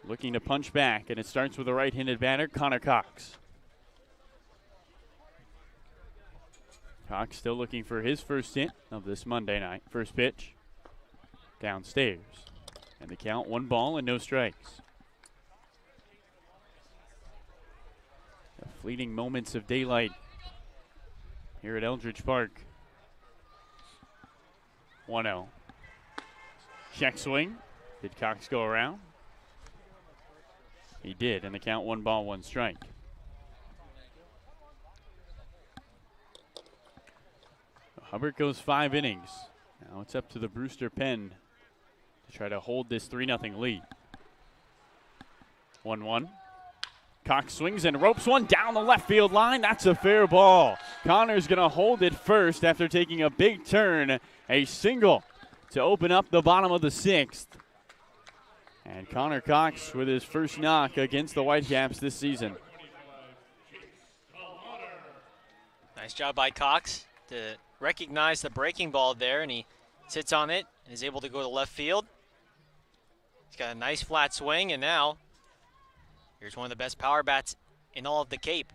looking to punch back, and it starts with a right-handed batter, Connor Cox. Cox still looking for his first hit of this Monday night. First pitch, downstairs. And the count, 1 ball and no strikes. The fleeting moments of daylight here at Eldridge Park. 1-0. Check swing. Did Cox go around? He did, and the count, 1 ball, 1 strike. Hubbard goes 5 innings. Now it's up to the Brewster pen to try to hold this 3-0 lead. 1-1. Cox swings and ropes one down the left field line. That's a fair ball. Connor's going to hold it first after taking a big turn. A single to open up the bottom of the 6th. And Connor Cox with his first knock against the Whitecaps this season. Nice job by Cox to recognize the breaking ball there, and he sits on it and is able to go to left field. He's got a nice flat swing, and now here's one of the best power bats in all of the Cape.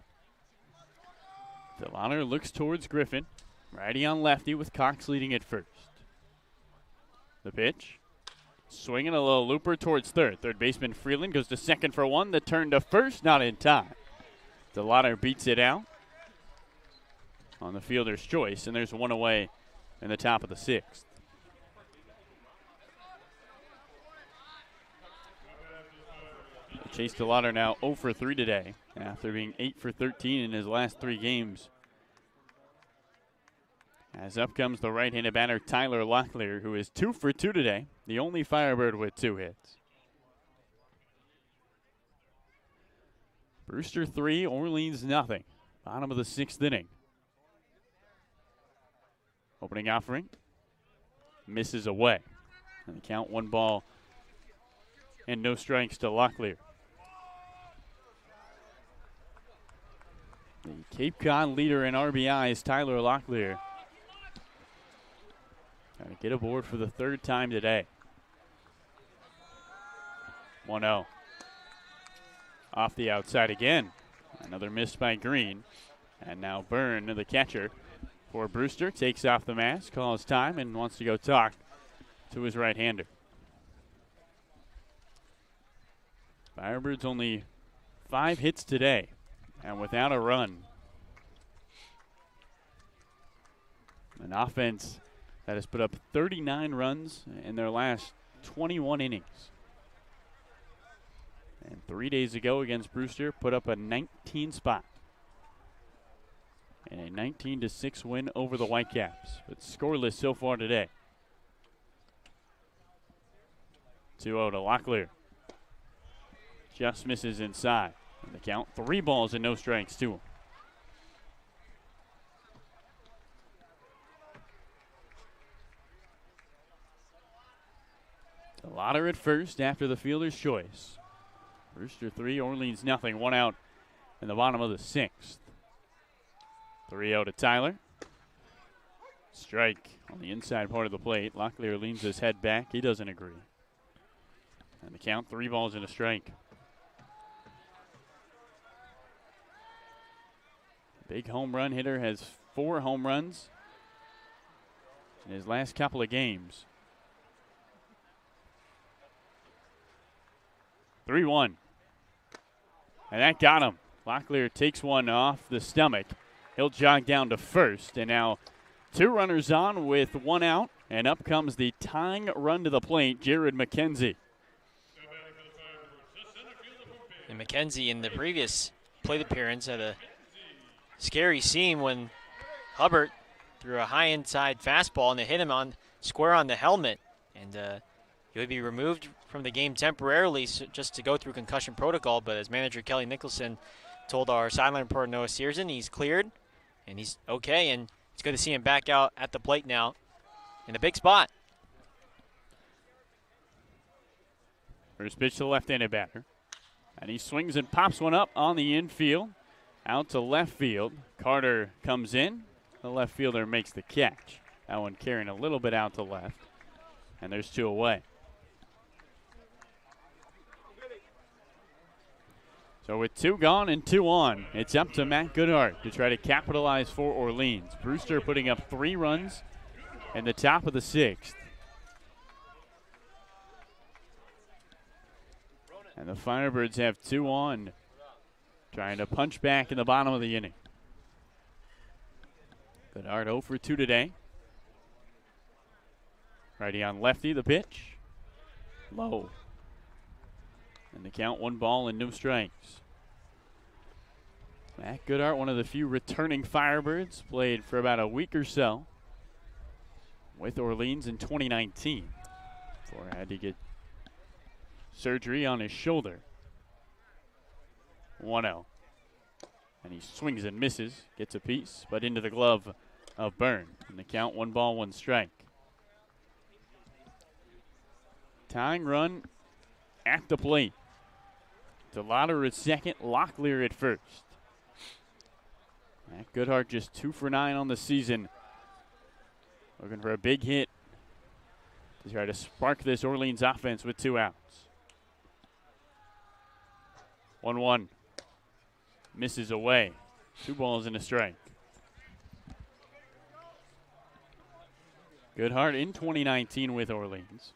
Delauner looks towards Griffin. Righty on lefty with Cox leading at first. The pitch. Swinging a little looper towards third. Third baseman Freeland goes to second for 1. The turn to first, not in time. Delauner beats it out on the fielder's choice, and there's 1 away in the top of the 6th. Chase Delauner now 0 for 3 today after being 8 for 13 in his last 3 games. As up comes the right-handed batter Tyler Locklear, who is 2 for 2 today, the only Firebird with 2 hits. Brewster 3, Orleans nothing. Bottom of the 6th inning. Opening offering. Misses away. And the count, 1 ball and no strikes to Locklear. The Cape Cod leader in RBIs, Tyler Locklear. Trying to get aboard for the 3rd time today. 1-0. Off the outside again. Another miss by Green. And now Byrne, the catcher for Brewster, takes off the mask, calls time, and wants to go talk to his right-hander. Firebirds only 5 hits today and without a run. An offense that has put up 39 runs in their last 21 innings. And 3 days ago against Brewster, put up a 19 spot. And a 19-6 win over the Whitecaps, but scoreless so far today. 2-0 to Locklear. Just misses inside. And the count, 3 balls and no strikes to him. The Lotter at first after the fielder's choice. Brewster 3, Orleans nothing. 1 out in the bottom of the 6th. 3-0 to Tyler. Strike on the inside part of the plate. Locklear leans his head back. He doesn't agree. And the count, 3 balls and a strike. Big home run hitter has 4 home runs in his last couple of games. 3-1. And that got him. Locklear takes one off the stomach. He'll jog down to first. And now 2 runners on with 1 out. And up comes the tying run to the plate, Jared McKenzie. And McKenzie in the previous plate appearance had a scary scene when Hubbard threw a high inside fastball and it hit him on square on the helmet. And he would be removed from the game temporarily just to go through concussion protocol. But as manager Kelly Nicholson told our sideline reporter Noah Searson, he's cleared and he's okay. And it's good to see him back out at the plate now in a big spot. First pitch to the left-handed batter. And he swings and pops one up on the infield. Out to left field. Carter comes in. The left fielder makes the catch. That one carrying a little bit out to left. And there's 2 away. So with 2 gone and 2 on, it's up to Matt Goodhart to try to capitalize for Orleans. Brewster putting up 3 runs in the top of the 6th. And the Firebirds have 2 on, trying to punch back in the bottom of the inning. Goodhart 0 for 2 today. Righty on lefty, the pitch. Low. And the count, 1 ball and no strikes. Matt Goodhart, one of the few returning Firebirds, played for about a week or so with Orleans in 2019 before I had to get surgery on his shoulder. 1-0. And he swings and misses, gets a piece, but into the glove of Byrne. And the count, 1 ball, 1 strike. Tying run at the plate. DeLotter at second, Locklear at first. Matt Goodhart just 2 for 9 on the season. Looking for a big hit to try to spark this Orleans offense with 2 outs. 1-1. Misses away. 2 balls and a strike. Goodhart in 2019 with Orleans.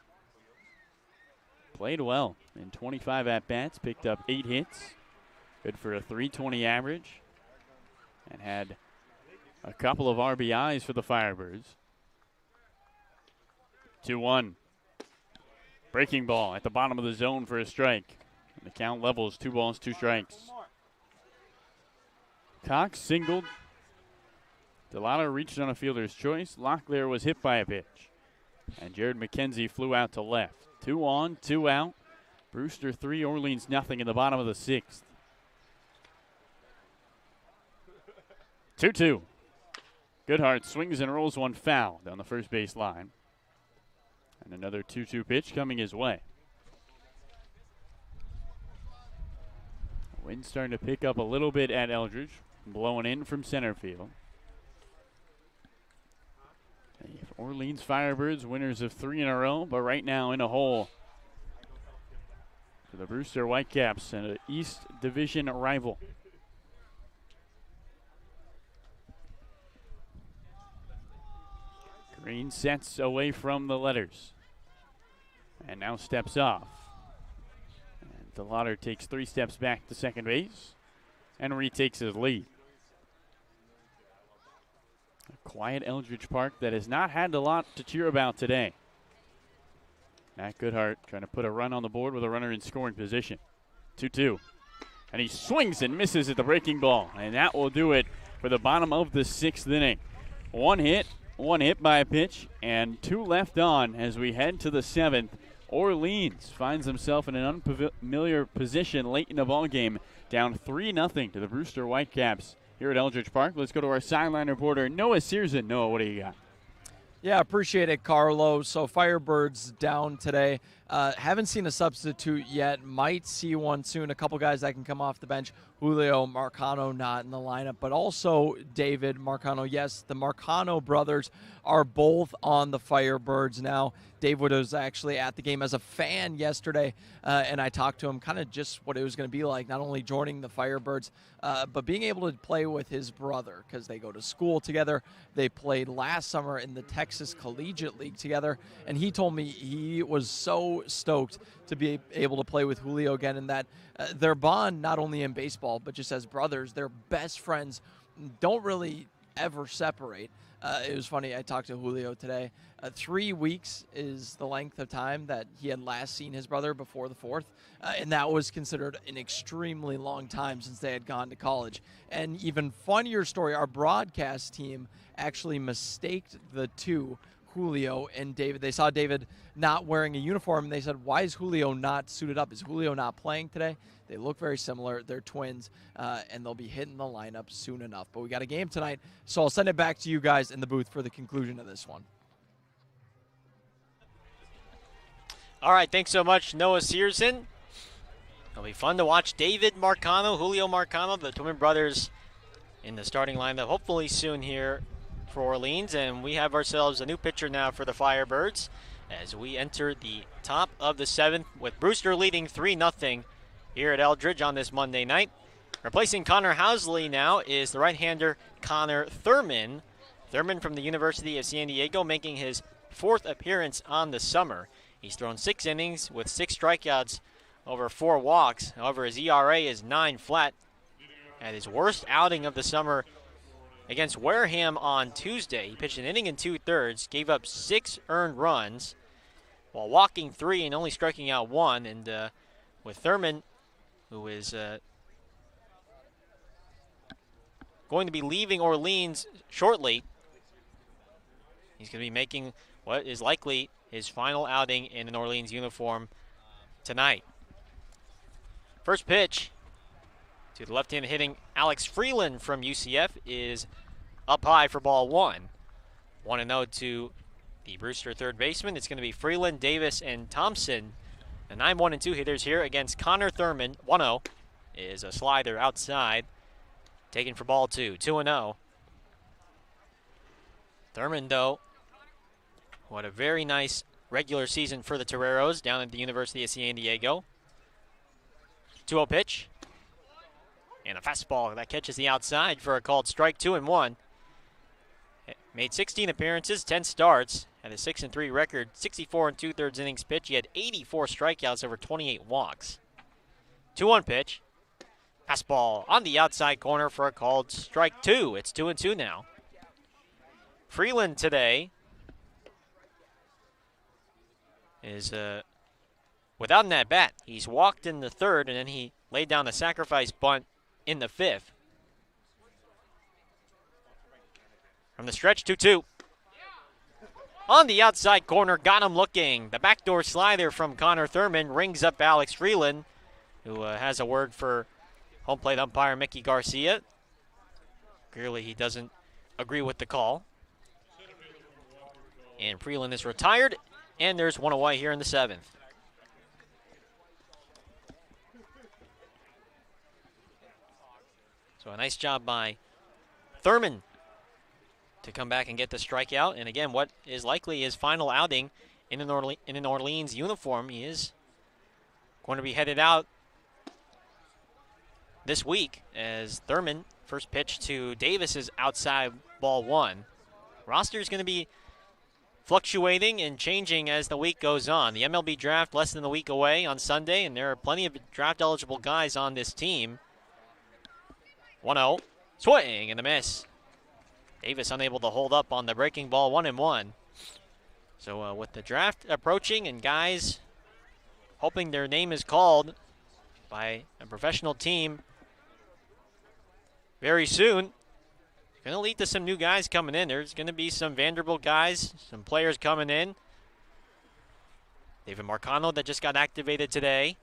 Played well in 25 at-bats, picked up 8 hits. Good for a .320 average. And had a couple of RBIs for the Firebirds. 2-1. Breaking ball at the bottom of the zone for a strike. And the count levels, 2 balls, 2 strikes. Cox singled. DeLotter reached on a fielder's choice. Locklear was hit by a pitch. And Jared McKenzie flew out to left. 2 on, 2 out. Brewster 3, Orleans nothing in the bottom of the 6th. 2-2. Goodhart swings and rolls one foul down the first base line. And another 2-2 pitch coming his way. Wind starting to pick up a little bit at Eldridge, blowing in from center field. The Orleans Firebirds, winners of 3 in a row, but right now in a hole for the Brewster Whitecaps, an East Division rival. Green sets away from the letters and now steps off. And DeLauder takes 3 steps back to second base and retakes his lead. A quiet Eldridge Park that has not had a lot to cheer about today. Matt Goodhart trying to put a run on the board with a runner in scoring position. 2-2. And he swings and misses at the breaking ball. And that will do it for the bottom of the 6th inning. One hit by a pitch, and 2 left on as we head to the 7th. Orleans finds himself in an unfamiliar position late in the ball game, down 3-0 to the Brewster Whitecaps here at Eldridge Park. Let's go to our sideline reporter, Noah Searson. Noah, what do you got? Yeah, appreciate it, Carlo. So Firebirds down today. Haven't seen a substitute yet. Might see one soon. A couple guys that can come off the bench. Julio Marcano not in the lineup, but also David Marcano. Yes, the Marcano brothers are both on the Firebirds now. David was actually at the game as a fan yesterday, and I talked to him kind of just what it was going to be like, not only joining the Firebirds, but being able to play with his brother because they go to school together. They played last summer in the Texas Collegiate League together, and he told me he was so stoked to be able to play with Julio again, and that their bond, not only in baseball, but just as brothers, they're best friends, don't really ever separate. It was funny, I talked to Julio today. 3 weeks is the length of time that he had last seen his brother before the 4th, and that was considered an extremely long time since they had gone to college. And even funnier story, our broadcast team actually mistaked the two, Julio and David. They saw David not wearing a uniform, and they said, why is Julio not suited up? Is Julio not playing today? They look very similar. They're twins, and they'll be hitting the lineup soon enough. But we got a game tonight, so I'll send it back to you guys in the booth for the conclusion of this one. All right, thanks so much, Noah Searson. It'll be fun to watch David Marcano, Julio Marcano, the twin brothers in the starting lineup, hopefully soon here for Orleans. And we have ourselves a new pitcher now for the Firebirds as we enter the top of the 7th with Brewster leading 3-0 here at Eldridge on this Monday night. Replacing Connor Housley now is the right-hander Connor Thurman. Thurman from the University of San Diego, making his 4th appearance on the summer. He's thrown 6 innings with 6 strikeouts over 4 walks. However, his ERA is 9 flat. At his worst outing of the summer against Wareham on Tuesday, he pitched an inning and 2/3, gave up 6 earned runs while walking 3 and only striking out 1. And with Thurman, who is going to be leaving Orleans shortly, he's going to be making what is likely his final outing in an Orleans uniform tonight. First pitch to the left-hand hitting Alex Freeland from UCF is up high for ball 1. 1-0 to the Brewster third baseman. It's going to be Freeland, Davis, and Thompson. The 9-1-2 hitters here against Connor Thurman. 1-0 is a slider outside, taken for ball 2. 2-0. Thurman, though, what a very nice regular season for the Toreros down at the University of San Diego. 2-0 pitch. And a fastball that catches the outside for a called strike. 2-1. Made 16 appearances, 10 starts, had a 6-3 record, 64 2/3 innings pitch. He had 84 strikeouts over 28 walks. 2-1 pitch. Fastball on the outside corner for a called strike 2. It's 2-2 now. Freeland today is without an at-bat. He's walked in the 3rd, and then he laid down a sacrifice bunt in the 5th. From the stretch, 2-2. On the outside corner, got him looking. The backdoor slider from Connor Thurman rings up Alex Freeland, who has a word for home plate umpire Mickey Garcia. Clearly he doesn't agree with the call. And Freeland is retired, and there's one away here in the 7th. So a nice job by Thurman to come back and get the strikeout. And again, what is likely his final outing in an Orleans uniform. He is going to be headed out this week as Thurman, first pitch to Davis is outside, ball one. Roster is going to be fluctuating and changing as the week goes on. The MLB draft less than a week away on Sunday, and there are plenty of draft-eligible guys on this team. 1-0, swing and a miss. Davis unable to hold up on the breaking ball, 1-1. So with the draft approaching and guys hoping their name is called by a professional team very soon, going to lead to some new guys coming in. There's going to be some Vanderbilt guys, some players coming in. David Marcano that just got activated today.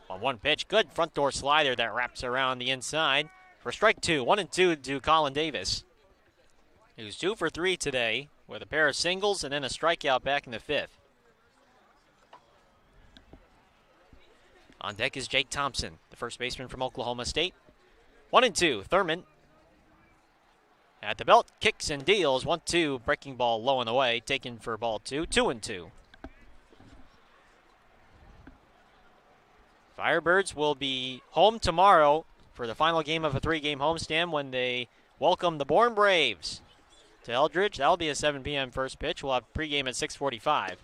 On one pitch, good front door slider that wraps around the inside for strike two. 1-2 to Colin Davis. He was 2 for 3 today with a pair of singles and then a strikeout back in the fifth. On deck is Jake Thompson, the first baseman from Oklahoma State. 1-2, Thurman. At the belt, kicks and deals. 1-2, breaking ball low and away, taken for ball two. 2-2. Firebirds will be home tomorrow for the final game of a 3-game homestand when they welcome the Bourne Braves to Eldridge. That'll be a 7 p.m. first pitch. We'll have pregame at 6:45.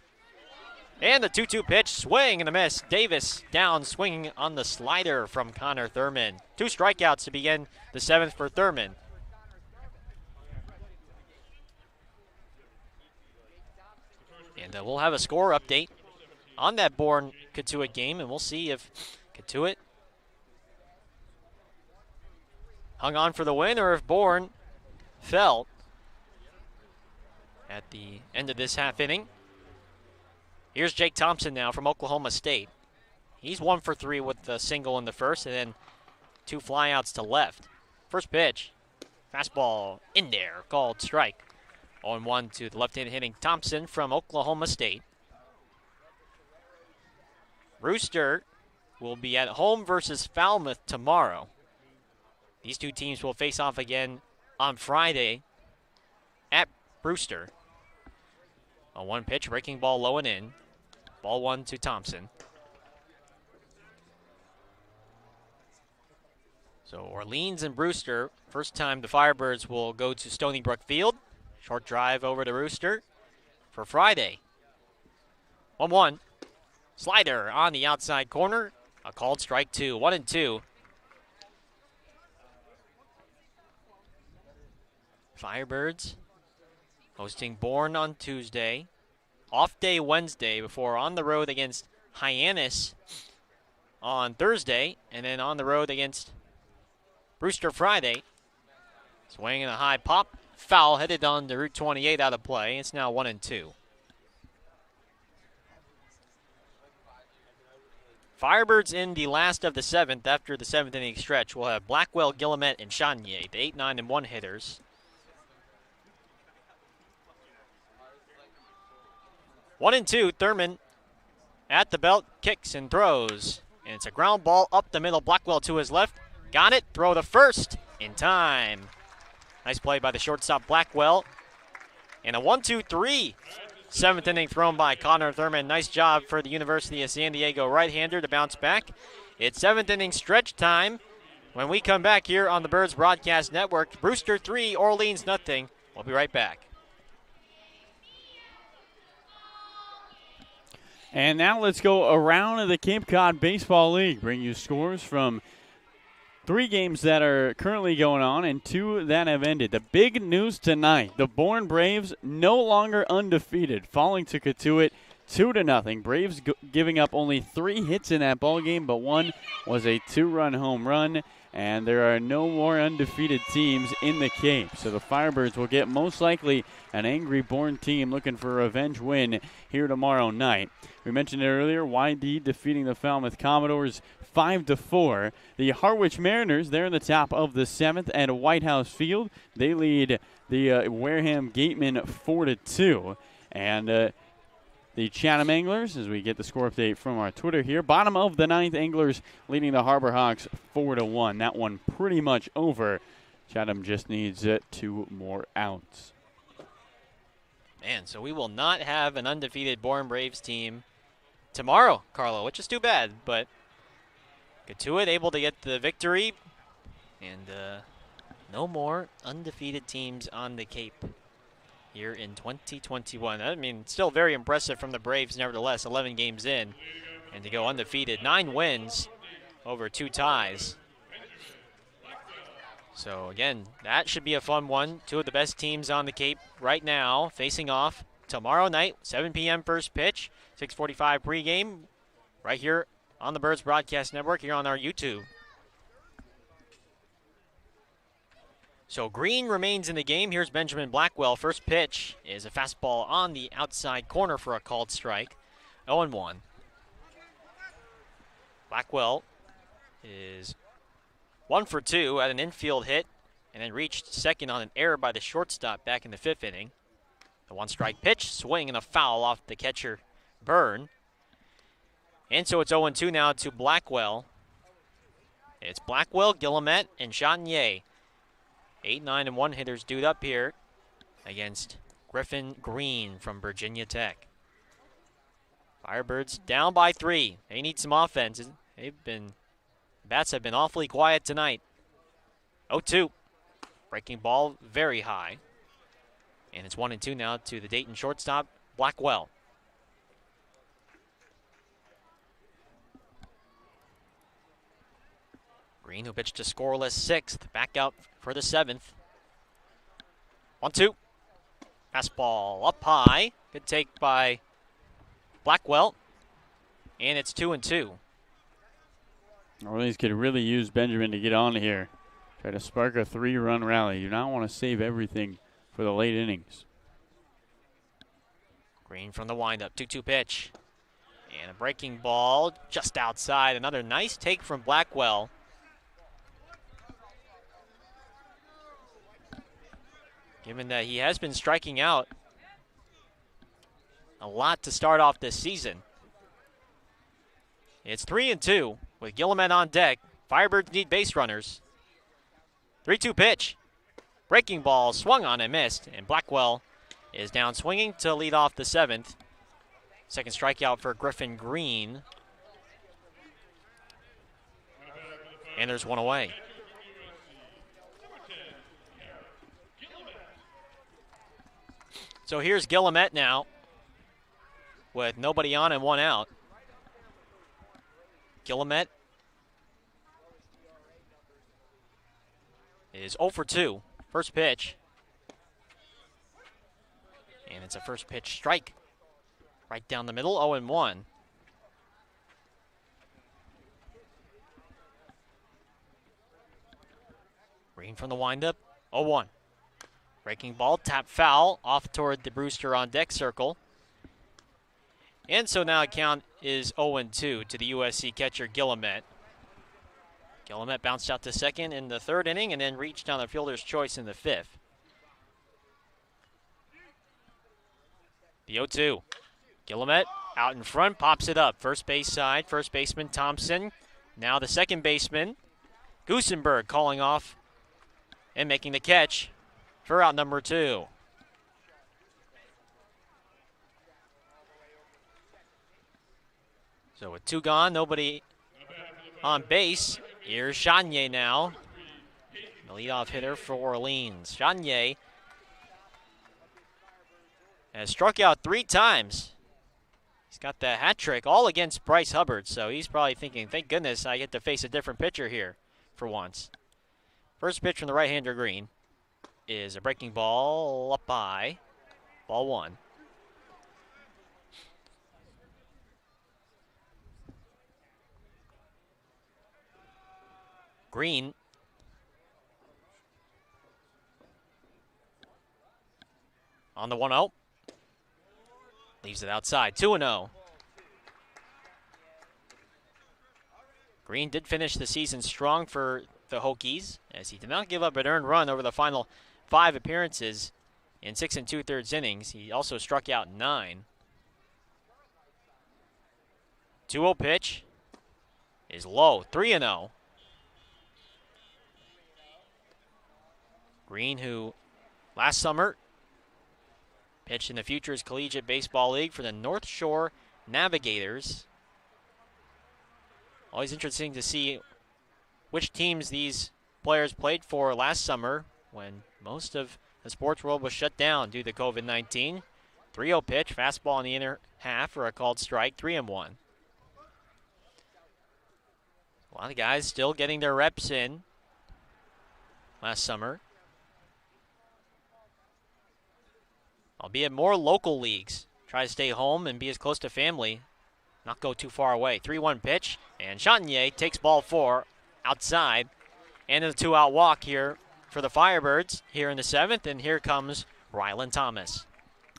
And the 2-2 pitch, swing and a miss. Davis down, swinging on the slider from Connor Thurman. 2 strikeouts to begin the 7th for Thurman. And we'll have a score update on that Bourne-Katuitt game, and we'll see if Katuitt hung on for the win or if Bourne fell at the end of this half inning. Here's Jake Thompson now from Oklahoma State. He's 1 for 3 with the single in the first and then 2 flyouts to left. First pitch, fastball in there, called strike. 0-1 to the left-handed hitting Thompson from Oklahoma State. Brewster will be at home versus Falmouth tomorrow. These two teams will face off again on Friday at Brewster. On one pitch, breaking ball low and in. Ball 1 to Thompson. So Orleans and Brewster, first time the Firebirds will go to Stony Brook Field. Short drive over to Brewster for Friday. 1-1. Slider on the outside corner. A called strike 2. 1-2. Firebirds hosting Bourne on Tuesday. Off day Wednesday before on the road against Hyannis on Thursday. And then on the road against Brewster Friday. Swing and a high pop. Foul headed on to Route 28 out of play. It's now 1-2. Firebirds in the last of the 7th after the 7th inning stretch. We'll have Blackwell, Guillemette, and Chanier, the 8, 9, and 1 hitters. 1-2, Thurman at the belt, kicks and throws. And it's a ground ball up the middle. Blackwell to his left. Got it. Throw to first in time. Nice play by the shortstop Blackwell. And a 1-2-3. 7th inning thrown by Connor Thurman. Nice job for the University of San Diego right-hander to bounce back. It's 7th inning stretch time. When we come back here on the Birds Broadcast Network, Brewster 3, Orleans nothing. We'll be right back. And now let's go around the Cape Cod Baseball League. Bring you scores from 3 games that are currently going on and 2 that have ended. The big news tonight, the Bourne Braves no longer undefeated, falling to Katuitt 2-0. Braves giving up only 3 hits in that ball game, but one was a 2-run home run. And there are no more undefeated teams in the Cape. So the Firebirds will get most likely an angry Bourne team looking for a revenge win here tomorrow night. We mentioned it earlier, YD defeating the Falmouth Commodores 5-4. The Harwich Mariners, they're in the top of the 7th at White House Field. They lead the Wareham Gatemen 4-2. And the Chatham Anglers, as we get the score update from our Twitter here, bottom of the 9th, Anglers leading the Harbor Hawks 4-1. That one pretty much over. Chatham just needs 2 more outs. Man, so we will not have an undefeated Bourne Braves team tomorrow, Carlo, which is too bad, but get to it, able to get the victory, and no more undefeated teams on the Cape here in 2021. I mean, still very impressive from the Braves, nevertheless, 11 games in, and to go undefeated, 9 wins over 2 ties. So again, that should be a fun one. 2 of the best teams on the Cape right now facing off tomorrow night, 7 p.m. first pitch, 6:45 pregame, right here on the Birds Broadcast Network, here on our YouTube. So Green remains in the game. Here's Benjamin Blackwell. First pitch is a fastball on the outside corner for a called strike. 0-1. Blackwell is 1 for 2, had an infield hit, and then reached second on an error by the shortstop back in the 5th inning. The 1-strike pitch, swing and a foul off the catcher, Byrne. And so it's 0-2 now to Blackwell. It's Blackwell, Guillemette, and Chanier. 8, 9, and 1 hitters dude up here against Griffin Green from Virginia Tech. Firebirds down by 3. They need some offense. Bats have been awfully quiet tonight. 0-2. Breaking ball very high. And it's 1-2 now to the Dayton shortstop, Blackwell. Green, who pitched a scoreless 6th, back out for the 7th. 1-2. Fastball up high. Good take by Blackwell. And it's 2-2. Orleans could really use Benjamin to get on here. Try to spark a 3-run rally. You don't want to save everything for the late innings. Green from the windup, 2-2 pitch. And a breaking ball just outside. Another nice take from Blackwell. Given that he has been striking out a lot to start off this season. It's 3-2 with Guillemette on deck. Firebirds need base runners. 3-2 pitch. Breaking ball swung on and missed, and Blackwell is down swinging to lead off the 7th. Second strikeout for Griffin Green. And there's one away. So here's Guillemette now with nobody on and 1 out. Guillemette is 0 for 2. First pitch. And it's a first pitch strike. Right down the middle, 0-1. Green from the windup, 0-1. Breaking ball, tap foul, off toward the Brewster on deck circle. And so now count is 0-2 to the USC catcher Guillemette. Guillemette bounced out to second in the 3rd inning and then reached on the fielder's choice in the 5th. The 0-2. Guillemette out in front, pops it up. First base side, first baseman Thompson. Now the second baseman, Goosenberg, calling off and making the catch for out number 2. So with 2 gone, nobody on base. Here's Chanier now, the leadoff hitter for Orleans. Chanier has struck out 3 times. He's got the hat trick all against Bryce Hubbard, so he's probably thinking, thank goodness I get to face a different pitcher here for once. First pitch from the right-hander Green is a breaking ball up high. Ball 1. Green on the 1-0. Leaves it outside, 2-0. Green did finish the season strong for the Hokies, as he did not give up an earned run over the final 5 appearances in 6 2/3 innings. He also struck out 9. 2-0 pitch is low, 3-0. Green, who last summer pitched in the Futures Collegiate Baseball League for the North Shore Navigators. Always interesting to see which teams these players played for last summer when most of the sports world was shut down due to COVID-19. 3-0 pitch, fastball in the inner half for a called strike, 3-1. A lot of guys still getting their reps in last summer. Albeit more local leagues. Try to stay home and be as close to family, not go too far away. 3-1 pitch, and Chanier takes ball 4 outside. And a 2-out walk here for the Firebirds here in the 7th, and here comes Rylan Thomas.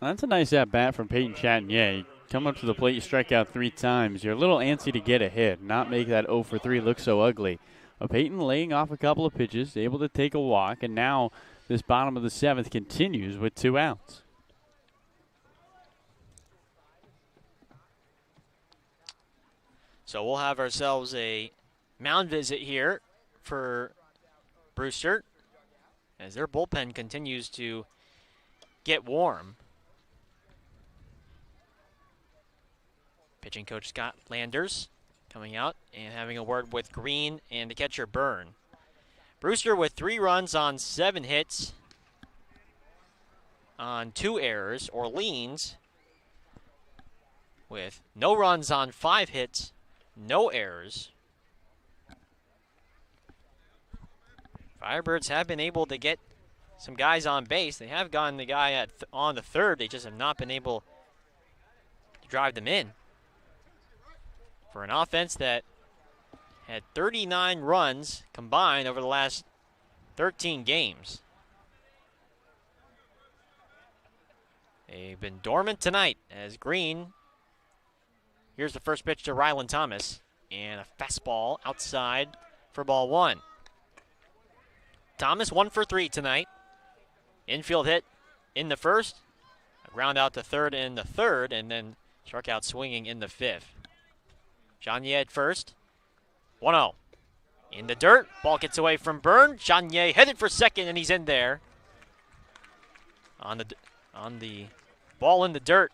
That's a nice at-bat from Peyton Chanier. Come up to the plate, you strike out 3 times. You're a little antsy to get a hit, not make that 0 for 3 look so ugly. But Peyton laying off a couple of pitches, able to take a walk, and now this bottom of the 7th continues with 2 outs. So we'll have ourselves a mound visit here for Brewster as their bullpen continues to get warm. Pitching coach Scott Landers coming out and having a word with Green and the catcher Byrne. Brewster with 3 runs on 7 hits on 2 errors. Orleans with no runs on 5 hits, no errors. Firebirds have been able to get some guys on base. They have gotten the guy on the third. They just have not been able to drive them in. For an offense that had 39 runs combined over the last 13 games. They've been dormant tonight as Green. Here's the first pitch to Rylan Thomas. And a fastball outside for ball 1. Thomas 1 for 3 tonight. Infield hit in the first. A ground out to third in the third, and then struck out swinging in the 5th. Chanier at first. 1-0. In the dirt. Ball gets away from Byrne. Chanier headed for second, and he's in there. On the ball in the dirt.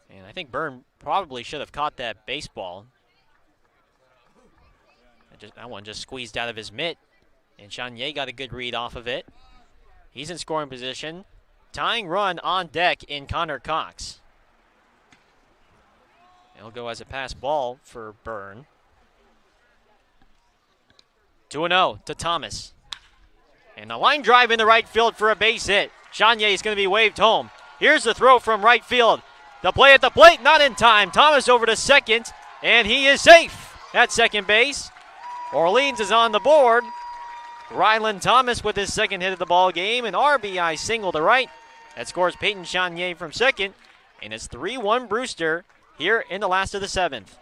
And I think Byrne probably should have caught that baseball. That one just squeezed out of his mitt. And Chanier got a good read off of it. He's in scoring position. Tying run on deck in Connor Cox. It'll go as a pass ball for Byrne. 2-0 to Thomas. And a line drive in the right field for a base hit. Chanier is going to be waved home. Here's the throw from right field. The play at the plate, not in time. Thomas over to second, and he is safe at second base. Orleans is on the board. Rylan Thomas with his second hit of the ball game, an RBI single to right. That scores Peyton Chanier from second, and it's 3-1 Brewster here in the last of the 7th.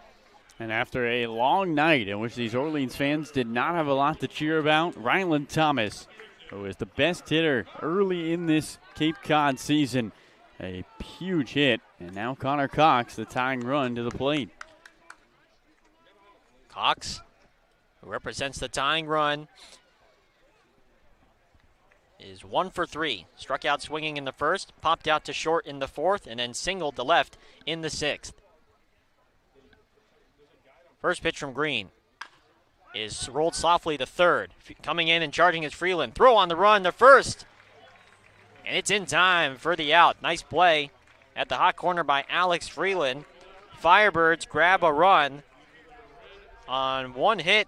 And after a long night in which these Orleans fans did not have a lot to cheer about, Rylan Thomas, who is the best hitter early in this Cape Cod season, a huge hit, and now Connor Cox, the tying run to the plate. Cox, who represents the tying run, is 1 for 3. Struck out swinging in the first, popped out to short in the 4th, and then singled to left in the 6th. First pitch from Green is rolled softly to third. Coming in and charging is Freeland. Throw on the run to first. And it's in time for the out. Nice play at the hot corner by Alex Freeland. Firebirds grab a run on 1 hit,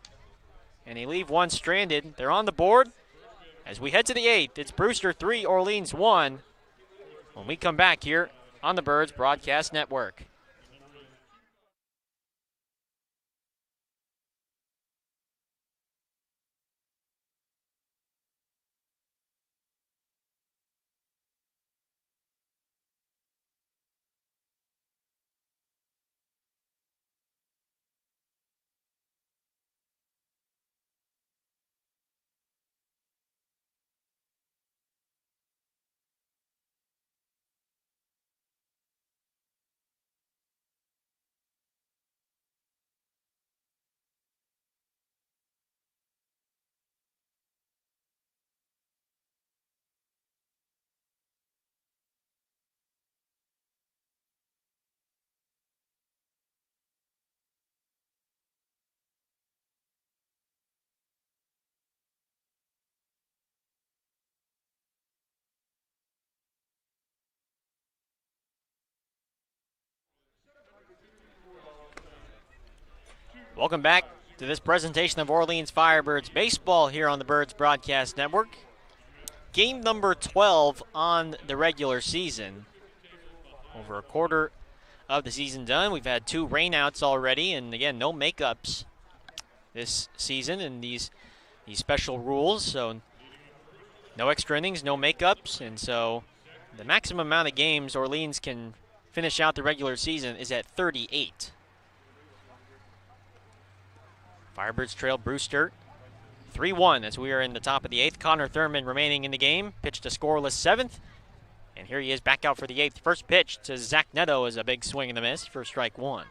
and they leave 1 stranded. They're on the board. As we head to the 8th, it's Brewster 3, Orleans 1. When we come back here on the Birds Broadcast Network. Welcome back to this presentation of Orleans Firebirds baseball here on the Birds Broadcast Network. Game number 12 on the regular season. Over a quarter of the season done. We've had 2 rainouts already, and again, no makeups this season in these special rules. So no extra innings, no makeups, and so the maximum amount of games Orleans can finish out the regular season is at 38. Firebirds trail Brewster 3-1 as we are in the top of the 8th. Connor Thurman remaining in the game, pitched a scoreless 7th. And here he is back out for the 8th. First pitch to Zach Neto is a big swing and a miss for strike 1.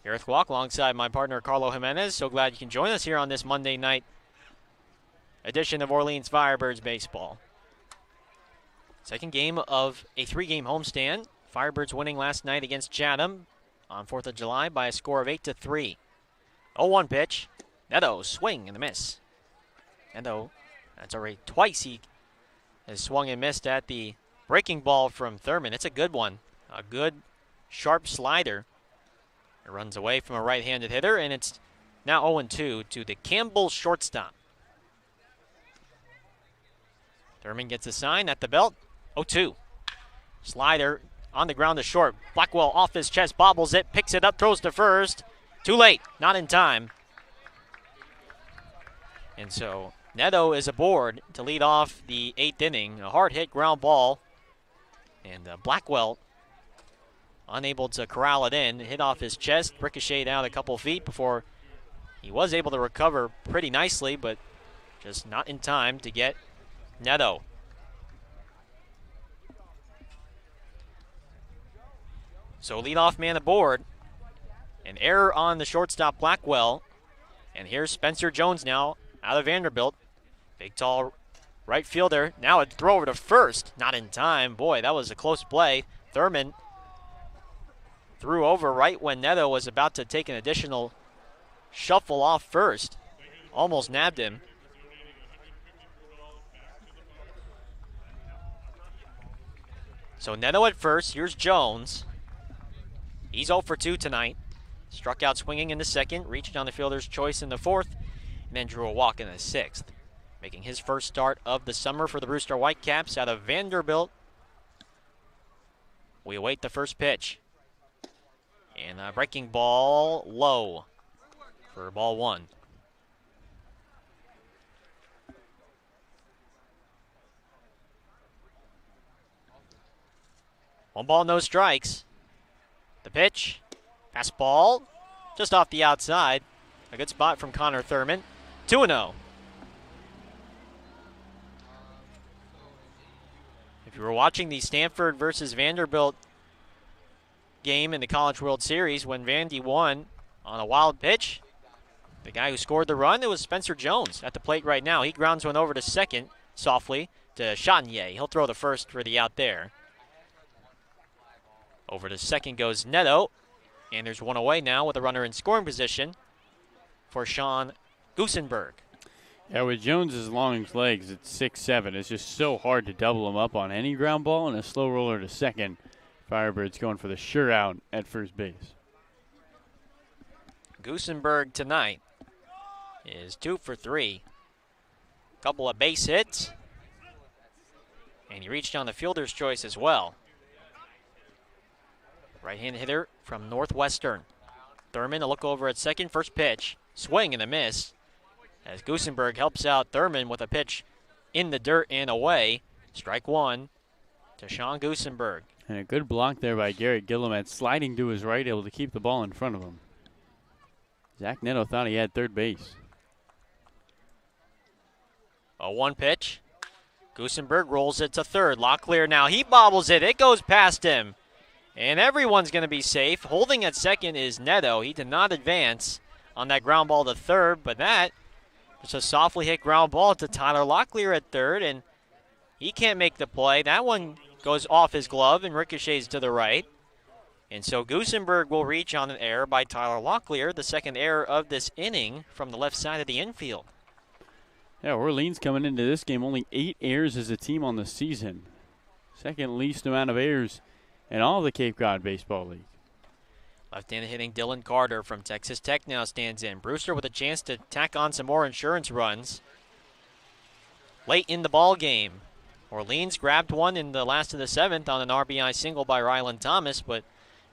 Gareth Walk alongside my partner Carlo Jimenez. So glad you can join us here on this Monday night edition of Orleans Firebirds baseball. Second game of a 3-game homestand. Firebirds winning last night against Chatham on 4th of July by a score of 8-3. 0-1 pitch. Neto, swing and a miss. Neto, that's already twice he has swung and missed at the breaking ball from Thurman. It's a good one. A good, sharp slider. It runs away from a right-handed hitter, and it's now 0-2 to the Campbell shortstop. Thurman gets a sign at the belt. 0-2. Slider on the ground to short. Blackwell off his chest, bobbles it, picks it up, throws to first. Too late, not in time. And so Neto is aboard to lead off the 8th inning. A hard hit ground ball. And Blackwell unable to corral it in. Hit off his chest, ricocheted out a couple feet before he was able to recover pretty nicely, but just not in time to get Neto. So leadoff man aboard. An error on the shortstop Blackwell. And here's Spencer Jones now out of Vanderbilt. Big, tall right fielder. Now a throw over to first. Not in time. Boy, that was a close play. Thurman threw over right when Neto was about to take an additional shuffle off first. Almost nabbed him. So Neto at first. Here's Jones. He's 0 for 2 tonight. Struck out swinging in the 2nd, reached on the fielder's choice in the 4th, and then drew a walk in the 6th. Making his first start of the summer for the Brewster Whitecaps out of Vanderbilt. We await the first pitch. And a breaking ball low for ball 1. One ball, no strikes. The pitch. Fastball, just off the outside. A good spot from Connor Thurman. 2-0. If you were watching the Stanford versus Vanderbilt game in the College World Series when Vandy won on a wild pitch, the guy who scored the run, it was Spencer Jones at the plate right now. He grounds one over to 2nd softly to Chatinier. He'll throw the first for the out there. Over to 2nd goes Neto. And there's one away now with a runner in scoring position for Sean Gusenberg. Yeah, with Jones's long legs at 6'7", it's just so hard to double him up on any ground ball, and a slow roller to 2nd. Firebirds going for the sure out at first base. Gusenberg tonight is 2 for 3. Couple of base hits. And he reached on the fielder's choice as well. Right-handed hitter from Northwestern. Thurman, a look over at 2nd, first pitch. Swing and a miss as Gusenberg helps out Thurman with a pitch in the dirt and away. Strike 1 to Sean Gusenberg. And a good block there by Garrett Gillimet, sliding to his right, able to keep the ball in front of him. Zach Neto thought he had third base. A 1 pitch. Gusenberg rolls it to 3rd. Locklear now. He bobbles it. It goes past him. And everyone's going to be safe. Holding at 2nd is Neto. He did not advance on that ground ball to 3rd, but that was a softly hit ground ball to Tyler Locklear at 3rd, and he can't make the play. That one goes off his glove and ricochets to the right. And so Gusenberg will reach on an error by Tyler Locklear, the 2nd error of this inning from the left side of the infield. Yeah, Orleans coming into this game only 8 errors as a team on the season. 2nd least amount of errors in all of the Cape Cod Baseball League. Left-handed hitting Dylan Carter from Texas Tech now stands in. Brewster with a chance to tack on some more insurance runs late in the ball game. Orleans grabbed one in the last of the 7th on an RBI single by Rylan Thomas, but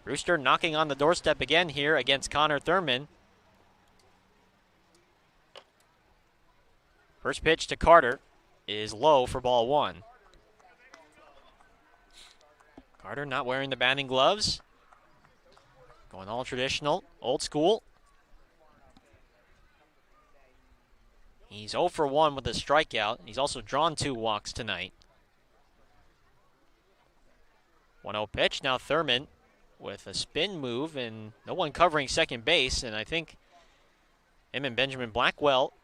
Brewster knocking on the doorstep again here against Connor Thurman. First pitch to Carter is low for ball 1. Carter not wearing the batting gloves. Going all traditional, old school. He's 0 for 1 with a strikeout. He's also drawn 2 walks tonight. 1-0 pitch. Now Thurman with a spin move and no one covering second base. And I think him and Benjamin Blackwell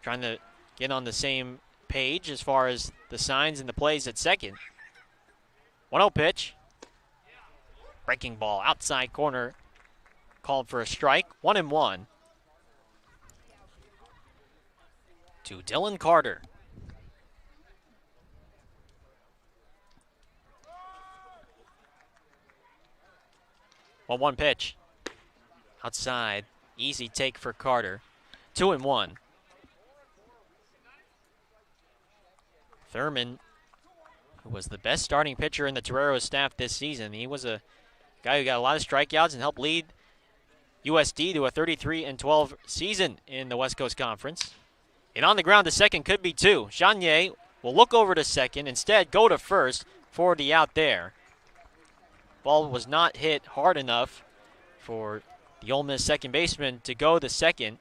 trying to get on the same page as far as the signs and the plays at second. 1-0 pitch. Breaking ball outside corner. Called for a strike. 1-1. To Dylan Carter. One pitch. Outside. Easy take for Carter. 2-1. Thurman, who was the best starting pitcher in the Toreros staff this season. He was a guy who got a lot of strikeouts and helped lead USD to a 33-12 season in the West Coast Conference. And on the ground to second could be 2. Chanier will look over to second, instead go to first for the out there. Ball was not hit hard enough for the Ole Miss second baseman to go to second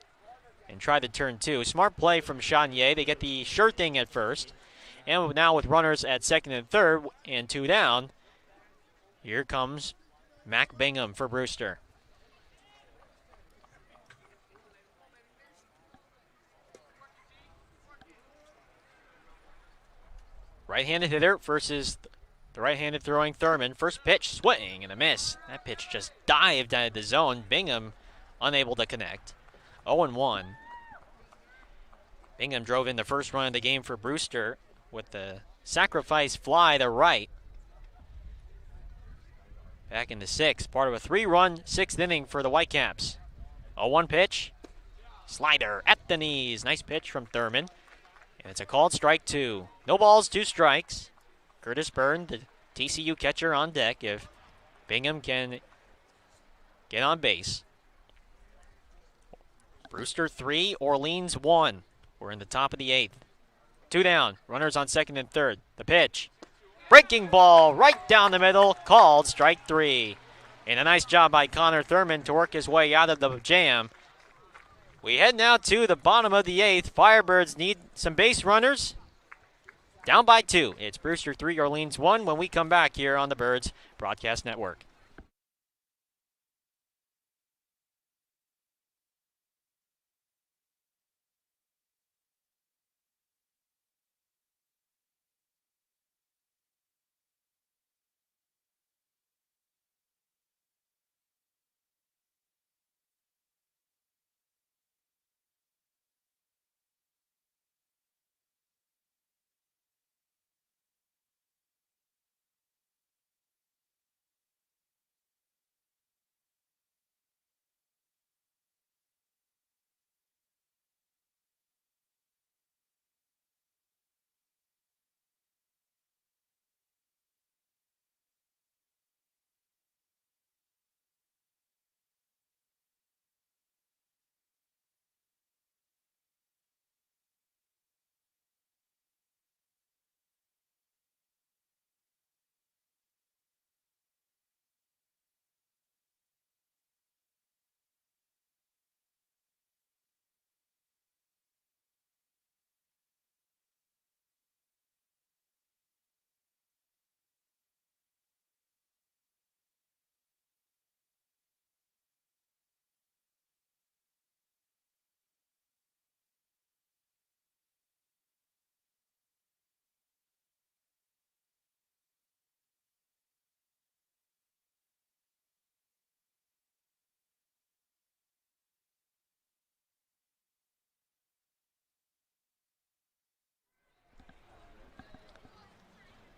and try to turn 2. Smart play from Chanier. They get the sure thing at first. And now with runners at second and third and 2 down, here comes Mac Bingham for Brewster. Right-handed hitter versus the right-handed throwing Thurman. First pitch, swing and a miss. That pitch just dived out of the zone. Bingham unable to connect. 0-1. Bingham drove in the first run of the game for Brewster with the sacrifice fly to right. Back in the 6th, part of a 3-run 6th inning for the Whitecaps. 0-1 pitch. Slider at the knees. Nice pitch from Thurman. And it's a called strike 2. No balls, 2 strikes. Curtis Byrne, the TCU catcher, on deck if Bingham can get on base. Brewster 3, Orleans 1. We're in the top of the 8th. 2 down, runners on second and third. The pitch. Breaking ball right down the middle, called strike 3. And a nice job by Connor Thurman to work his way out of the jam. We head now to the bottom of the 8th. Firebirds need some base runners. Down by 2. It's Brewster 3, Orleans 1 when we come back here on the Birds Broadcast Network.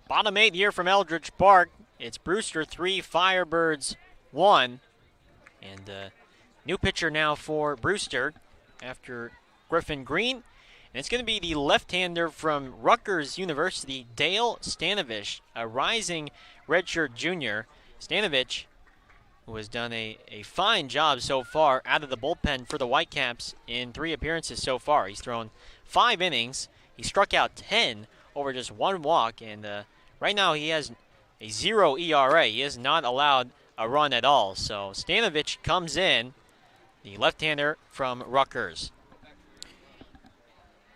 Bottom 8 here from Eldridge Park. It's Brewster 3, Firebirds 1. And new pitcher now for Brewster after Griffin Green. And it's going to be the left-hander from Rutgers University, Dale Stanovich, a rising redshirt junior. Stanovich, who has done a fine job so far out of the bullpen for the Whitecaps in 3 appearances so far. He's thrown 5 innings. He struck out 10 over just 1 walk, and right now he has a 0 ERA. He has not allowed a run at all. So Stanovich comes in, the left-hander from Rutgers.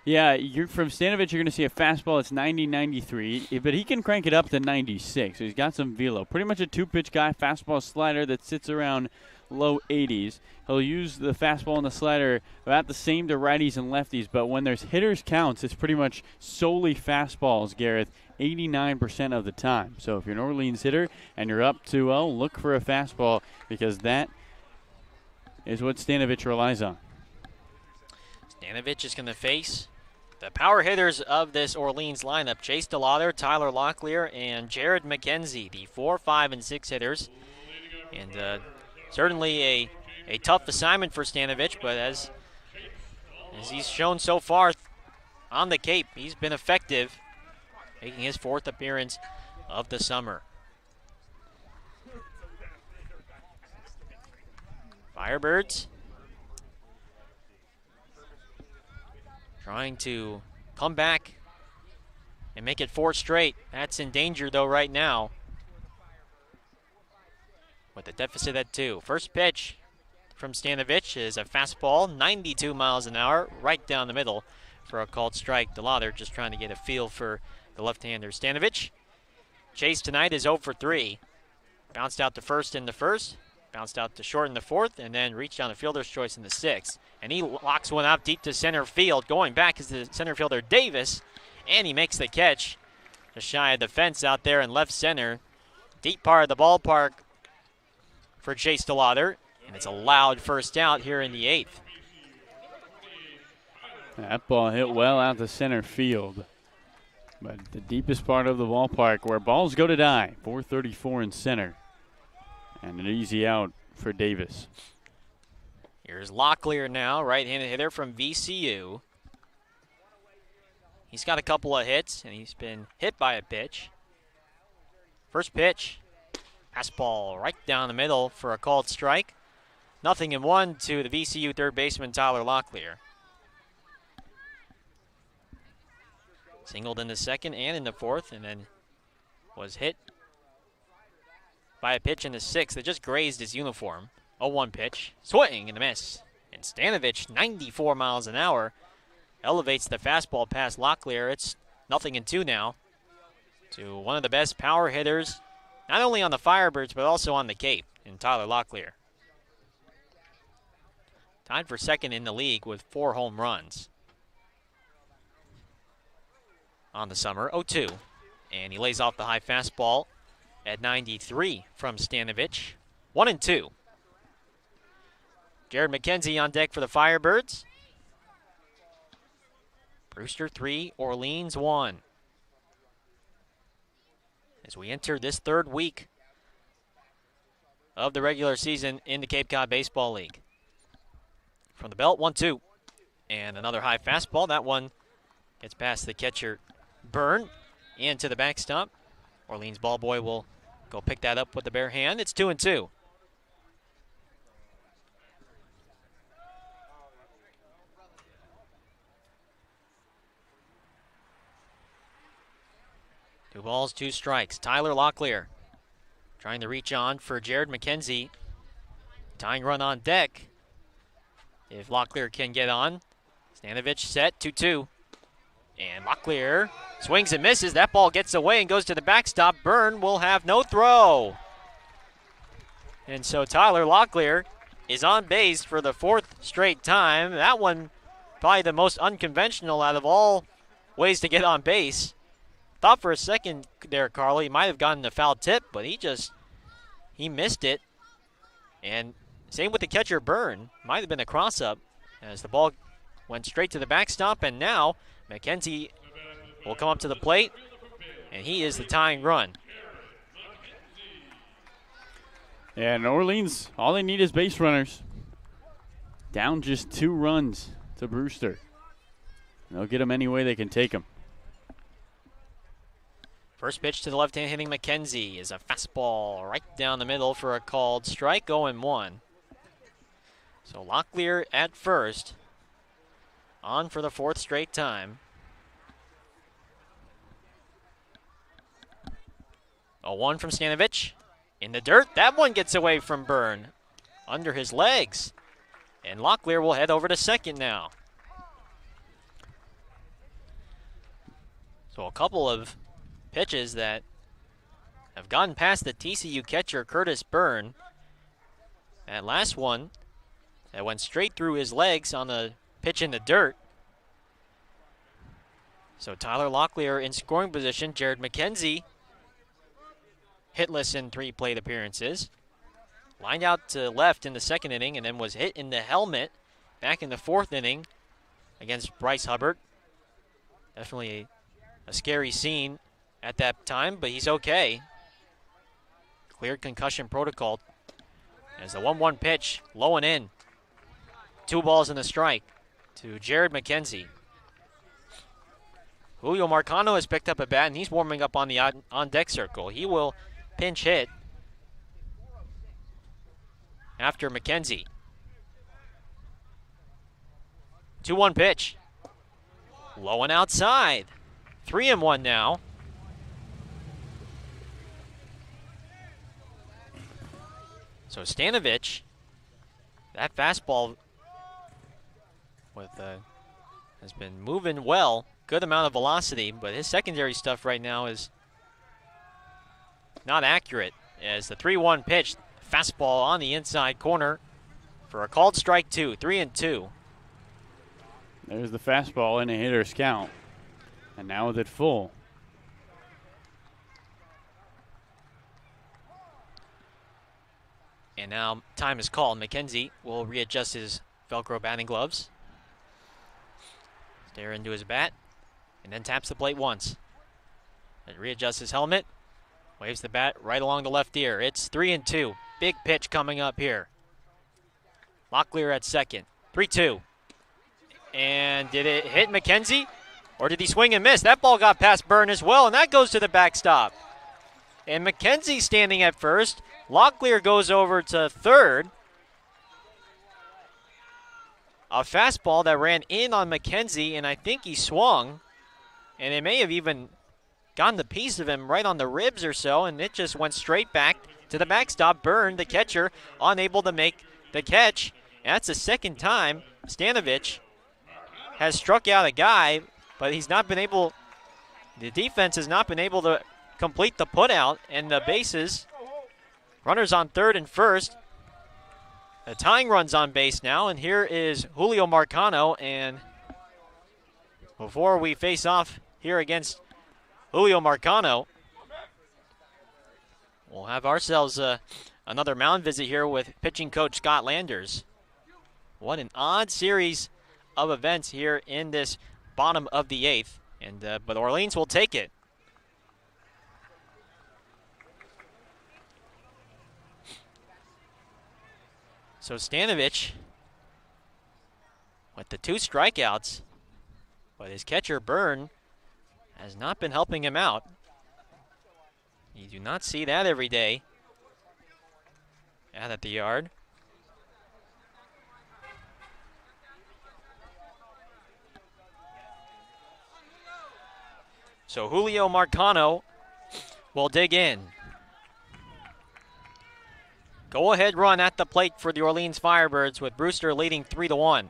Yeah, from Stanovich, you're going to see a fastball that's 90-93, but he can crank it up to 96. So he's got some velo. Pretty much a 2-pitch guy, fastball slider that sits around low 80s. He'll use the fastball and the slider about the same to righties and lefties, but when there's hitters counts, it's pretty much solely fastballs, Gareth, 89% of the time. So if you're an Orleans hitter and you're up 2-0, look for a fastball because that is what Stanovich relies on. Stanovich is going to face the power hitters of this Orleans lineup, Chase DeLauder, Tyler Locklear, and Jared McKenzie, the 4, 5, and 6 hitters. And certainly a tough assignment for Stanovich, but as he's shown so far on the Cape, he's been effective, making his 4th appearance of the summer. Firebirds trying to come back and make it 4 straight. That's in danger, though, right now, with the deficit at 2. First pitch from Stanovich is a fastball, 92 miles an hour, right down the middle for a called strike. DeLauder just trying to get a feel for the left-hander. Stanovich, Chase tonight is 0 for 3. Bounced out to first in the first, bounced out to short in the 4th, and then reached on a fielder's choice in the 6th. And he locks one out deep to center field. Going back is the center fielder Davis, and he makes the catch just shy of the fence out there in left center. Deep part of the ballpark for Chase DeLauder, and it's a loud first out here in the 8th. That ball hit well out to center field. But the deepest part of the ballpark where balls go to die, 434 in center. And an easy out for Davis. Here's Locklear now, right-handed hitter from VCU. He's got a couple of hits, and he's been hit by a pitch. First pitch, fastball right down the middle for a called strike. 0-1 to the VCU third baseman Tyler Locklear. Singled in the 2nd and in the 4th, and then was hit by a pitch in the 6th that just grazed his uniform. 0-1 pitch, swing and a miss. And Stanovich, 94 miles an hour, elevates the fastball past Locklear. It's 0-2 now to one of the best power hitters, not only on the Firebirds, but also on the Cape, in Tyler Locklear. Tied for 2nd in the league with 4 home runs on the summer. 0-2. And he lays off the high fastball at 93 from Stanovich. 1-2. Jared McKenzie on deck for the Firebirds. Brewster 3, Orleans 1. As we enter this 3rd week of the regular season in the Cape Cod Baseball League. From the belt, 1-2. And another high fastball. That one gets past the catcher, Byrne, into the backstop. Orleans ball boy will go pick that up with the bare hand. It's 2-2. Two balls, 2 strikes. Tyler Locklear trying to reach on for Jared McKenzie. Tying run on deck. If Locklear can get on. Stanovich set, 2-2. And Locklear swings and misses. That ball gets away and goes to the backstop. Byrne will have no throw. And so Tyler Locklear is on base for the 4th straight time. That one probably the most unconventional out of all ways to get on base. Thought for a second there, Carly, he might have gotten a foul tip, but he missed it. And same with the catcher, Byrne. Might have been a cross-up as the ball went straight to the backstop, and now McKenzie will come up to the plate, and he is the tying run. Yeah, and Orleans, all they need is base runners. Down just 2 runs to Brewster. They'll get them any way they can take them. First pitch to the left-hand hitting McKenzie is a fastball right down the middle for a called strike, 0-1. So Locklear at first, on for the 4th straight time. 0-1 from Stanovich. In the dirt, that one gets away from Byrne. Under his legs. And Locklear will head over to second now. So a couple of pitches that have gotten past the TCU catcher, Curtis Byrne. That last one, that went straight through his legs on the pitch in the dirt. So Tyler Locklear in scoring position. Jared McKenzie, hitless in 3 plate appearances. Lined out to left in the 2nd inning and then was hit in the helmet back in the 4th inning against Bryce Hubbard. Definitely a scary scene at that time, but he's okay. Cleared concussion protocol. As the 1-1 pitch, low and in. 2 balls and a strike to Jared McKenzie. Julio Marcano has picked up a bat and he's warming up on the on-deck circle. He will pinch hit after McKenzie. 2-1 pitch. Low and outside. 3-1 now. So Stanovich, that fastball has been moving well. Good amount of velocity, but his secondary stuff right now is not accurate. As the 3-1 pitch, fastball on the inside corner for a called strike 2, 3-2. There's the fastball in a hitter's count. And now with it full. And now time is called. McKenzie will readjust his Velcro batting gloves. Stare into his bat. And then taps the plate once. And readjusts his helmet. Waves the bat right along the left ear. It's 3-2. Big pitch coming up here. Locklear at second. 3-2. And did it hit McKenzie? Or did he swing and miss? That ball got past Byrne as well, and that goes to the backstop. And McKenzie standing at first. Locklear goes over to third. A fastball that ran in on McKenzie, and I think he swung. And it may have even gotten the piece of him right on the ribs or so, and it just went straight back to the backstop. Byrne, the catcher, unable to make the catch. And that's the 2nd time Stanovich has struck out a guy, but he's not been able, the defense has not been able to complete the putout, and the bases, runners on 3rd and 1st. The tying run's on base now, and here is Julio Marcano, and before we face off here against Julio Marcano, we'll have ourselves another mound visit here with pitching coach Scott Landers. What an odd series of events here in this bottom of the 8th, and but Orleans will take it. So Stanovich with the 2 strikeouts, but his catcher Byrne has not been helping him out. You do not see that every day out at the yard. So Julio Marcano will dig in. Go-ahead run at the plate for the Orleans Firebirds with Brewster leading 3-1.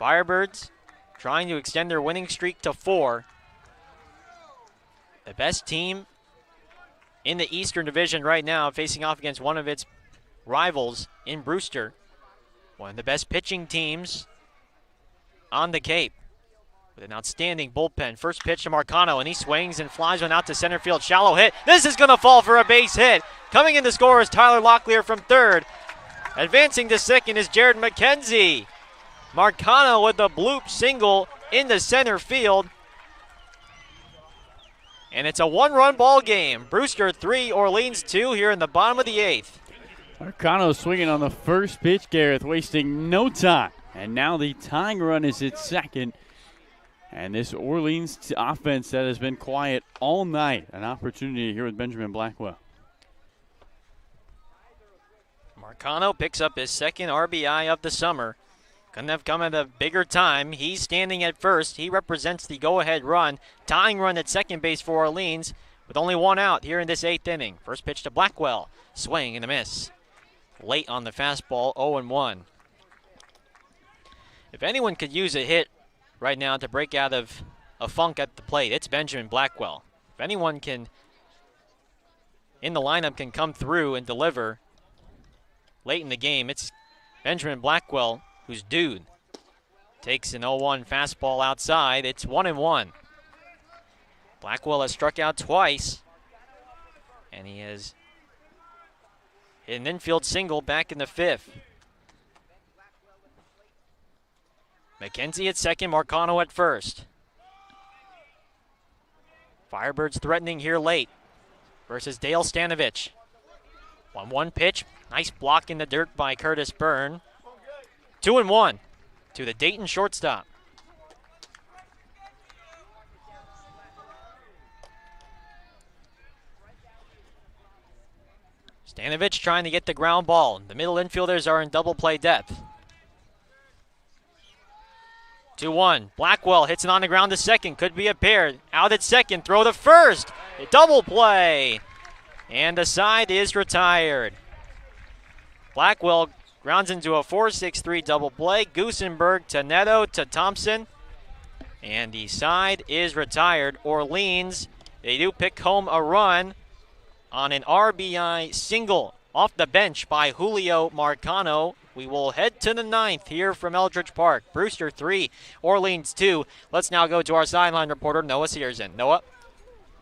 Firebirds trying to extend their winning streak to 4. The best team in the Eastern Division right now, facing off against one of its rivals in Brewster. One of the best pitching teams on the Cape with an outstanding bullpen. First pitch to Marcano, and he swings and flies one out to center field. Shallow hit. This is going to fall for a base hit. Coming in to score is Tyler Locklear from 3rd. Advancing to 2nd is Jared McKenzie. Marcano with the bloop single into center field. And it's a 1-run ball game. Brewster 3, Orleans 2 here in the bottom of the 8th. Marcano swinging on the first pitch, Gareth, wasting no time. And now the tying run is at second. And this Orleans offense that has been quiet all night, an opportunity here with Benjamin Blackwell. Marcano picks up his second RBI of the summer. Couldn't have come at a bigger time. He's standing at first. He represents the go-ahead run. Tying run at second base for Orleans with only one out here in this 8th inning. First pitch to Blackwell. Swing and a miss. Late on the fastball, 0-1. If anyone could use a hit right now to break out of a funk at the plate, it's Benjamin Blackwell. If anyone can, in the lineup, can come through and deliver late in the game, it's Benjamin Blackwell, who's due. Takes an 0-1 fastball outside. It's 1-1. Blackwell has struck out twice, and he has hit an infield single back in the 5th. McKenzie at second, Marcano at first. Firebirds threatening here late versus Dale Stanovich. 1-1 pitch. Nice block in the dirt by Curtis Byrne. 2-1 to the Dayton shortstop. Stanovich trying to get the ground ball. The middle infielders are in double play depth. 2-1. Blackwell hits it on the ground to second. Could be a pair. Out at second. Throw to first. A double play. And the side is retired. Blackwell grounds into a 4-6-3 double play. Goosenberg to Neto to Thompson. And the side is retired. Orleans, they do pick home a run on an RBI single off the bench by Julio Marcano. We will head to the 9th here from Eldridge Park. Brewster 3, Orleans 2. Let's now go to our sideline reporter, Noah Searson. Noah?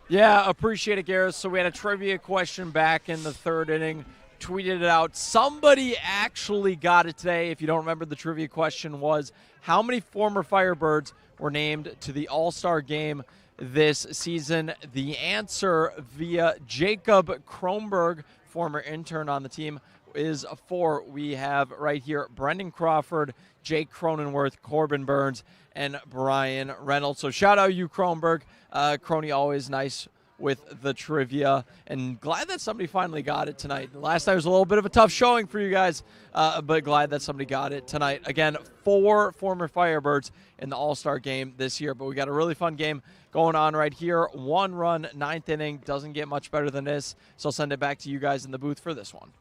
Yeah, appreciate it, Gareth. So we had a trivia question back in the 3rd inning. Tweeted it out. Somebody actually got it today. If you don't remember, the trivia question was, how many former Firebirds were named to the All-Star game this season? The answer via Jacob Kronberg, former intern on the team, is 4. We have right here Brendan Crawford, Jake Cronenworth, Corbin Burns, and Brian Reynolds. So shout out you, Kronberg. Crony always nice with the trivia, and glad that somebody finally got it tonight. Last night was a little bit of a tough showing for you guys, but glad that somebody got it tonight. Again, 4 former Firebirds in the All-Star game this year, but we got a really fun game going on right here. 1 run, 9th inning. Doesn't get much better than this, so I'll send it back to you guys in the booth for this one.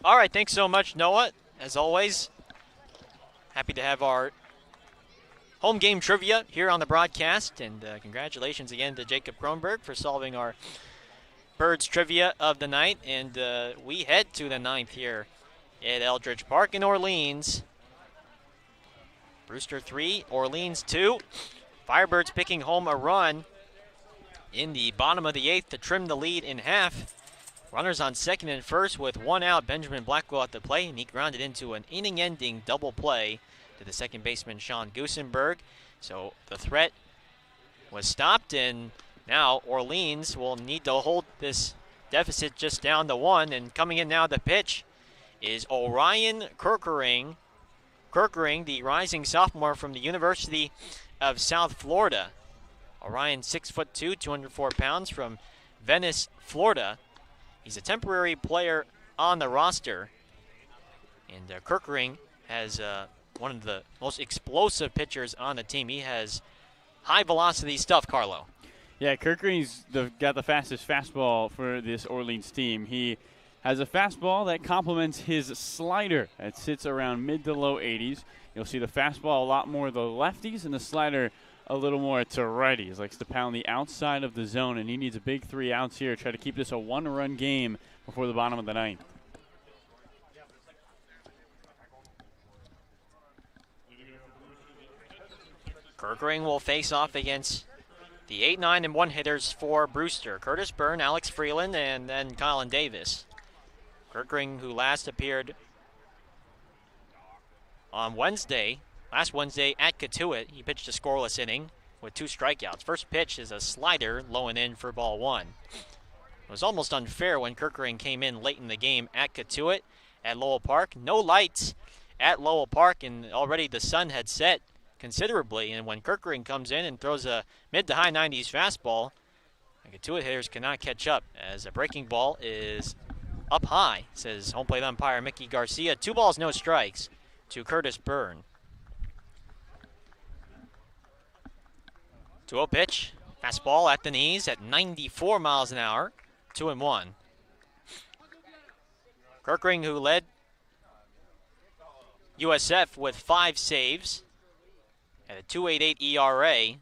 All right, thanks so much, Noah. As always, happy to have our home game trivia here on the broadcast, and congratulations again to Jacob Kronberg for solving our Birds trivia of the night. And we head to the 9th here at Eldridge Park in Orleans. Brewster 3, Orleans 2. Firebirds picking home a run in the bottom of the 8th to trim the lead in half. Runners on second and first with 1 out. Benjamin Blackwell at the plate, and he grounded into an inning-ending double play to the second baseman, Sean Goosenberg. So the threat was stopped, and now Orleans will need to hold this deficit just down to 1. And coming in now, the pitch is Orion Kirkering. Kirkering, the rising sophomore from the University of South Florida. Orion, 6'2", 204 pounds, from Venice, Florida. He's a temporary player on the roster. And Kirkering has one of the most explosive pitchers on the team. He has high-velocity stuff, Carlo. Yeah, Kirkering's got the fastest fastball for this Orleans team. He has a fastball that complements his slider. It sits around mid to low 80s. You'll see the fastball a lot more to the lefties and the slider a little more to righties. Likes to pound the outside of the zone, and he needs a big 3 outs here. Try to keep this a 1-run game before the bottom of the 9th. Kirkering will face off against the 8, 9, and 1 hitters for Brewster. Curtis Byrne, Alex Freeland, and then Colin Davis. Kirkering, who last appeared on last Wednesday at Catuit, he pitched a scoreless inning with 2 strikeouts. First pitch is a slider, low and in for ball 1. was almost unfair when Kirkering came in late in the game at Katuitt at Lowell Park. No lights at Lowell Park, and already the sun had set considerably. And when Kirkering comes in and throws a mid to high 90s fastball, the Katuitt hitters cannot catch up as a breaking ball is up high, says home plate umpire Mickey Garcia. 2 balls, no strikes to Curtis Byrne. 2-0 pitch. Fastball at the knees at 94 miles an hour. 2-1. Kirkering, who led USF with 5 saves at a 2.88 ERA.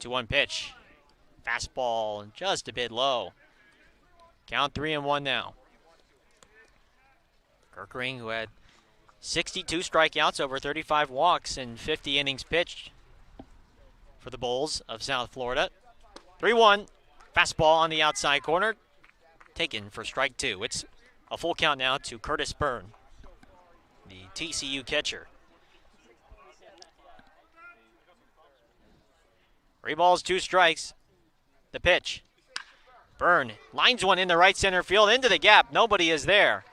2-1 pitch. Fastball just a bit low. Count 3-1 now. Kirkering, who had 62 strikeouts, over 35 walks, and 50 innings pitched for the Bulls of South Florida. 3-1. Fastball on the outside corner. Taken for strike 2. It's a full count now to Curtis Byrne, the TCU catcher. 3 balls, 2 strikes. The pitch. Byrne lines one in the right center field into the gap. Nobody is there.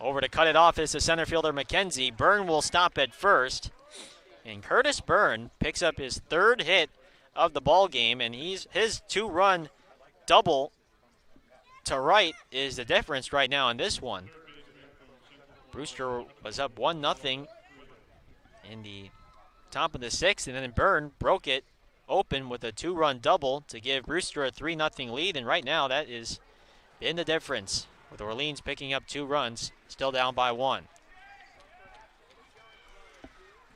Over to cut it off is the center fielder McKenzie. Byrne will stop at first. And Curtis Byrne picks up his 3rd hit of the ball game, and his 2-run double to right is the difference right now in this one. Brewster was up 1-0 in the top of the 6th, and then Byrne broke it open with a 2-run double to give Brewster a 3-0 lead, and right now that is been the difference, with Orleans picking up 2 runs, still down by 1.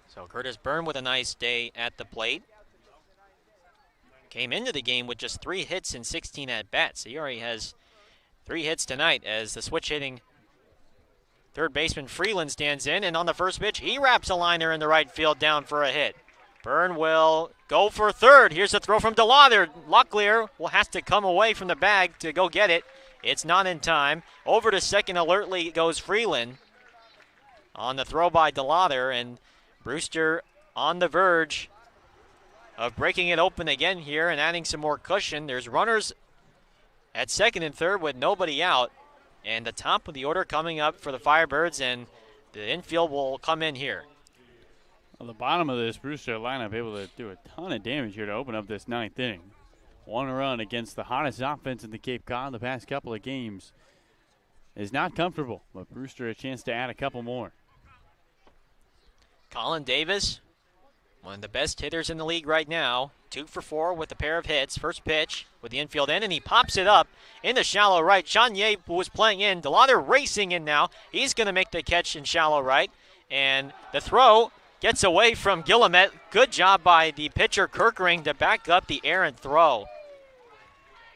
So Curtis Byrne with a nice day at the plate. Came into the game with just 3 hits and 16 at-bats. He already has 3 hits tonight as the switch-hitting third baseman Freeland stands in, and on the first pitch, he wraps a liner in the right field down for a hit. Byrne will go for third. Here's a throw from DeLauder. Locklear will have to come away from the bag to go get it. It's not in time. Over to second alertly goes Freeland on the throw by DeLauder, and Brewster on the verge of breaking it open again here and adding some more cushion. There's runners at second and third with nobody out, and the top of the order coming up for the Firebirds, and the infield will come in here. On the bottom of this Brewster lineup, able to do a ton of damage here to open up this 9th inning. 1 run against the hottest offense in the Cape Cod the past couple of games is not comfortable, but Brewster a chance to add a couple more. Colin Davis, one of the best hitters in the league right now. 2 for 4 with a pair of hits. First pitch with the infield in, and he pops it up in the shallow right. Chanier was playing in. DeLauder racing in now. He's going to make the catch in shallow right. And the throw gets away from Guillemette. Good job by the pitcher Kirkering to back up the errant throw.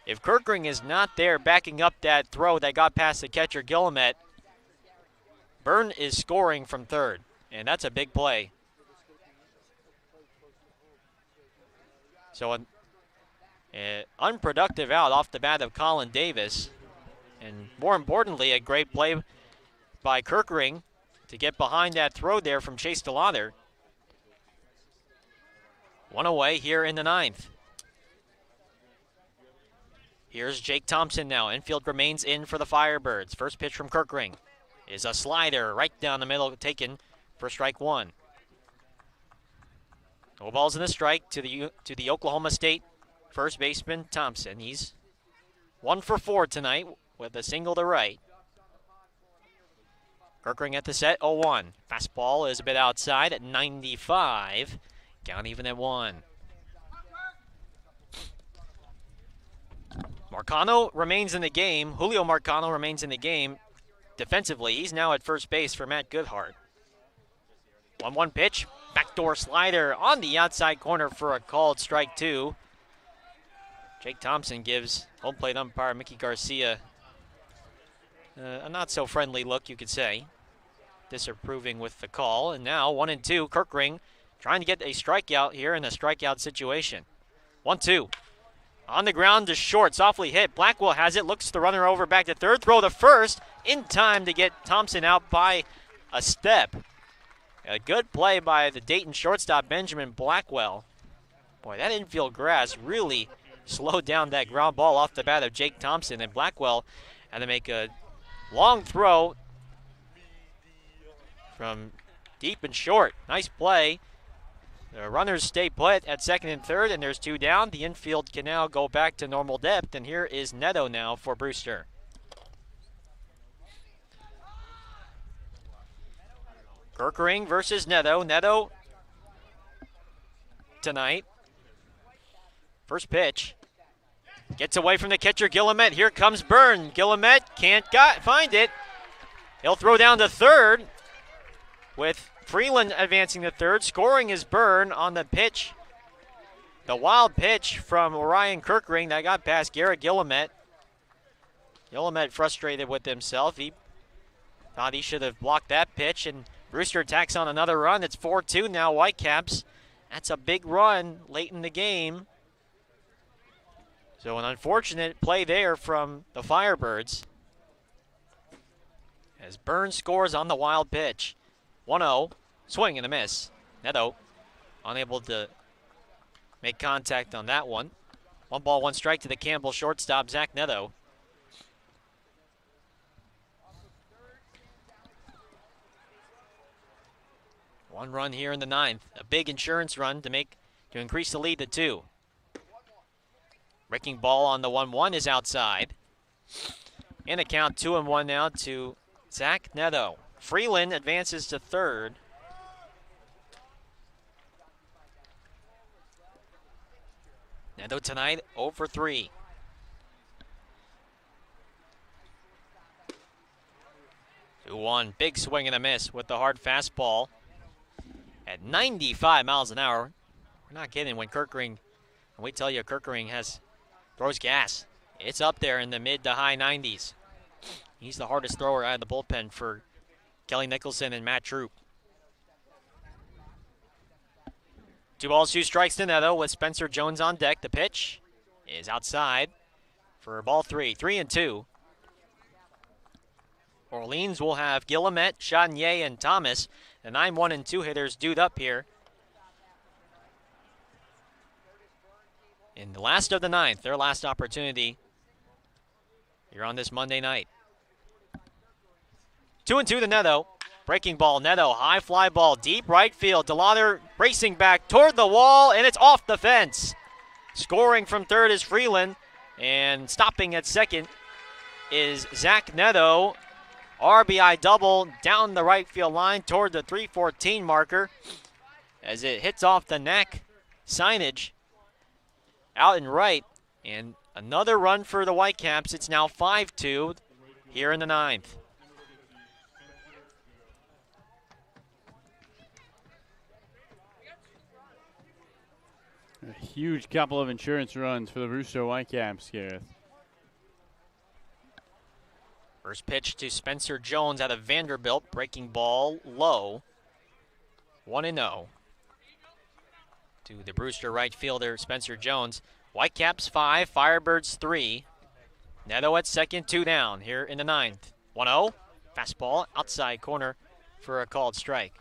If Kirkering is not there backing up that throw that got past the catcher Guillemette, Byrne is scoring from third. And that's a big play. So an unproductive out off the bat of Colin Davis. And more importantly, a great play by Kirkering to get behind that throw there from Chase DeLauder. 1 away here in the 9th. Here's Jake Thompson now. Infield remains in for the Firebirds. First pitch from Kirkering is a slider right down the middle, taken for strike 1. No balls in the strike to the Oklahoma State first baseman Thompson. He's 1 for 4 tonight with a single to right. Kirkering at the set, 0-1. Fastball is a bit outside at 95. Count even at 1. Marcano remains in the game. Julio Marcano remains in the game defensively. He's now at first base for Matt Goodhart. 1-1 pitch. Backdoor slider on the outside corner for a called strike 2. Jake Thompson gives home plate umpire Mickey Garcia a not-so-friendly look, you could say. Disapproving with the call. And now 1-2. Kirkering trying to get a strikeout here in a strikeout situation. 1-2. On the ground to short. Softly hit. Blackwell has it. Looks the runner over back to third. Throw to first. In time to get Thompson out by a step. A good play by the Dayton shortstop Benjamin Blackwell. Boy, that infield grass really slowed down that ground ball off the bat of Jake Thompson, and Blackwell had to make a long throw from deep and short. Nice play. The runners stay put at second and third, and there's 2 down. The infield can now go back to normal depth, and here is Neto now for Brewster. Kirkering versus Neto. Neto tonight. First pitch. Gets away from the catcher, Guillemette. Here comes Byrne. Guillemette can't find it. He'll throw down to third with Freeland advancing to third. Scoring is Byrne on the pitch. The wild pitch from Orion Kirkering that got past Garrett Guillemette. Guillemette frustrated with himself. He thought he should have blocked that pitch, and Brewster tacks on another run. It's 4-2 now, Whitecaps. That's a big run late in the game. So an unfortunate play there from the Firebirds as Burns scores on the wild pitch. 1-0, swing and a miss. Neto unable to make contact on that one. 1 ball, 1 strike to the Campbell shortstop, Zach Neto. One run here in the 9th. A big insurance run to increase the lead to 2. Breaking ball on the 1-1 is outside. And a count 2-1 now to Zach Neto. Freeland advances to third. Neto tonight 0 for 3. Two 1, big swing and a miss with the hard fastball. At 95 miles an hour. We're not kidding when Kirkering, and we tell you Kirkering throws gas. It's up there in the mid to high 90s. He's the hardest thrower out of the bullpen for Kelly Nicholson and Matt Troop. 2 balls, 2 strikes to Neto with Spencer Jones on deck. The pitch is outside for ball 3. 3-2. Orleans will have Guillemette, Chardonnay, and Thomas. The 9-1 and 2 hitters dude up here. In the last of the 9th, their last opportunity here on this Monday night. 2-2 to Neto. Breaking ball, Neto, high fly ball, deep right field. DeLauder racing back toward the wall, and it's off the fence. Scoring from third is Freeland, and stopping at second is Zach Neto. RBI double down the right field line toward the 314 marker as it hits off the neck signage out and right. And another run for the Whitecaps. It's now 5-2 here in the 9th. A huge couple of insurance runs for the Brewster Whitecaps, Gareth. First pitch to Spencer Jones out of Vanderbilt. Breaking ball low. 1-0 to the Brewster right fielder, Spencer Jones. Whitecaps 5, Firebirds 3. Neto at second, 2 down here in the 9th. 1-0. Fastball outside corner for a called strike.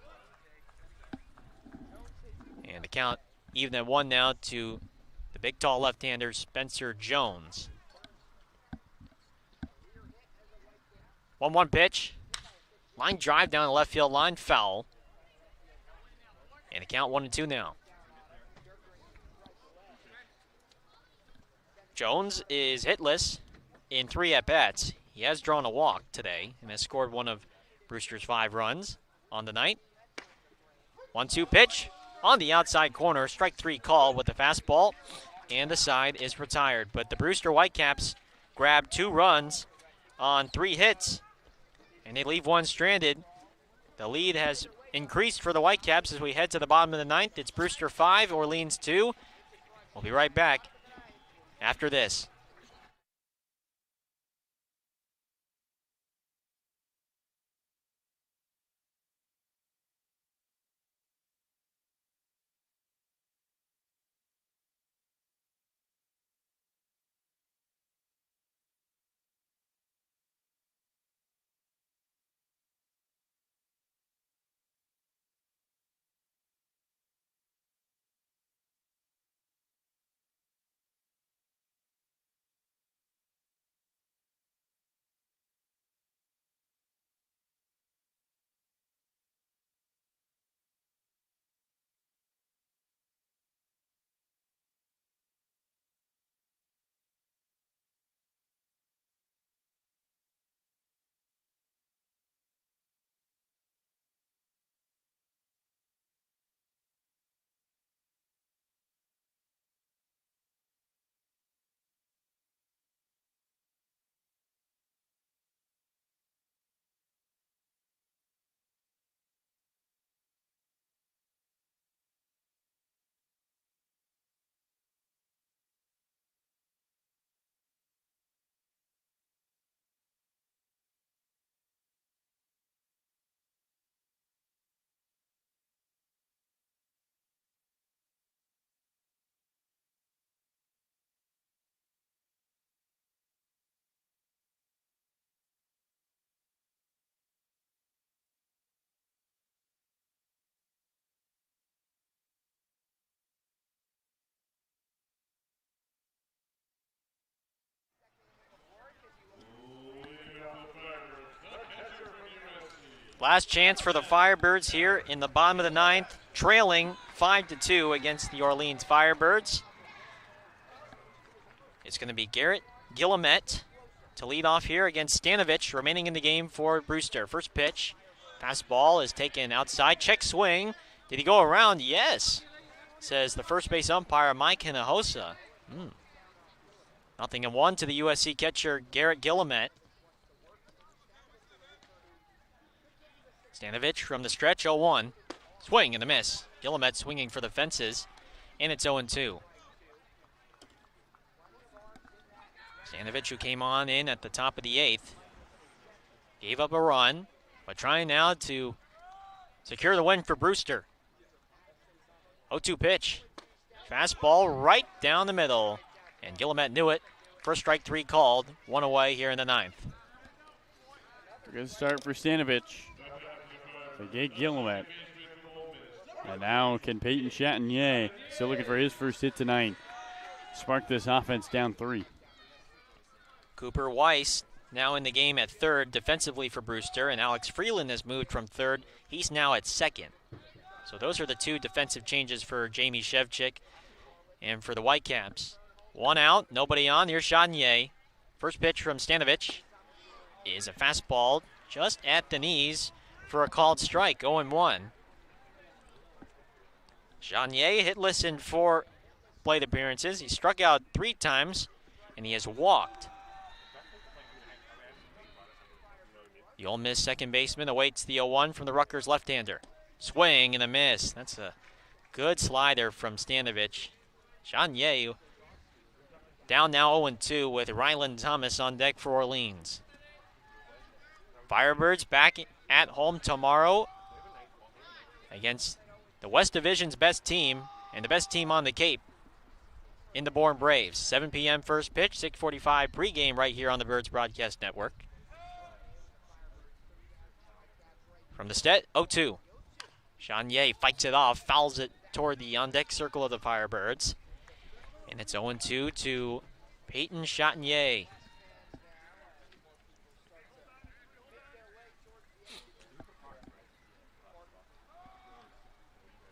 And the count even at 1 now to the big tall left-hander, Spencer Jones. 1-1 pitch. Line drive down the left field line, foul. And the count 1-2 now. Jones is hitless in 3 at-bats. He has drawn a walk today and has scored one of Brewster's 5 runs on the night. 1-2 pitch on the outside corner. Strike 3 call with the fastball. And the side is retired. But the Brewster Whitecaps grab 2 runs on 3 hits. And they leave 1 stranded. The lead has increased for the Whitecaps as we head to the bottom of the 9th. It's Brewster 5, Orleans 2. We'll be right back after this. Last chance for the Firebirds here in the bottom of the ninth, trailing 5-2 against the Orleans Firebirds. It's going to be Garrett Guillemette to lead off here against Stanovich, remaining in the game for Brewster. First pitch, fastball is taken outside, check swing. Did he go around? Yes, says the first base umpire, Mike Hinojosa. 0-1 to the USC catcher, Garrett Guillemette. Stanovich from the stretch, 0-1. Swing and a miss. Guillemette swinging for the fences, and it's 0-2. Stanovich, who came on in at the top of the eighth, gave up a run, but trying now to secure the win for Brewster. 0-2 pitch. Fastball right down the middle, and Guillemette knew it. First strike three called, one away here in the ninth. Good start for Stanovich. They get Guillemette. And now can Peyton Chatinier, still looking for his first hit tonight, spark this offense down 3. Cooper Weiss now in the game at third defensively for Brewster, and Alex Freeland has moved from third. He's now at second. So those are the two defensive changes for Jamie Shevchik and for the Whitecaps. One out, nobody on. Here's Chatinier. First pitch from Stanovich is a fastball just at the knees for a called strike, 0-1. Chatinier hitless in 4 plate appearances. He struck out 3 times, and he has walked. The Ole Miss second baseman awaits the 0-1 from the Rutgers left-hander. Swing and a miss. That's a good slider from Stanovich. Chatinier down now 0-2 with Ryland Thomas on deck for Orleans. Firebirds back at home tomorrow against the West Division's best team and the best team on the Cape in the Bourne Braves. 7 p.m. first pitch, 6:45 pregame right here on the Birds Broadcast Network. From the set, 0-2. Chatinier fights it off, fouls it toward the on-deck circle of the Firebirds. And it's 0-2 to Peyton Chatinier.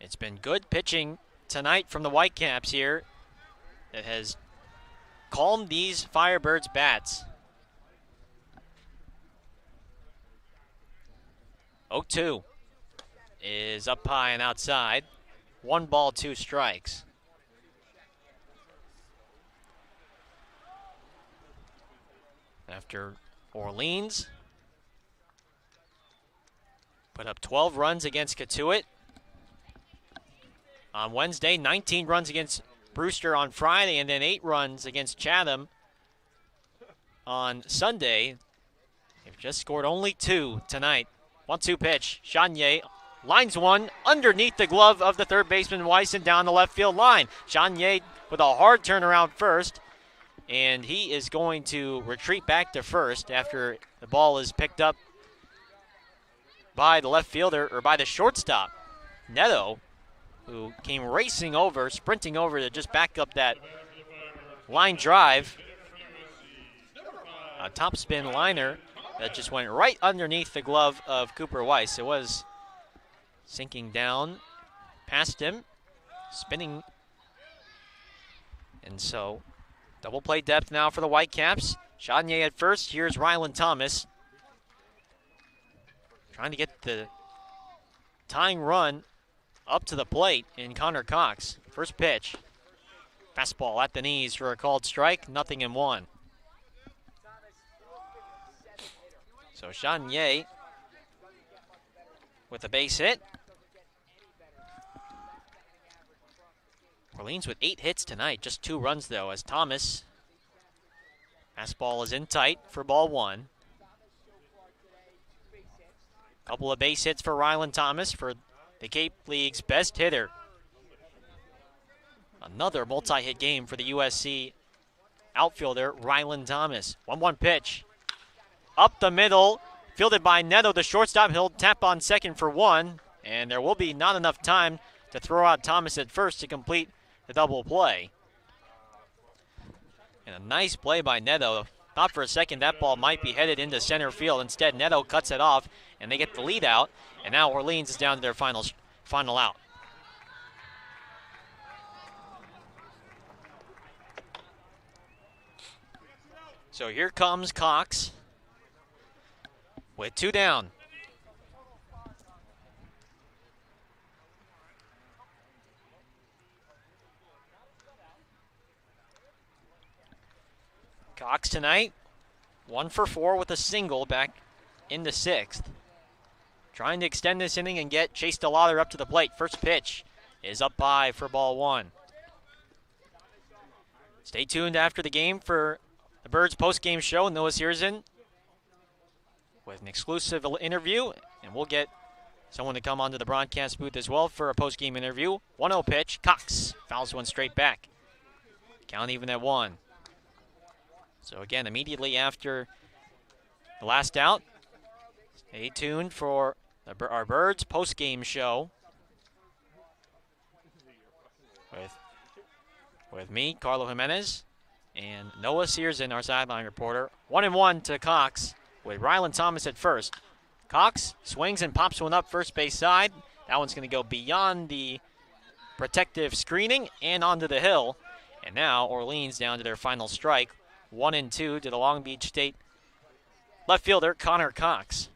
It's been good pitching tonight from the Whitecaps here that has calmed these Firebirds bats. 0-2 is up high and outside. 1 ball, 2 strikes. After Orleans put up 12 runs against Catuit on Wednesday, 19 runs against Brewster on Friday, and then 8 runs against Chatham on Sunday. They've just scored only 2 tonight. 1-2 pitch. Chatinier lines one underneath the glove of the third baseman Weiss and down the left field line. Chatinier with a hard turnaround first, and he is going to retreat back to first after the ball is picked up by the left fielder, or by the shortstop, Neto, who came racing over, sprinting over to just back up that line drive. A topspin liner that just went right underneath the glove of Cooper Weiss. It was sinking down past him, spinning. And so double play depth now for the Whitecaps. Chatinier at first. Here's Ryland Thomas trying to get the tying run up to the plate in Connor Cox. First pitch. Fastball at the knees for a called strike. 0-1. So Chatinier with a base hit. Orleans with 8 hits tonight, just 2 runs though, as Thomas, fastball is in tight for ball 1. Couple of base hits for Ryland Thomas, for the Cape League's best hitter. Another multi-hit game for the USC outfielder, Ryland Thomas. 1-1 pitch. Up the middle, fielded by Neto, the shortstop. He'll tap on second for 1, and there will be not enough time to throw out Thomas at first to complete the double play. And a nice play by Neto thought for a second that ball might be headed into center field. Instead, Neto cuts it off, and they get the lead out. And now Orleans is down to their final out. So here comes Cox with 2 down. Cox tonight, 1 for 4 with a single back in the 6th. Trying to extend this inning and get Chase DeLauder up to the plate. First pitch is up high for ball 1. Stay tuned after the game for the Birds post-game show. Noah Searson with an exclusive interview, and we'll get someone to come onto the broadcast booth as well for a post-game interview. 1-0 pitch, Cox fouls one straight back. Count even at 1. So again, immediately after the last out, stay tuned for our Birds post-game show with me, Carlo Jimenez, and Noah Searson, our sideline reporter. 1-1 to Cox with Rylan Thomas at first. Cox swings and pops one up first base side. That one's going to go beyond the protective screening and onto the hill. And now Orleans down to their final strike. 1-2 to the Long Beach State left fielder Connor Cox.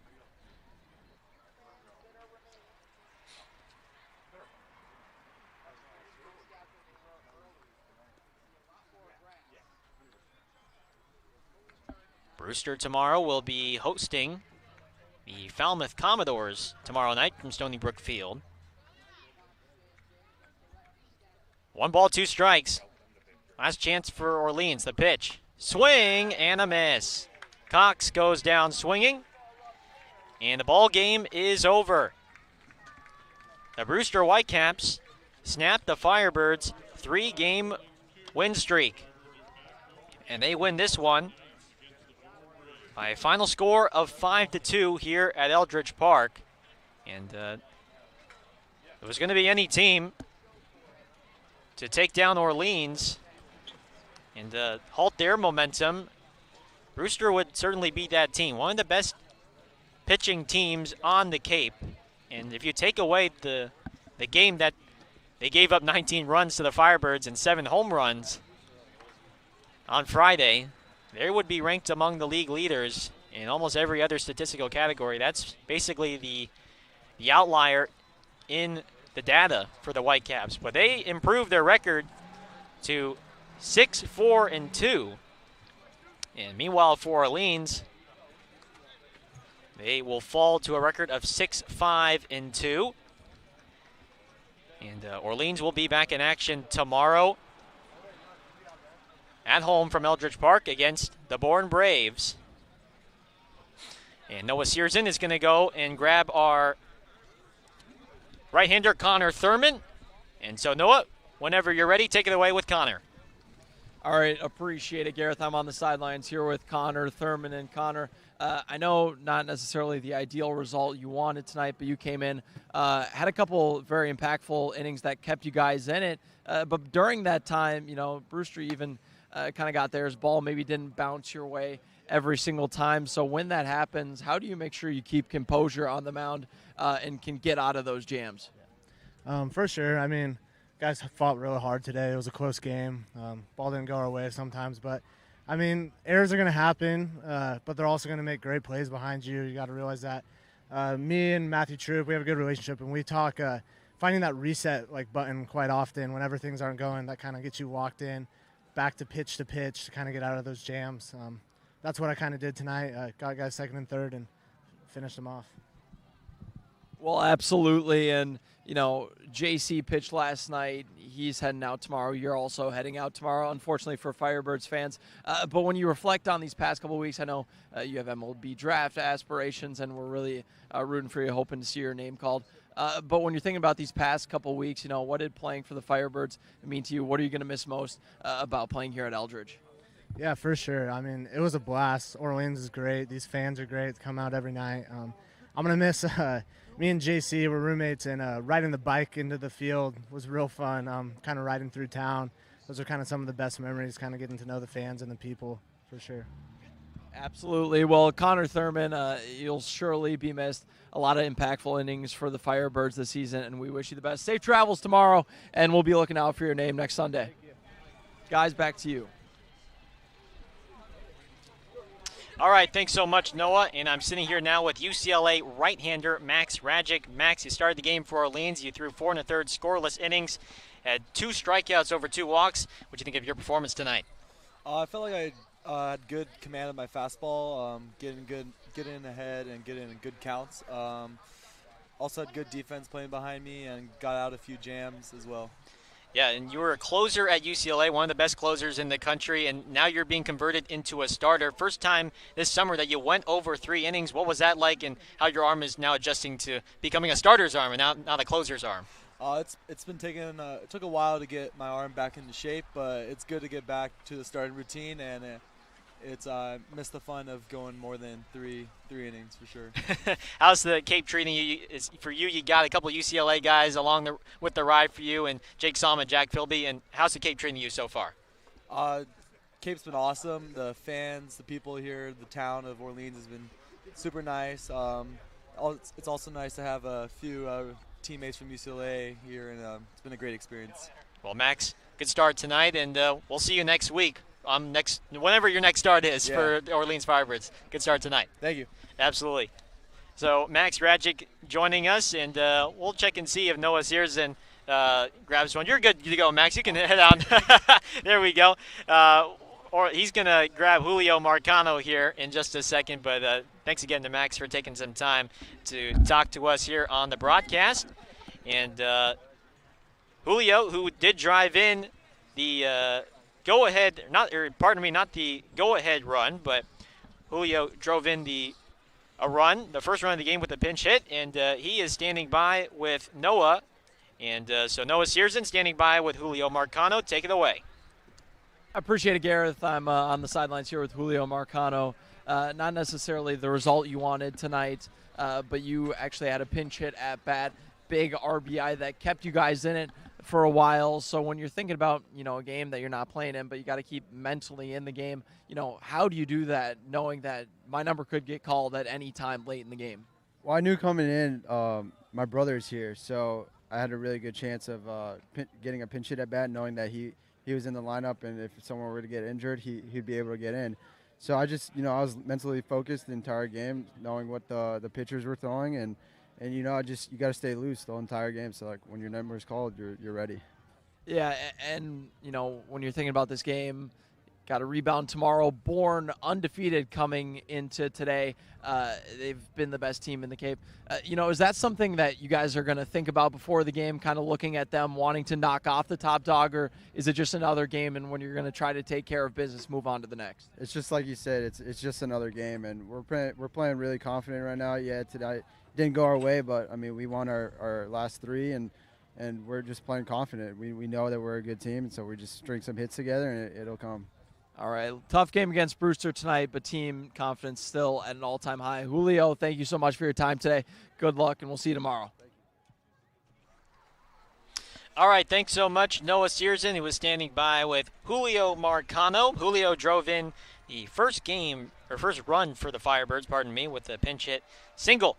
Brewster tomorrow will be hosting the Falmouth Commodores tomorrow night from Stony Brook Field. 1 ball, 2 strikes. Last chance for Orleans. The pitch. Swing and a miss. Cox goes down swinging, and the ball game is over. The Brewster Whitecaps snap the Firebirds' 3-game win streak, and they win this one by a final score of 5-2 here at Eldridge Park. And if it was going to be any team to take down Orleans and halt their momentum, Brewster would certainly be that team. One of the best pitching teams on the Cape. And if you take away the game that they gave up 19 runs to the Firebirds and 7 home runs on Friday, they would be ranked among the league leaders in almost every other statistical category. That's basically the outlier in the data for the Whitecaps. But they improved their record to 6-4-2. And meanwhile for Orleans, they will fall to a record of 6-5-2. And Orleans will be back in action tomorrow at home from Eldridge Park against the Bourne Braves. And Noah Searson is going to go and grab our right-hander Connor Thurman. And so Noah, whenever you're ready, take it away with Connor. All right, appreciate it, Gareth. I'm on the sidelines here with Connor Thurman. And Connor, I know not necessarily the ideal result you wanted tonight, but you came in, had a couple very impactful innings that kept you guys in it. But during that time, Brewster even kind of got there. His ball maybe didn't bounce your way every single time. So when that happens, how do you make sure you keep composure on the mound and can get out of those jams? For sure. I mean, guys fought really hard today. It was a close game. Ball didn't go our way sometimes, but I mean, errors are going to happen, but they're also going to make great plays behind you. You got to realize that. Me and Matthew Troop, we have a good relationship, and we talk finding that reset button quite often whenever things aren't going. That kind of gets you walked in, back to pitch to kind of get out of those jams. That's what I kind of did tonight. Got guys second and third and finished them off. Well, absolutely. And, JC pitched last night. He's heading out tomorrow. You're also heading out tomorrow, unfortunately, for Firebirds fans. But when you reflect on these past couple of weeks, I know you have MLB draft aspirations, and we're really rooting for you, hoping to see your name called. But when you're thinking about these past couple of weeks, what did playing for the Firebirds mean to you? What are you going to miss most about playing here at Eldridge? Yeah, for sure. I mean, it was a blast. Orleans is great. These fans are great. They come out every night. I'm going to miss me and JC were roommates, and riding the bike into the field was real fun, kind of riding through town. Those are kind of some of the best memories, kind of getting to know the fans and the people, for sure. Absolutely. Well, Connor Thurman, you'll surely be missed. A lot of impactful innings for the Firebirds this season, and we wish you the best. Safe travels tomorrow, and we'll be looking out for your name next Sunday. Guys, back to you. All right, thanks so much, Noah. And I'm sitting here now with UCLA right-hander Max Rajic. Max, you started the game for Orleans. You threw 4 1/3 scoreless innings, had 2 strikeouts over 2 walks. What do you think of your performance tonight? I felt like I had good command of my fastball, getting in ahead and getting in good counts. Also had good defense playing behind me and got out a few jams as well. Yeah, and you were a closer at UCLA, one of the best closers in the country, and now you're being converted into a starter. First time this summer that you went over 3 innings. What was that like, and how your arm is now adjusting to becoming a starter's arm and now the closer's arm? It's been taking it took a while to get my arm back into shape, but it's good to get back to the starting routine, and it's missed the fun of going more than three innings for sure. How's the Cape treating you? For you, you got a couple of UCLA guys along with the ride for you, and Jake Salmon, Jack Philby, and how's the Cape treating you so far? Cape's been awesome. The fans, the people here, the town of Orleans has been super nice. It's also nice to have a few teammates from UCLA here, and it's been a great experience. Well, Max, good start tonight, and we'll see you next week. Whenever your next start is for the Orleans Firebirds. Good start tonight. Thank you. Absolutely. So Max Rajic joining us, and we'll check and see if Noah Searson grabs one. You're good to go, Max. You can head out. There we go. Or he's going to grab Julio Marcano here in just a second. But thanks again to Max for taking some time to talk to us here on the broadcast. And Julio, who did drive in the go-ahead, not the go-ahead run, but Julio drove in the first run of the game with a pinch hit, and he is standing by with Noah. And so Noah Searson standing by with Julio Marcano. Take it away. I appreciate it, Gareth. I'm on the sidelines here with Julio Marcano. Not necessarily the result you wanted tonight, but you actually had a pinch hit at bat, big RBI that kept you guys in it for a while. So when you're thinking about, a game that you're not playing in, but you got to keep mentally in the game, how do you do that knowing that my number could get called at any time late in the game? Well, I knew coming in, my brother's here, so I had a really good chance of getting a pinch hit at bat, knowing that he was in the lineup, and if someone were to get injured, he'd be able to get in. So I just, I was mentally focused the entire game, knowing what the pitchers were throwing, and you got to stay loose the entire game. So like when your number is called, you're ready. Yeah, and when you're thinking about this game, got a rebound tomorrow. Bourne undefeated coming into today. They've been the best team in the Cape. Is that something that you guys are going to think about before the game, kind of looking at them wanting to knock off the top dog, or is it just another game and when you're going to try to take care of business, move on to the next? It's just like you said, it's just another game, and we're playing really confident right now. Yeah, today didn't go our way, but I mean we won our last 3, and we're just playing confident. We know that we're a good team, and so we just string some hits together and it'll come. All right, tough game against Brewster tonight, but team confidence still at an all-time high. Julio, thank you so much for your time today. Good luck, and we'll see you tomorrow. All right, thanks so much, Noah Searson, who was standing by with Julio Marcano. Julio drove in the first run for the Firebirds, with a pinch hit single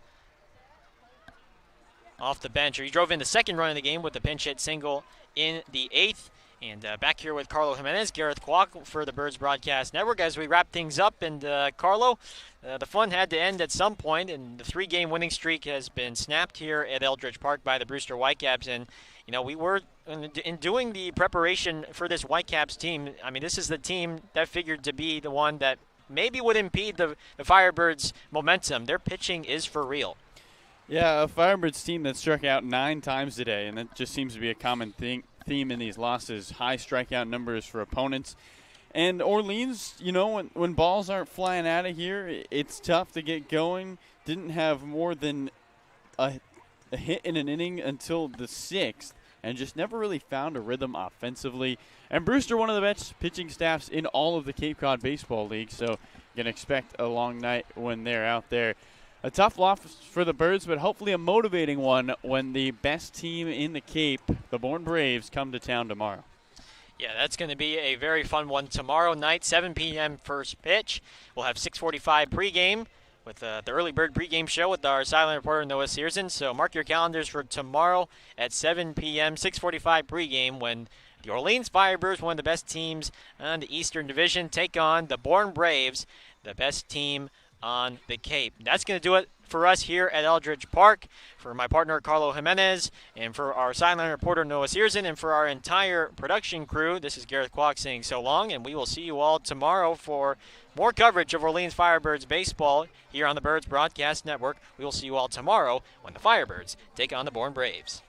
off the bench. Or he drove in the second run of the game with a pinch hit single in the 8th. And back here with Carlo Jimenez, Gareth Kwok for the Birds Broadcast Network as we wrap things up. And Carlo, the fun had to end at some point, and the 3-game winning streak has been snapped here at Eldridge Park by the Brewster Whitecaps. And, we were, in doing the preparation for this Whitecaps team, I mean, this is the team that figured to be the one that maybe would impede the Firebirds' momentum. Their pitching is for real. Yeah, a Firebirds team that struck out 9 times today, and that just seems to be a common theme in these losses, high strikeout numbers for opponents. And Orleans, when balls aren't flying out of here, it's tough to get going. Didn't have more than a hit in an inning until the 6th, and just never really found a rhythm offensively. And Brewster, one of the best pitching staffs in all of the Cape Cod Baseball League, so you can expect a long night when they're out there. A tough loss for the Birds, but hopefully a motivating one when the best team in the Cape, the Bourne Braves, come to town tomorrow. Yeah, that's going to be a very fun one tomorrow night, 7 p.m. first pitch. We'll have 6:45 pregame with the early bird pregame show with our silent reporter Noah Searson. So mark your calendars for tomorrow at 7 p.m., 6:45 pregame when the Orleans Firebirds, one of the best teams on the Eastern Division, take on the Bourne Braves, the best team on the Cape. That's going to do it for us here at Eldridge Park. For my partner Carlo Jimenez, and for our sideline reporter Noah Searson, and for our entire production crew, this is Gareth Kwok saying so long, and we will see you all tomorrow for more coverage of Orleans Firebirds baseball here on the Birds Broadcast Network. We will see you all tomorrow when the Firebirds take on the Bourne Braves.